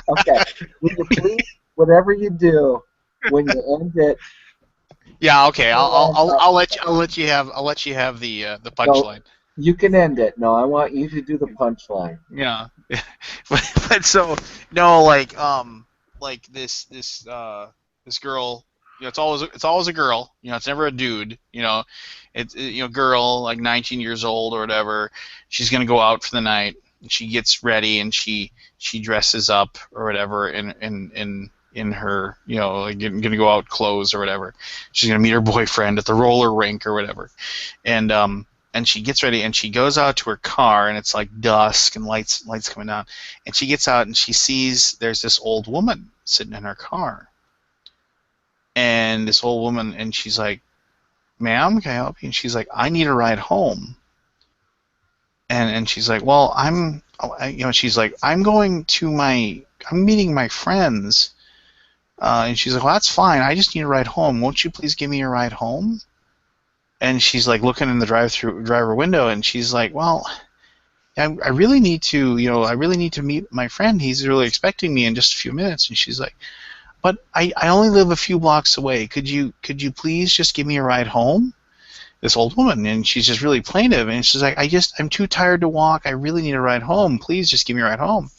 Okay. Will you please, whatever you do, when you end it. Yeah. Okay. I'll let you have the punchline. You can end it. No, I want you to do the punchline. Yeah. but so no, like this girl, it's always a girl, it's never a dude, it's girl like 19 years old or whatever. She's gonna go out for the night, and she gets ready, and she dresses up or whatever in her, like gonna go out clothes or whatever. She's gonna meet her boyfriend at the roller rink or whatever, and she gets ready, and she goes out to her car, and it's like dusk and lights coming down, and she gets out, and she sees there's this old woman sitting in her car, and this old woman, and she's like, ma'am, can I help you? And she's like, I need a ride home. And she's like, well, she's like, I'm meeting my friends, and she's like, well, that's fine, I just need a ride home, won't you please give me a ride home? And she's like looking in the driver window, and she's like, well, I really need to, meet my friend. He's really expecting me in just a few minutes. And she's like, but I only live a few blocks away. Could you please just give me a ride home? This old woman, and she's just really plaintive, and she's like, I'm too tired to walk. I really need a ride home. Please just give me a ride home.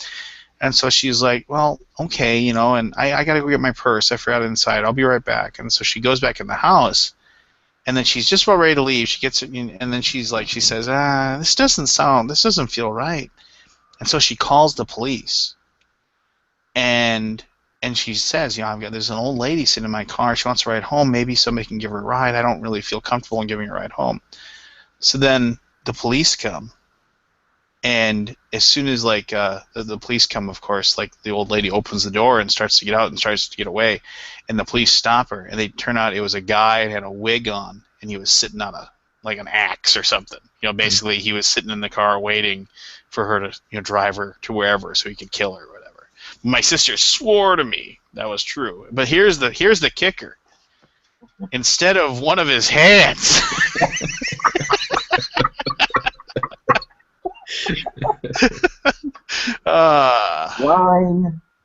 And so she's like, well, okay, and I got to go get my purse. I forgot it inside. I'll be right back. And so she goes back in the house. And then she's just about ready to leave. She gets it, and then she says, this doesn't feel right. And so she calls the police. And she says, there's an old lady sitting in my car. She wants to ride home. Maybe somebody can give her a ride. I don't really feel comfortable in giving her a ride home. So then the police come, and as soon as like the police come, of course, like the old lady opens the door and starts to get out and starts to get away, and the police stop her, and they turn out it was a guy and had a wig on, and he was sitting on a like an axe or something. Basically he was sitting in the car waiting for her to drive her to wherever so he could kill her or whatever. My sister swore to me that was true, but here's the kicker. Instead of one of his hands.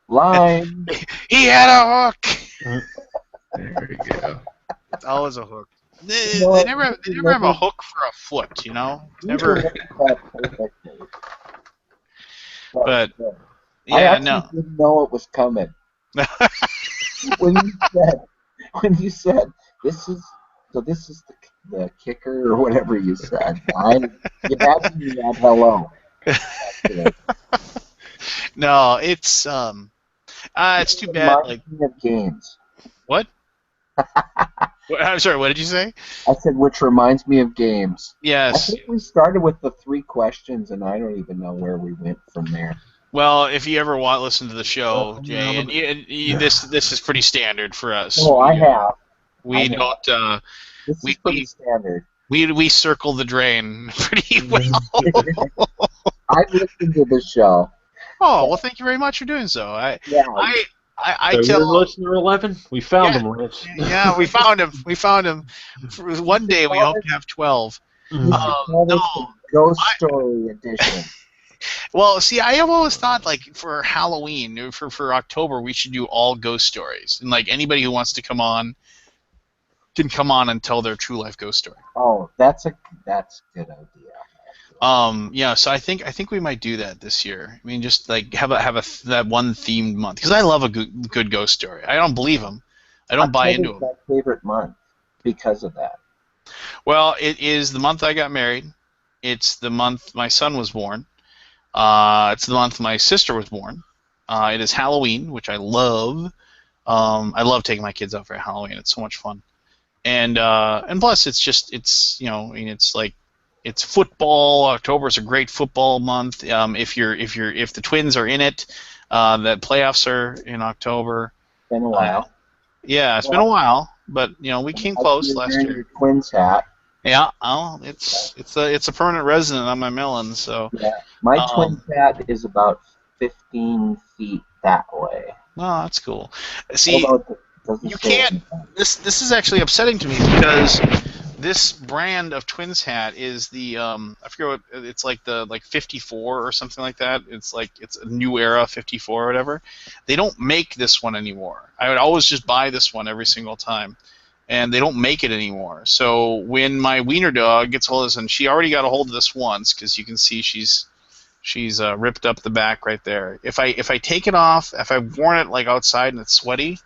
Line. He had a hook. There we go. It's always a hook. They No, never have a hook for a foot, Never. But I yeah, actually no. didn't know it was coming. when you said this is the kicker or whatever you said, you had me at hello. No, it's too bad. Like Me of games. what? I'm sorry. What did you say? I said, which reminds me of games. I Yes. think we started with the 3 questions, and I don't even know where we went from there. Well, if you ever listen to the show, Jay, and this is pretty standard for us. Oh, I have. We don't. This is pretty standard. We circle the drain pretty well. I've listened to the show. Oh well, thank you very much for doing so. I So tell you're listener 11? We found him, Lance. Yeah, we found him. We found him. For one day we hope to have 12. Call this the Ghost Story edition. Well, see, I have always thought like for Halloween, for October, we should do all ghost stories, and like anybody who wants to come on can come on and tell their true life ghost story. Oh, that's a good idea. Yeah, so I think we might do that this year. I mean, just like have that one themed month because I love a good ghost story. I don't believe them. I don't buy into them. My favorite month because of that. Well, it is the month I got married. It's the month my son was born. It's the month my sister was born. It is Halloween, which I love. I love taking my kids out for Halloween. It's so much fun. And plus, it's it's football. October is a great football month. If the Twins are in it, that playoffs are in October. It's been a while. Yeah, it's been a while, but we came close last year. Your Twins hat. Yeah, it's a permanent resident on my melon. So yeah, my Twins hat is about 15 feet that way. Oh, that's cool. See, you can't. This is actually upsetting to me because this brand of Twins hat is the I forget what it's like, the 54 or something like that. It's a new era 54 or whatever. They don't make this one anymore. I would always just buy this one every single time, and they don't make it anymore. So when my wiener dog gets hold of this, and she already got a hold of this once because you can see she's ripped up the back right there. If I take it off, if I've worn it like outside and it's sweaty,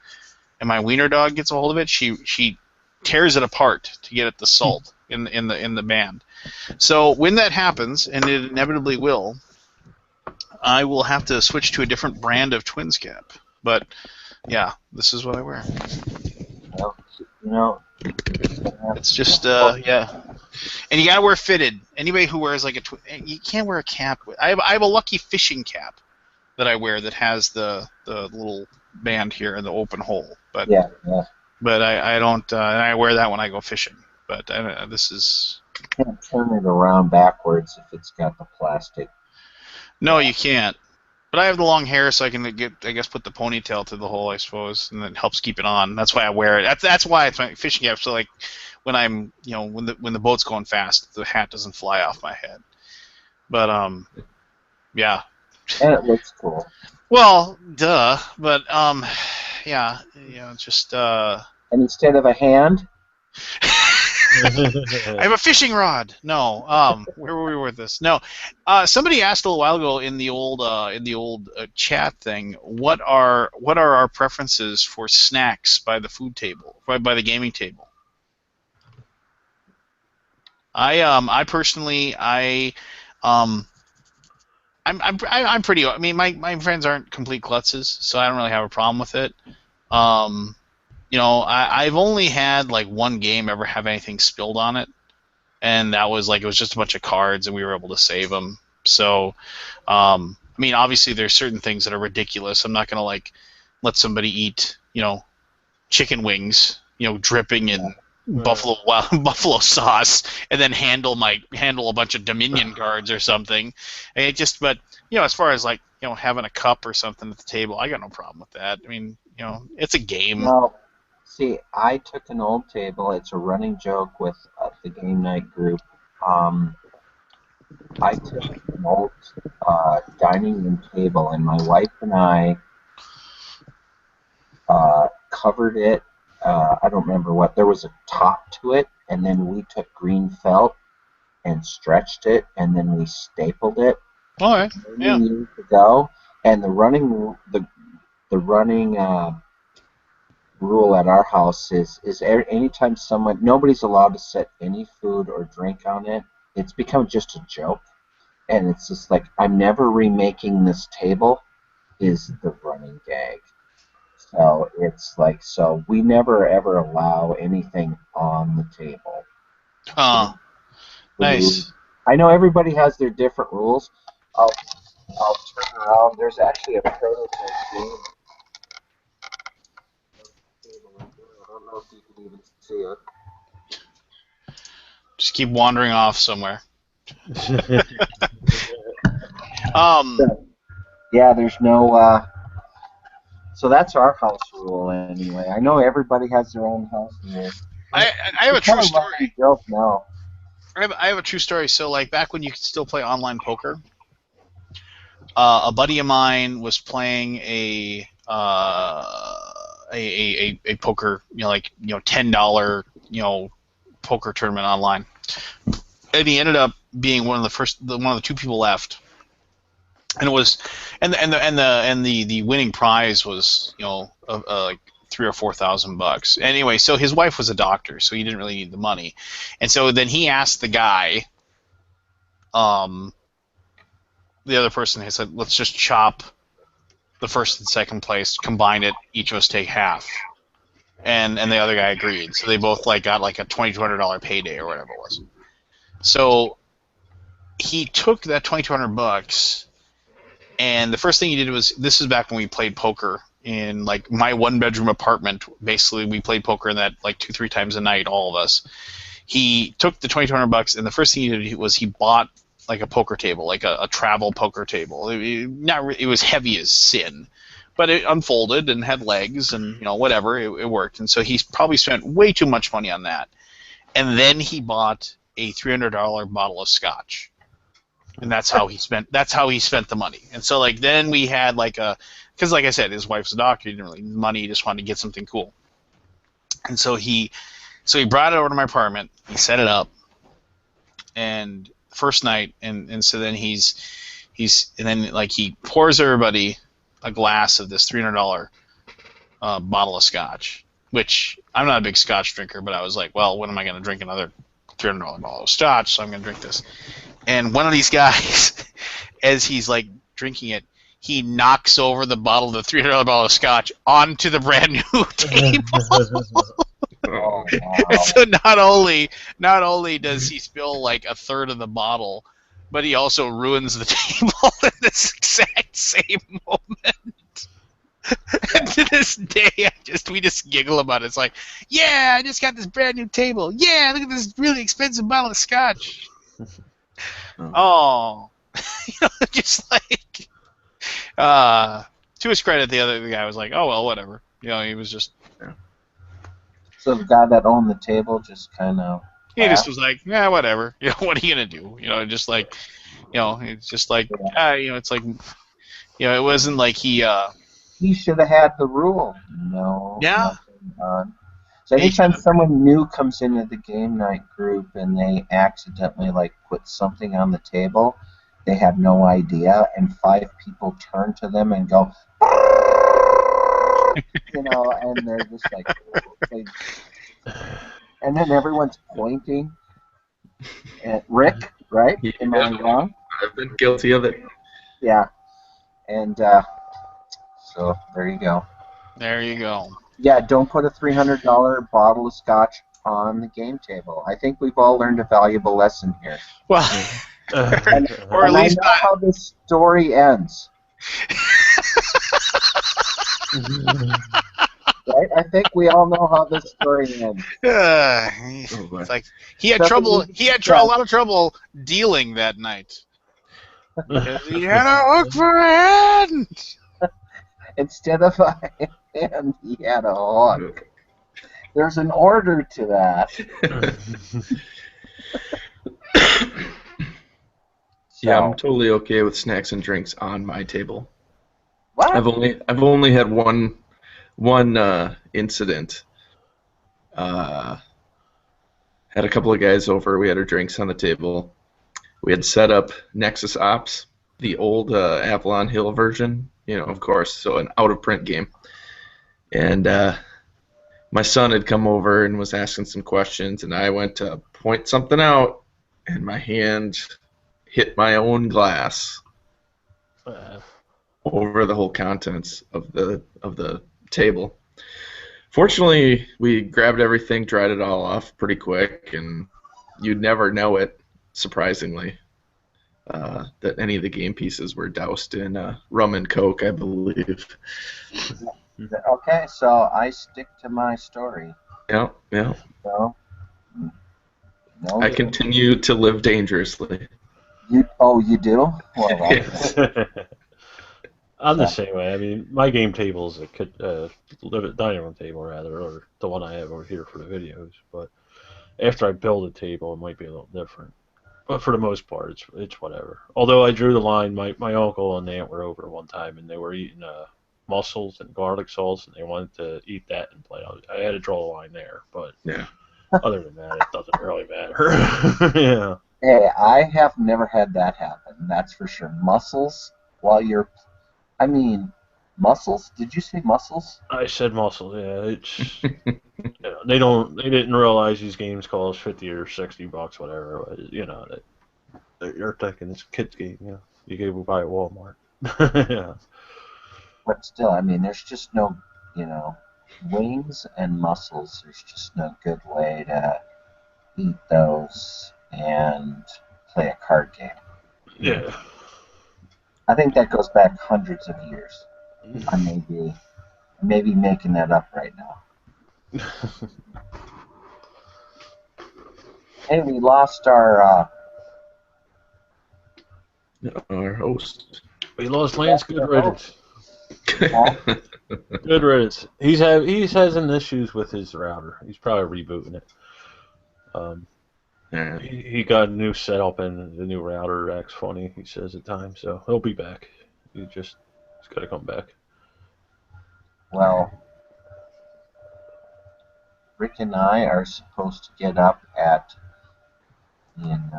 and my wiener dog gets a hold of it, she tears it apart to get at the salt in the band. So when that happens, and it inevitably will, I will have to switch to a different brand of Twins cap. But yeah, this is what I wear. Well, it's just yeah. And you gotta wear fitted. Anybody who wears like you can't wear a cap. I have a lucky fishing cap that I wear that has the little band here and the open hole. But yeah. But I don't. I wear that when I go fishing. But this is. You can't turn it around backwards if it's got the plastic. No, you can't. But I have the long hair, so I can put the ponytail to the hole, I suppose, and it helps keep it on. That's why I wear it. That's why it's my fishing cap. So like when I'm when the boat's going fast, the hat doesn't fly off my head. But yeah. And it looks cool. Well, duh. But yeah, just. And instead of a hand. I have a fishing rod. No. Where were we with this? No. Somebody asked a little while ago in the old chat thing, what are our preferences for snacks by the food table, by the gaming table? I personally I'm pretty. I mean, my friends aren't complete klutzes, so I don't really have a problem with it. I've only had like one game ever have anything spilled on it, and that was like it was just a bunch of cards, and we were able to save them. So, I mean, obviously there's certain things that are ridiculous. I'm not gonna like let somebody eat, chicken wings, dripping in buffalo sauce, and then handle a bunch of Dominion cards or something. And it just, but as far as like having a cup or something at the table, I got no problem with that. I mean, it's a game. Well, see, I took an old table. It's a running joke with the game night group. I took an old dining room table, and my wife and I covered it. I don't remember what. There was a top to it, and then we took green felt and stretched it, and then we stapled it. All right. Yeah. Many years ago, and the running rule at our house is anytime nobody's allowed to set any food or drink on it. It's become just a joke, and it's just like I'm never remaking this table. Is the running gag. So it's like we never ever allow anything on the table. Nice. I know everybody has their different rules. I'll turn around. There's actually a prototype game. I don't know if you can even see it. Just keep wandering off somewhere. Yeah, there's no. So that's our house rule anyway. I know everybody has their own house rule. I have a true story. Joke now. I have a true story. So like back when you could still play online poker, a buddy of mine was playing a poker, $10, poker tournament online, and he ended up being one of the two people left, and it was, and the winning prize was like $3,000 or $4,000. Anyway, so his wife was a doctor, so he didn't really need the money, and so then he asked the guy, the other person, he said, let's just chop the first and second place, combine it, each of us take half. And the other guy agreed. So they both got like a $2,200 payday or whatever it was. So he took that $2,200, and the first thing he did was, this is back when we played poker in like my 1-bedroom apartment. Basically, we played poker in that like 2-3 times a night, all of us. He took the $2,200, and the first thing he did was he bought like a poker table, like a travel poker table. It was heavy as sin, but it unfolded and had legs and whatever. It worked, and so he probably spent way too much money on that. And then he bought a $300 bottle of scotch, and that's how he spent the money. And so then we had because like I said, his wife's a doctor. He didn't really need the money. He just wanted to get something cool. And so he brought it over to my apartment. He set it up, and first night, and so then he pours everybody a glass of this $300 bottle of scotch, which I'm not a big scotch drinker, but I was like, well, when am I going to drink another $300 bottle of scotch? So I'm going to drink this. And one of these guys, as he's drinking it, he knocks over the bottle of the $300 bottle of scotch onto the brand new table. Oh, wow. So not only does he spill a third of the bottle, but he also ruins the table at this exact same moment. And to this day, we just giggle about it. It's like, yeah, I just got this brand new table. Yeah, look at this really expensive bottle of scotch. Oh, just to his credit, the guy was like, oh well, whatever. He was just. So the guy that owned the table just kind of. He just was like, yeah, whatever. What are you gonna do? Just it's just it's like, it wasn't like he. He should have had the rule. No. Yeah. So anytime someone new comes into the game night group and they accidentally put something on the table, they have no idea, and 5 people turn to them and go, and they're just and then everyone's pointing at Rick, right? Yeah. Am I wrong? I've been guilty of it. Yeah. And so there you go. There you go. Yeah, don't put a $300 bottle of scotch on the game table. I think we've all learned a valuable lesson here. Well, And, or at and I least know how this story ends. Right? I think we all know how this story ends. it's like he had trouble. He had a lot of trouble dealing that night because he had a hook for a hand. Instead of a hand, he had a hook. There's an order to that. Yeah, I'm totally okay with snacks and drinks on my table. What? I've only had one incident. Had a couple of guys over. We had our drinks on the table. We had set up Nexus Ops, the old Avalon Hill version, of course, so an out-of-print game. And my son had come over and was asking some questions, and I went to point something out, and my hand hit my own glass over the whole contents of the table. Fortunately, we grabbed everything, dried it all off pretty quick, and you'd never know it, surprisingly, that any of the game pieces were doused in rum and coke, I believe. Okay, so I stick to my story. Yeah. No, I continue to live dangerously. You do? Well, I'm the same way. I mean, my game table is a dining room table, rather, or the one I have over here for the videos. But after I build a table, it might be a little different. But for the most part, it's whatever. Although I drew the line, my uncle and aunt were over one time, and they were eating mussels and garlic sauce, and they wanted to eat that and play. I had to draw a line there, but yeah. Other than that, it doesn't really matter. Yeah. Hey, I have never had that happen. That's for sure. Mussels mussels? Did you say mussels? I said mussels. Yeah, it's they didn't realize these games cost $50 or $60, whatever. You're thinking it's a kid's game. You could buy at Walmart. Yeah. But still, I mean, there's just no, wings and mussels. There's just no good way to eat those and play a card game. Yeah. I think that goes back hundreds of years. I may be making that up right now. Hey, we lost our host. We lost Lance. Good riddance. Good riddance. He's having issues with his router. He's probably rebooting it. He got a new setup and the new router acts funny, he says at times, so he'll be back. He's got to come back. Well, Rick and I are supposed to get up in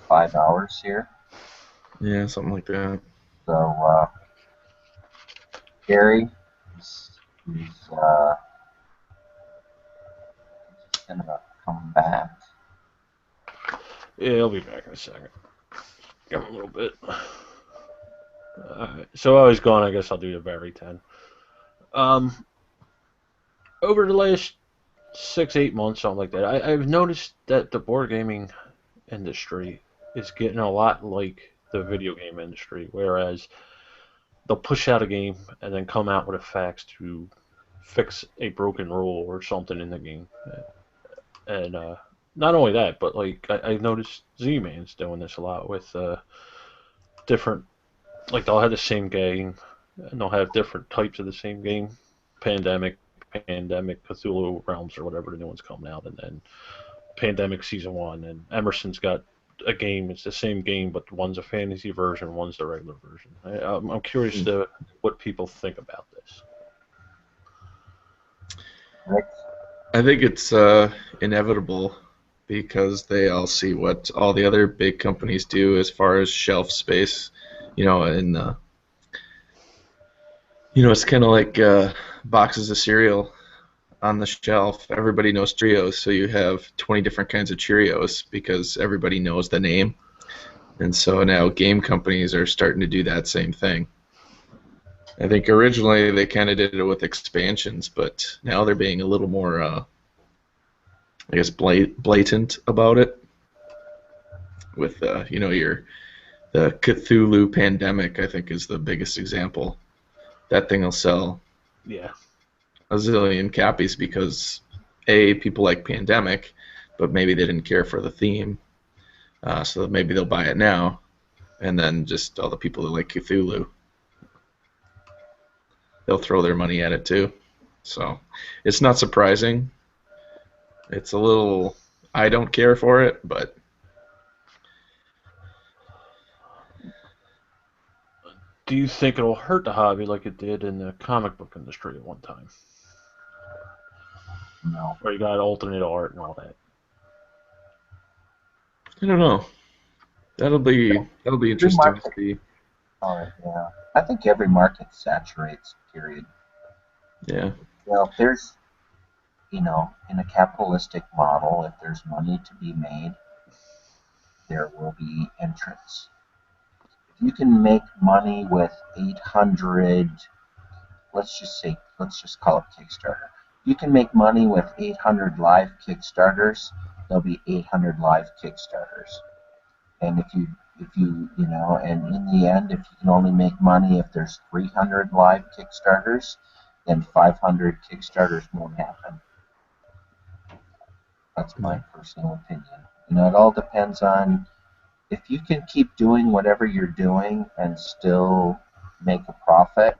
5 hours here. Yeah, something like that. So Gary is gonna come back. Yeah, he'll be back in a second. Give him a little bit. Alright, so while he's gone, I guess I'll do the Barry 10. Over the last 6-8 months, something like that, I've noticed that the board gaming industry is getting a lot like the video game industry, whereas they'll push out a game and then come out with a fax to fix a broken rule or something in the game. And not only that, but I've noticed Z-Man's doing this a lot with different, they'll have the same game and they'll have different types of the same game. Pandemic, Cthulhu Realms, or whatever the new one's coming out, and then Pandemic Season 1, and Emerson's got a game. It's the same game, but one's a fantasy version, one's the regular version. I'm curious to what people think about this. I think it's inevitable because they all see what all the other big companies do as far as shelf space, and it's kind of like boxes of cereal on the shelf. Everybody knows Cheerios, so you have 20 different kinds of Cheerios because everybody knows the name. And so now game companies are starting to do that same thing. I think originally they kind of did it with expansions, but now they're being a little more I guess, blatant about it. With the Cthulhu Pandemic, I think, is the biggest example. That thing will sell Yeah. a zillion copies because people like Pandemic, but maybe they didn't care for the theme, so maybe they'll buy it now, and then just all the people that like Cthulhu, they'll throw their money at it too. So it's not surprising. It's a little, I don't care for it, but Do you think it'll hurt the hobby like it did in the comic book industry at one time? No. Where you got alternate art and all that. I don't know. That'll be Every interesting to market, see. yeah. I think every market saturates. Period. Yeah. If there's, in a capitalistic model, if there's money to be made, there will be entrants. If you can make money with 800, let's just call it Kickstarter. You can make money with 800 live Kickstarters. There'll be 800 live Kickstarters. And and in the end, if you can only make money if there's 300 live Kickstarters, then 500 Kickstarters won't happen. That's my personal opinion. It all depends on if you can keep doing whatever you're doing and still make a profit,